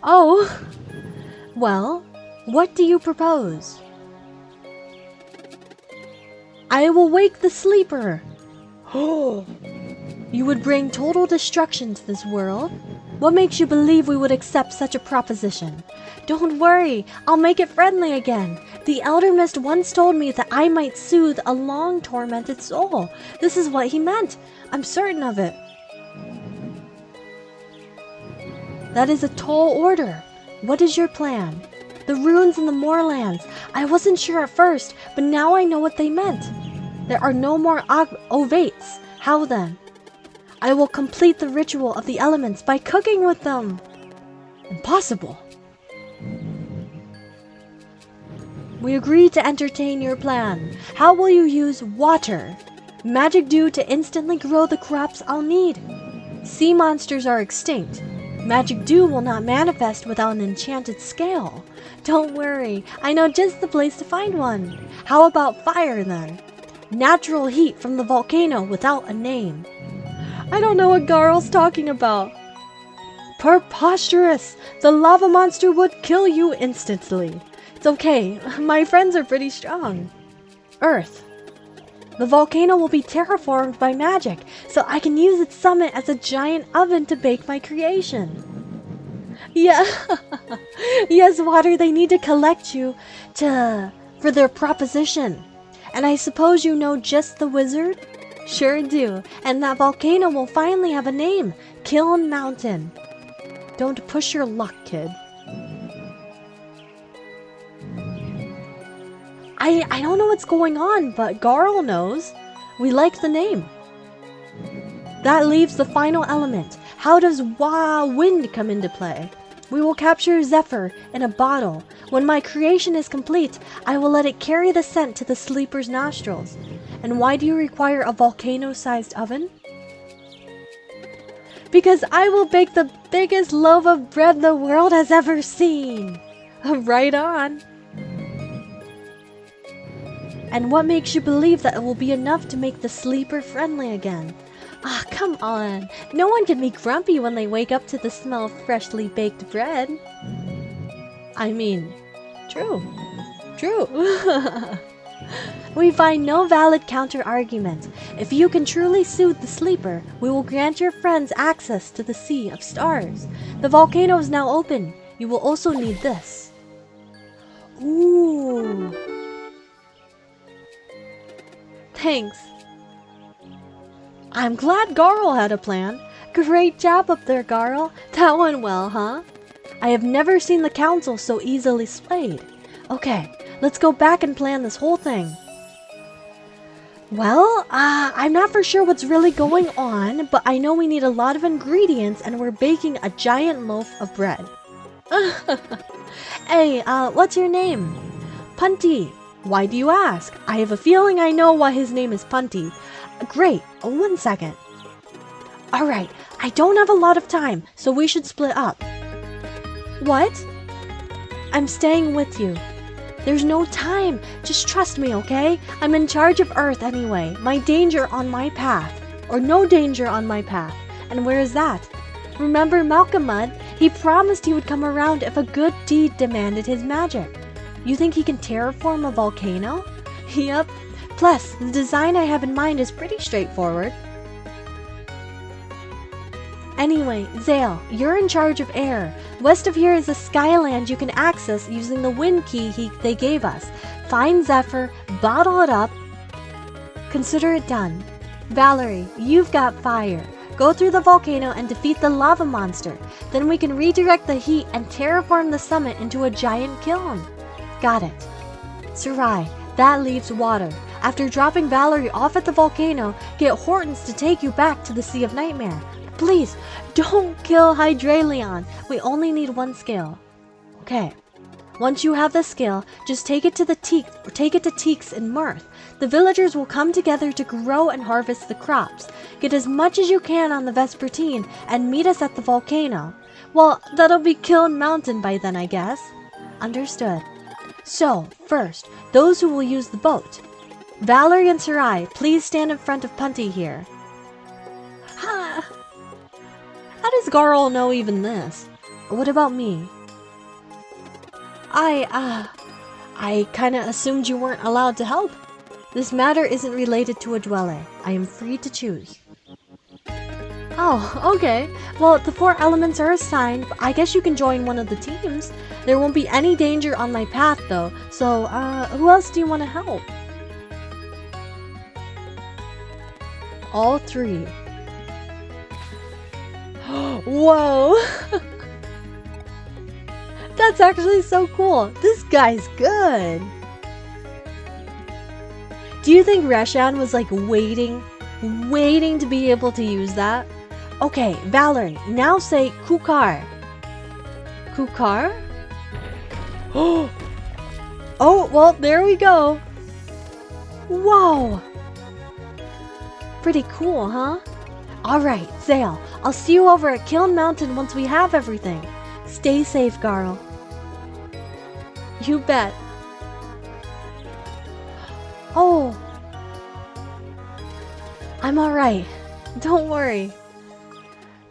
Oh, well, what do you propose? I will wake the sleeper. Oh, you would bring total destruction to this world? What makes you believe we would accept such a proposition? Don't worry, I'll make it friendly again. The Elder Mist once told me that I might soothe a long-tormented soul. This is what he meant. I'm certain of it. That is a tall order. What is your plan? The runes in the moorlands. I wasn't sure at first, but now I know what they meant. There are no more ovates. How then? I will complete the ritual of the elements by cooking with them. Impossible. We agree to entertain your plan. How will you use water? Magic dew to instantly grow the crops I'll need. Sea monsters are extinct. Magic dew will not manifest without an enchanted scale. Don't worry, I know just the place to find one. How about fire then? Natural heat from the volcano without a name. I don't know what Garl's talking about. Preposterous! The lava monster would kill you instantly. It's okay. My friends are pretty strong. Earth. The volcano will be terraformed by magic, so I can use its summit as a giant oven to bake my creation. Yeah. Yes, Water, they need to collect you for their proposition. And I suppose you know just the wizard? Sure do. And that volcano will finally have a name. Kiln Mountain. Don't push your luck, kid. I don't know what's going on, but Garl knows. We like the name. That leaves the final element. How does wind come into play? We will capture Zephyr in a bottle. When my creation is complete, I will let it carry the scent to the sleeper's nostrils. And why do you require a volcano-sized oven? Because I will bake the biggest loaf of bread the world has ever seen. Right on. And what makes you believe that it will be enough to make the sleeper friendly again? Ah, come on. No one can be grumpy when they wake up to the smell of freshly baked bread. I mean, true. We find no valid counter-argument. If you can truly soothe the sleeper, we will grant your friends access to the Sea of Stars. The volcano is now open. You will also need this. Ooh. Thanks. I'm glad Garl had a plan. Great job up there, Garl. That went well, huh? I have never seen the council so easily swayed. Okay, let's go back and plan this whole thing. Well, I'm not for sure what's really going on, but I know we need a lot of ingredients and we're baking a giant loaf of bread. Hey, what's your name? Punty. Why do you ask? I have a feeling I know why his name is Punty. Great, 1 second. Alright, I don't have a lot of time, so we should split up. What? I'm staying with you. There's no time. Just trust me, okay? I'm in charge of Earth anyway. My danger on my path. Or no danger on my path. And where is that? Remember Malcolmud? He promised he would come around if a good deed demanded his magic. You think he can terraform a volcano? Yep. Plus, the design I have in mind is pretty straightforward. Anyway, Zale, you're in charge of air. West of here is a skyland you can access using the wind key they gave us. Find Zephyr, bottle it up. Consider it done. Valerie, you've got fire. Go through the volcano and defeat the lava monster. Then we can redirect the heat and terraform the summit into a giant kiln. Got it. Sarai, that leaves water. After dropping Valerie off at the volcano, get Hortense to take you back to the Sea of Nightmare. Please, don't kill Hydralion. We only need 1 scale. Okay. Once you have the scale, just take it to Teeks in Mirth. The villagers will come together to grow and harvest the crops. Get as much as you can on the Vespertine and meet us at the volcano. Well, that'll be Kiln Mountain by then, I guess. Understood. So, first, those who will use the boat. Valerie and Sarai, please stand in front of Punty here. Ha! How does Garl know even this? What about me? I kinda assumed you weren't allowed to help. This matter isn't related to a dwelling. I am free to choose. Oh, okay. Well, the 4 elements are assigned, but I guess you can join one of the teams. There won't be any danger on my path, though. So, who else do you want to help? All 3. Whoa! That's actually so cool. This guy's good. Do you think Reshan was like waiting to be able to use that? Okay, Valerie, now say Kukar. Kukar? Oh, well, there we go. Whoa. Pretty cool, huh? Alright, Zale, I'll see you over at Kiln Mountain once we have everything. Stay safe, Garl. You bet. Oh. I'm alright. Don't worry.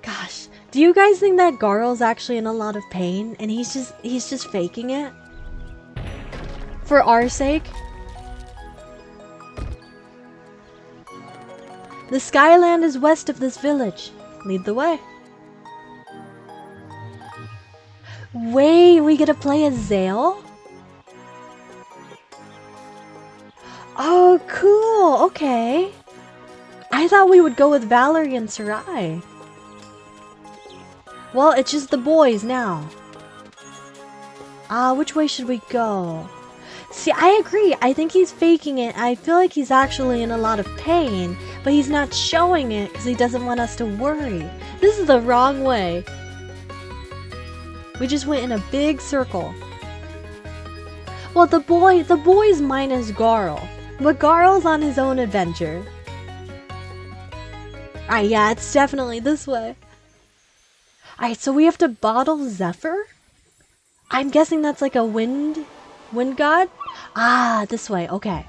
Gosh, do you guys think that Garl's actually in a lot of pain and he's just faking it? For our sake. The Skyland is west of this village. Lead the way. Wait, we get to play as Zale? Oh, cool. Okay. I thought we would go with Valerie and Sarai. Well, it's just the boys now. Which way should we go? See, I agree. I think he's faking it. I feel like he's actually in a lot of pain, but he's not showing it because he doesn't want us to worry. This is the wrong way. We just went in a big circle. Well, the boy's minus Garl, but Garl's on his own adventure. Alright, yeah, it's definitely this way. Alright, so we have to bottle Zephyr? I'm guessing that's like a wind god? Ah, this way, okay.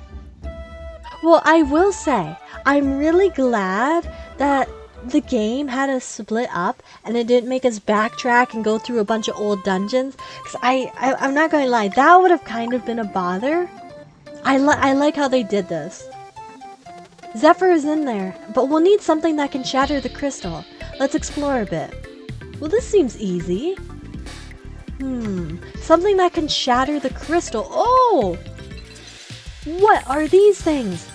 Well, I will say, I'm really glad that the game had us split up and it didn't make us backtrack and go through a bunch of old dungeons. Because I'm not going to lie, that would have kind of been a bother. I like how they did this. Zephyr is in there, but we'll need something that can shatter the crystal. Let's explore a bit. Well, this seems easy. Something that can shatter the crystal. Oh! What are these things?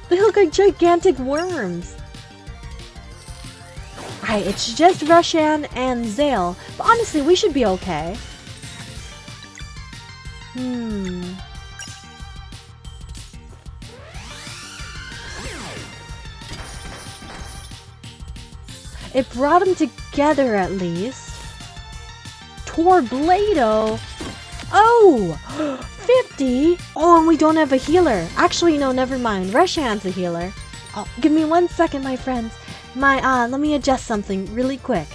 They look like gigantic worms. Alright, it's just Roshan and Zale, but honestly, we should be okay. It brought them together at least. Torblado? Oh! 50? Oh, and we don't have a healer. Actually, no, never mind. Reshan's a healer. Oh, give me 1 second, my friends. Let me adjust something really quick.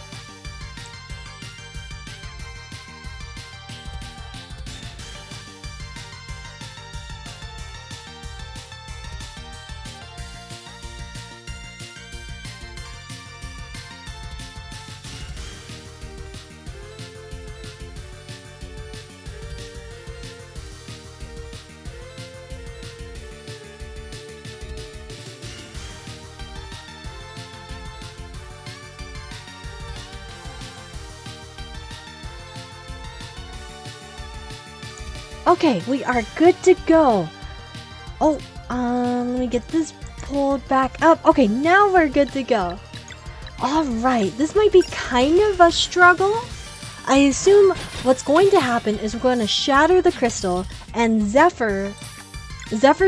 Okay, we are good to go. Oh, let me get this pulled back up. Okay, now we're good to go. Alright, this might be kind of a struggle. I assume what's going to happen is we're going to shatter the crystal and Zephyr's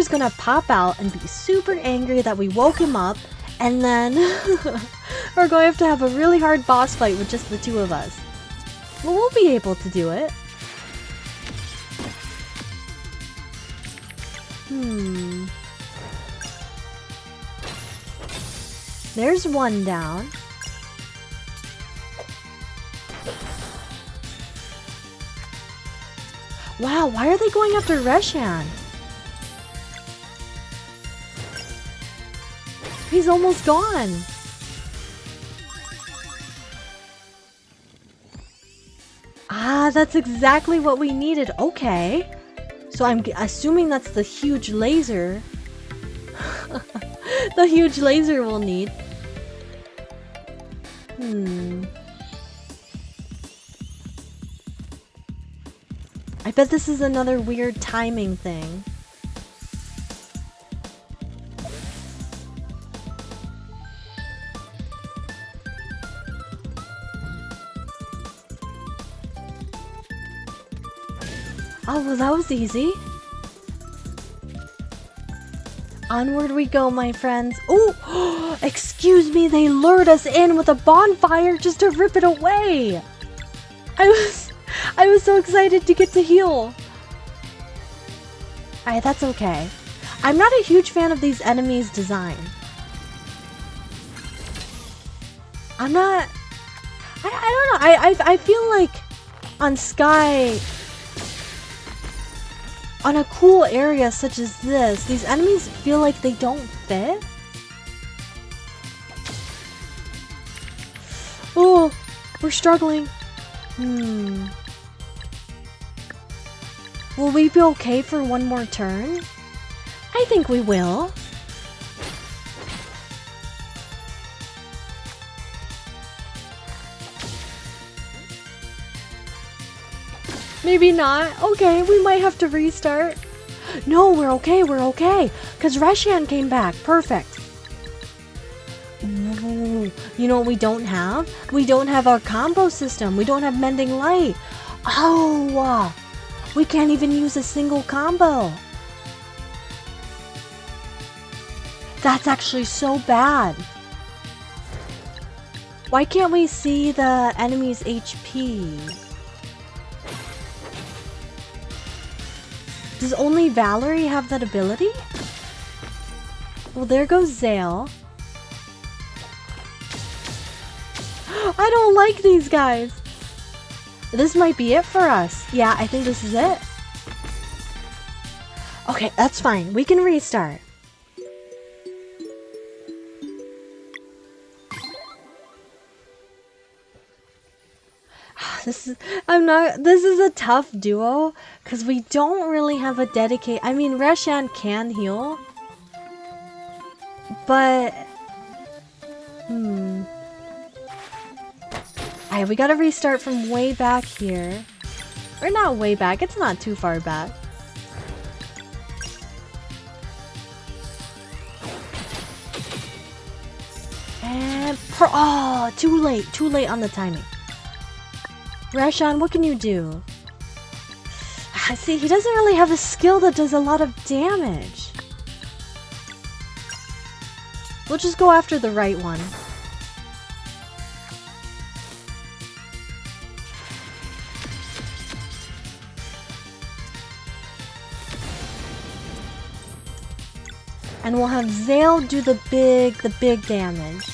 gonna pop out and be super angry that we woke him up, and then we're going to have a really hard boss fight with just the two of us. But we'll be able to do it. There's one down. Wow, why are they going after Reshan? He's almost gone. Ah, that's exactly what we needed. Okay. So I'm assuming that's the huge laser. The huge laser we'll need. I bet this is another weird timing thing. Oh, well, that was easy. Onward we go, my friends. Oh, excuse me, they lured us in with a bonfire just to rip it away. I was so excited to get to heal. Alright, that's okay. I'm not a huge fan of these enemies' design. I'm not... I don't know. I feel like on Sky... On a cool area such as this, these enemies feel like they don't fit. Oh, we're struggling. Will we be okay for one more turn? I think we will. Maybe not. Okay, we might have to restart. No, we're okay, because Reshian came back. Perfect. Ooh, you know what we don't have? We don't have our combo system. We don't have Mending Light. Oh, we can't even use a single combo. That's actually so bad. Why can't we see the enemy's HP? Does only Valerie have that ability? Well, there goes Zale. I don't like these guys. This might be it for us. Yeah, I think this is it. Okay, that's fine. We can restart. This is a tough duo because we don't really have a dedicated. I mean, Reshian can heal, but Alright, we gotta restart from way back here. Or not way back, it's not too far back. And oh, too late on the timing. Reshian, what can you do? See, he doesn't really have a skill that does a lot of damage. We'll just go after the right one. And we'll have Zale do the big damage.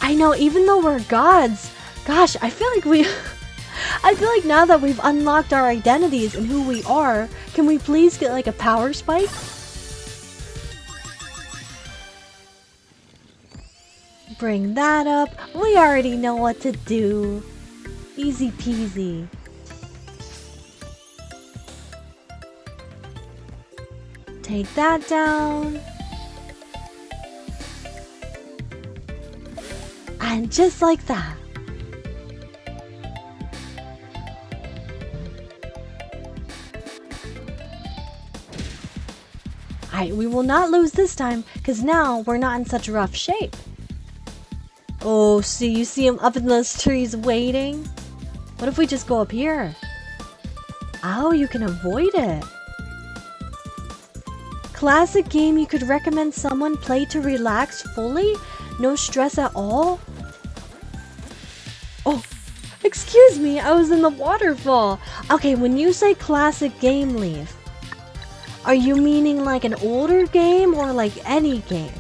I know, even though we're gods, gosh, I feel like now that we've unlocked our identities and who we are, can we please get like a power spike? Bring that up. We already know what to do. Easy peasy. Take that down. And just like that. Alright, we will not lose this time, because now we're not in such rough shape. Oh, see, you see him up in those trees waiting? What if we just go up here? Oh, you can avoid it. Classic game you could recommend someone play to relax fully? No stress at all? Oh, excuse me, I was in the waterfall. Okay, when you say classic game, Leaf, are you meaning like an older game or like any game?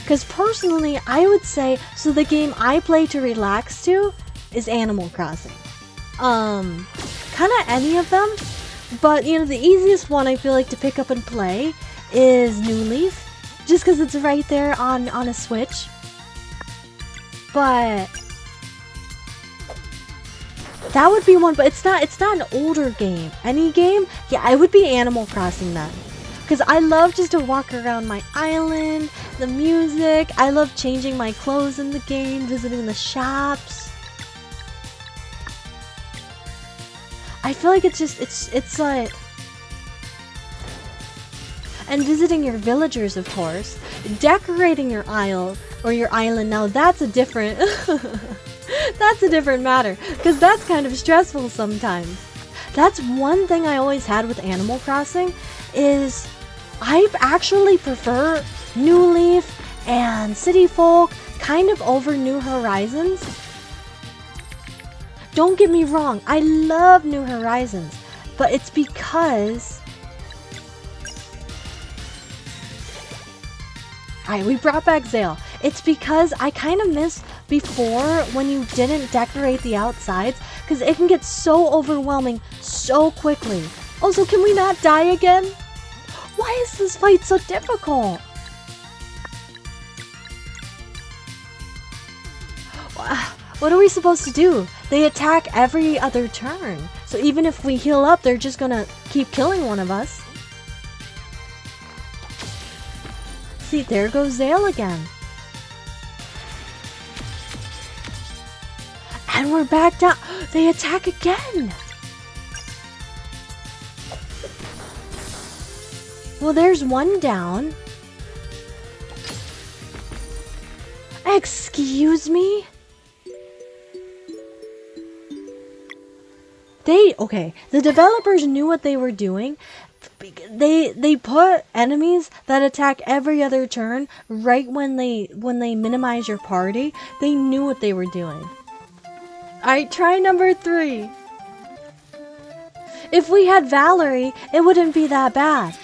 Because personally, I would say, so the game I play to relax to is Animal Crossing. Kind of any of them. But, you know, the easiest one I feel like to pick up and play is New Leaf. Just because it's right there on a Switch. But that would be one, but it's not an older game. Any game? Yeah, it would be Animal Crossing then. Because I love just to walk around my island, the music. I love changing my clothes in the game, visiting the shops. I feel like it's like... And visiting your villagers, of course. Decorating your isle, or your island. Now that's a different... that's a different matter. Because that's kind of stressful sometimes. That's one thing I always had with Animal Crossing, is I actually prefer New Leaf and City Folk kind of over New Horizons. Don't get me wrong, I love New Horizons, but it's because... Alright, we brought back Zale. It's because I kind of miss before when you didn't decorate the outsides, because it can get so overwhelming so quickly. Also, can we not die again? Why is this fight so difficult? What are we supposed to do? They attack every other turn. So even if we heal up, they're just gonna keep killing one of us. See, there goes Zale again. And we're back down. They attack again. Well, there's one down. Excuse me? Okay, the developers knew what they were doing. They put enemies that attack every other turn right when they minimize your party. They knew what they were doing. Alright, try number 3. If we had Valerie, it wouldn't be that bad.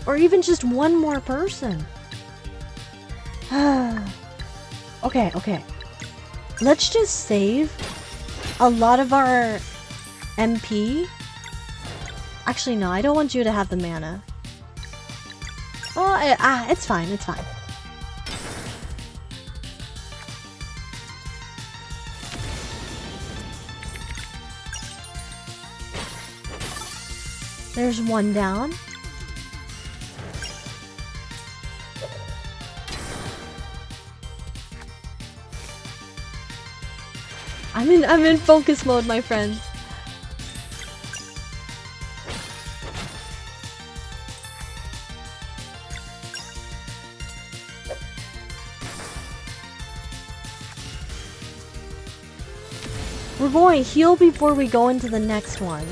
Or even just one more person. Okay. Let's just save a lot of our MP. Actually, no, I don't want you to have the mana. Well, it's fine, it's fine. There's one down. I'm in focus mode, my friends. We're going to heal before we go into the next one.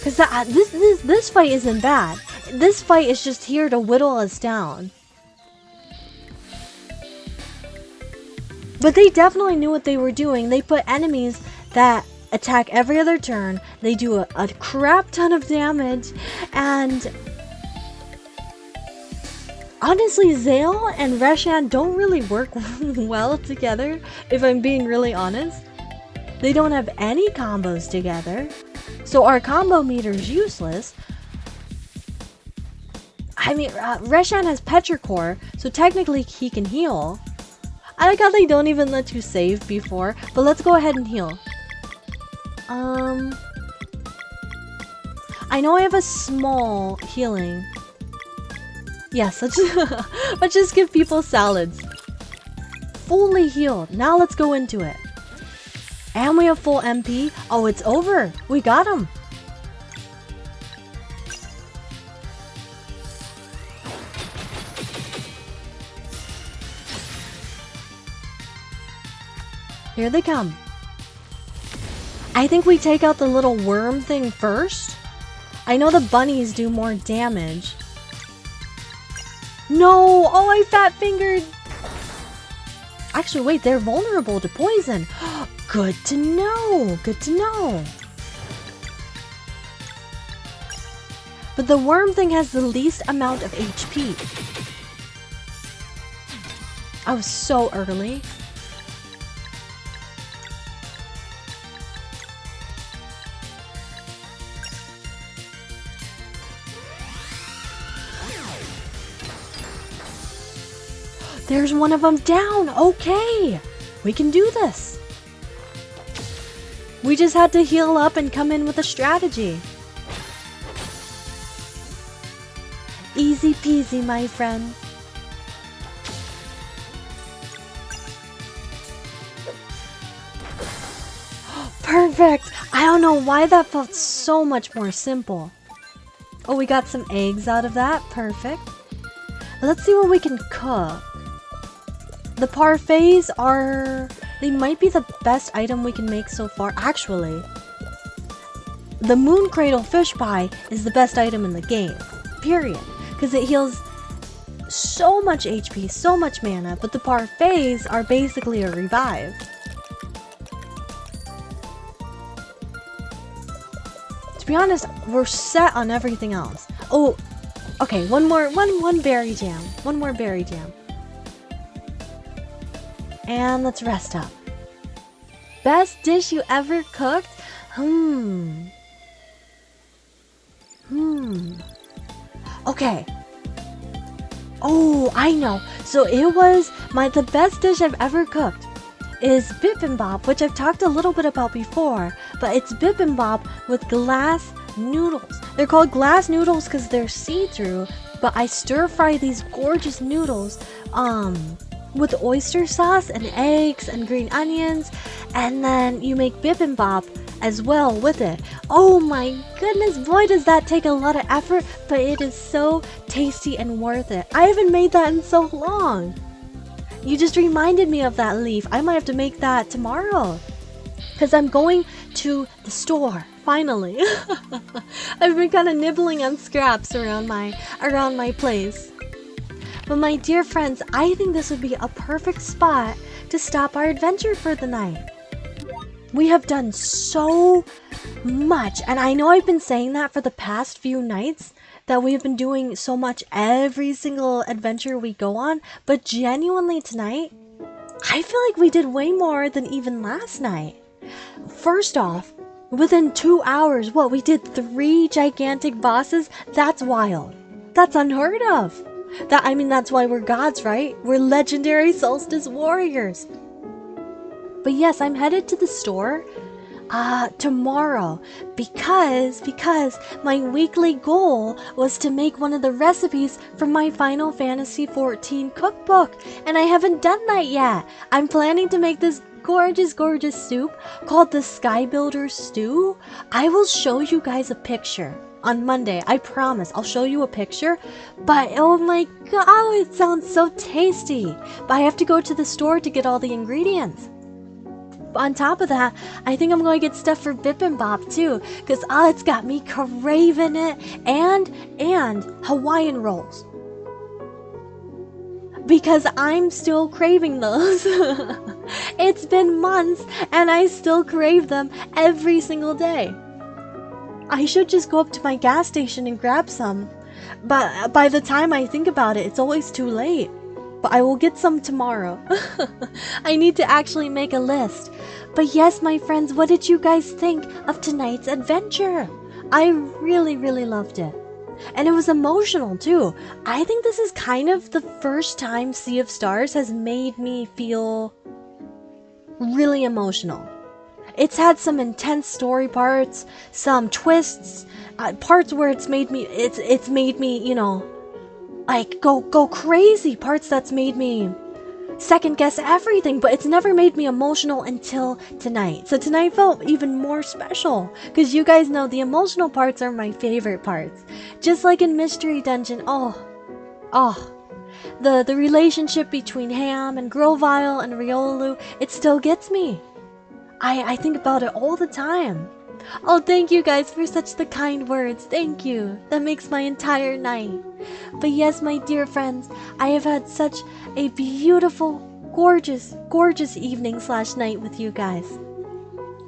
Cause this fight isn't bad. This fight is just here to whittle us down. But they definitely knew what they were doing. They put enemies that attack every other turn. They do a crap ton of damage. And honestly, Zale and Reshan don't really work well together, if I'm being really honest. They don't have any combos together. So our combo meter is useless. I mean, Reshan has Petrichor, so technically he can heal. I like how they don't even let you save before, but let's go ahead and heal. I know I have a small healing. Yes, let's just give people salads. Fully healed. Now let's go into it. And we have full MP. Oh, it's over. We got him. Here they come. I think we take out the little worm thing first. I know the bunnies do more damage. No! Oh, I fat fingered. Actually, wait, they're vulnerable to poison. Good to know. Good to know. But the worm thing has the least amount of HP. I was so early. There's one of them down. Okay. We can do this. We just had to heal up and come in with a strategy. Easy peasy, my friend. Perfect. I don't know why that felt so much more simple. Oh, we got some eggs out of that. Perfect. Let's see what we can cook. The parfaits are... They might be the best item we can make so far. Actually, the Moon Cradle Fish Pie is the best item in the game. Period. Because it heals so much HP, so much mana, but the parfaits are basically a revive. To be honest, we're set on everything else. Oh, okay, one berry jam. One more berry jam. And let's rest up. Best dish you ever cooked? Okay. Oh, I know. So it was the best dish I've ever cooked is bibimbap, which I've talked a little bit about before, but it's bibimbap with glass noodles. They're called glass noodles because they're see-through, but I stir fry these gorgeous noodles with oyster sauce and eggs and green onions, and then you make bibimbap as well with it. Oh my goodness, boy does that take a lot of effort, but it is so tasty and worth it. I haven't made that in so long. You just reminded me of that, Leaf. I might have to make that tomorrow because I'm going to the store finally. I've been kind of nibbling on scraps around my place. But my dear friends, I think this would be a perfect spot to stop our adventure for the night. We have done so much, and I know I've been saying that for the past few nights, that we've been doing so much every single adventure we go on, but genuinely tonight, I feel like we did way more than even last night. First off, within 2 hours, we did 3 gigantic bosses? That's wild. That's unheard of. That's why we're gods, right? We're legendary solstice warriors. But yes, I'm headed to the store tomorrow because my weekly goal was to make one of the recipes from my Final Fantasy XIV cookbook, and I haven't done that yet. I'm planning to make this gorgeous soup called the Sky Builder Stew. I will show you guys a picture on Monday. I promise I'll show you a picture, but oh my god, it sounds so tasty. But I have to go to the store to get all the ingredients. On top of that, I think I'm going to get stuff for bibimbap too, because it's got me craving it, and Hawaiian rolls, because I'm still craving those. It's been months and I still crave them every single day. I should just go up to my gas station and grab some, but by the time I think about it, it's always too late. But I will get some tomorrow. I need to actually make a list. But yes, my friends, what did you guys think of tonight's adventure? I really loved it. And it was emotional too. I think this is kind of the first time Sea of Stars has made me feel really emotional. It's had some intense story parts, some twists, parts where it's made me, you know, like go crazy, parts that's made me second guess everything, but it's never made me emotional until tonight. So tonight felt even more special because you guys know the emotional parts are my favorite parts. Just like in Mystery Dungeon, the relationship between Ham and Grovile and Riolu, it still gets me. I think about it all the time. Oh, thank you guys for such the kind words. Thank you. That makes my entire night. But yes, my dear friends, I have had such a beautiful, gorgeous evening / night with you guys.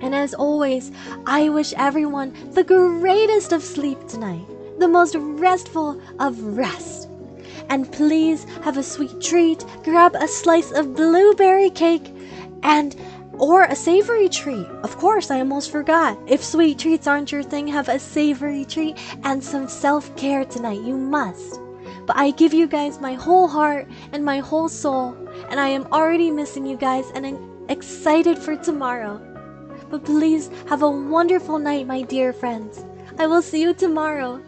And as always, I wish everyone the greatest of sleep tonight, the most restful of rest. And please have a sweet treat, grab a slice of blueberry cake, or a savory treat. Of course, I almost forgot. If sweet treats aren't your thing, have a savory treat and some self-care tonight. You must. But I give you guys my whole heart and my whole soul, and I am already missing you guys and I'm excited for tomorrow. But please have a wonderful night, my dear friends. I will see you tomorrow.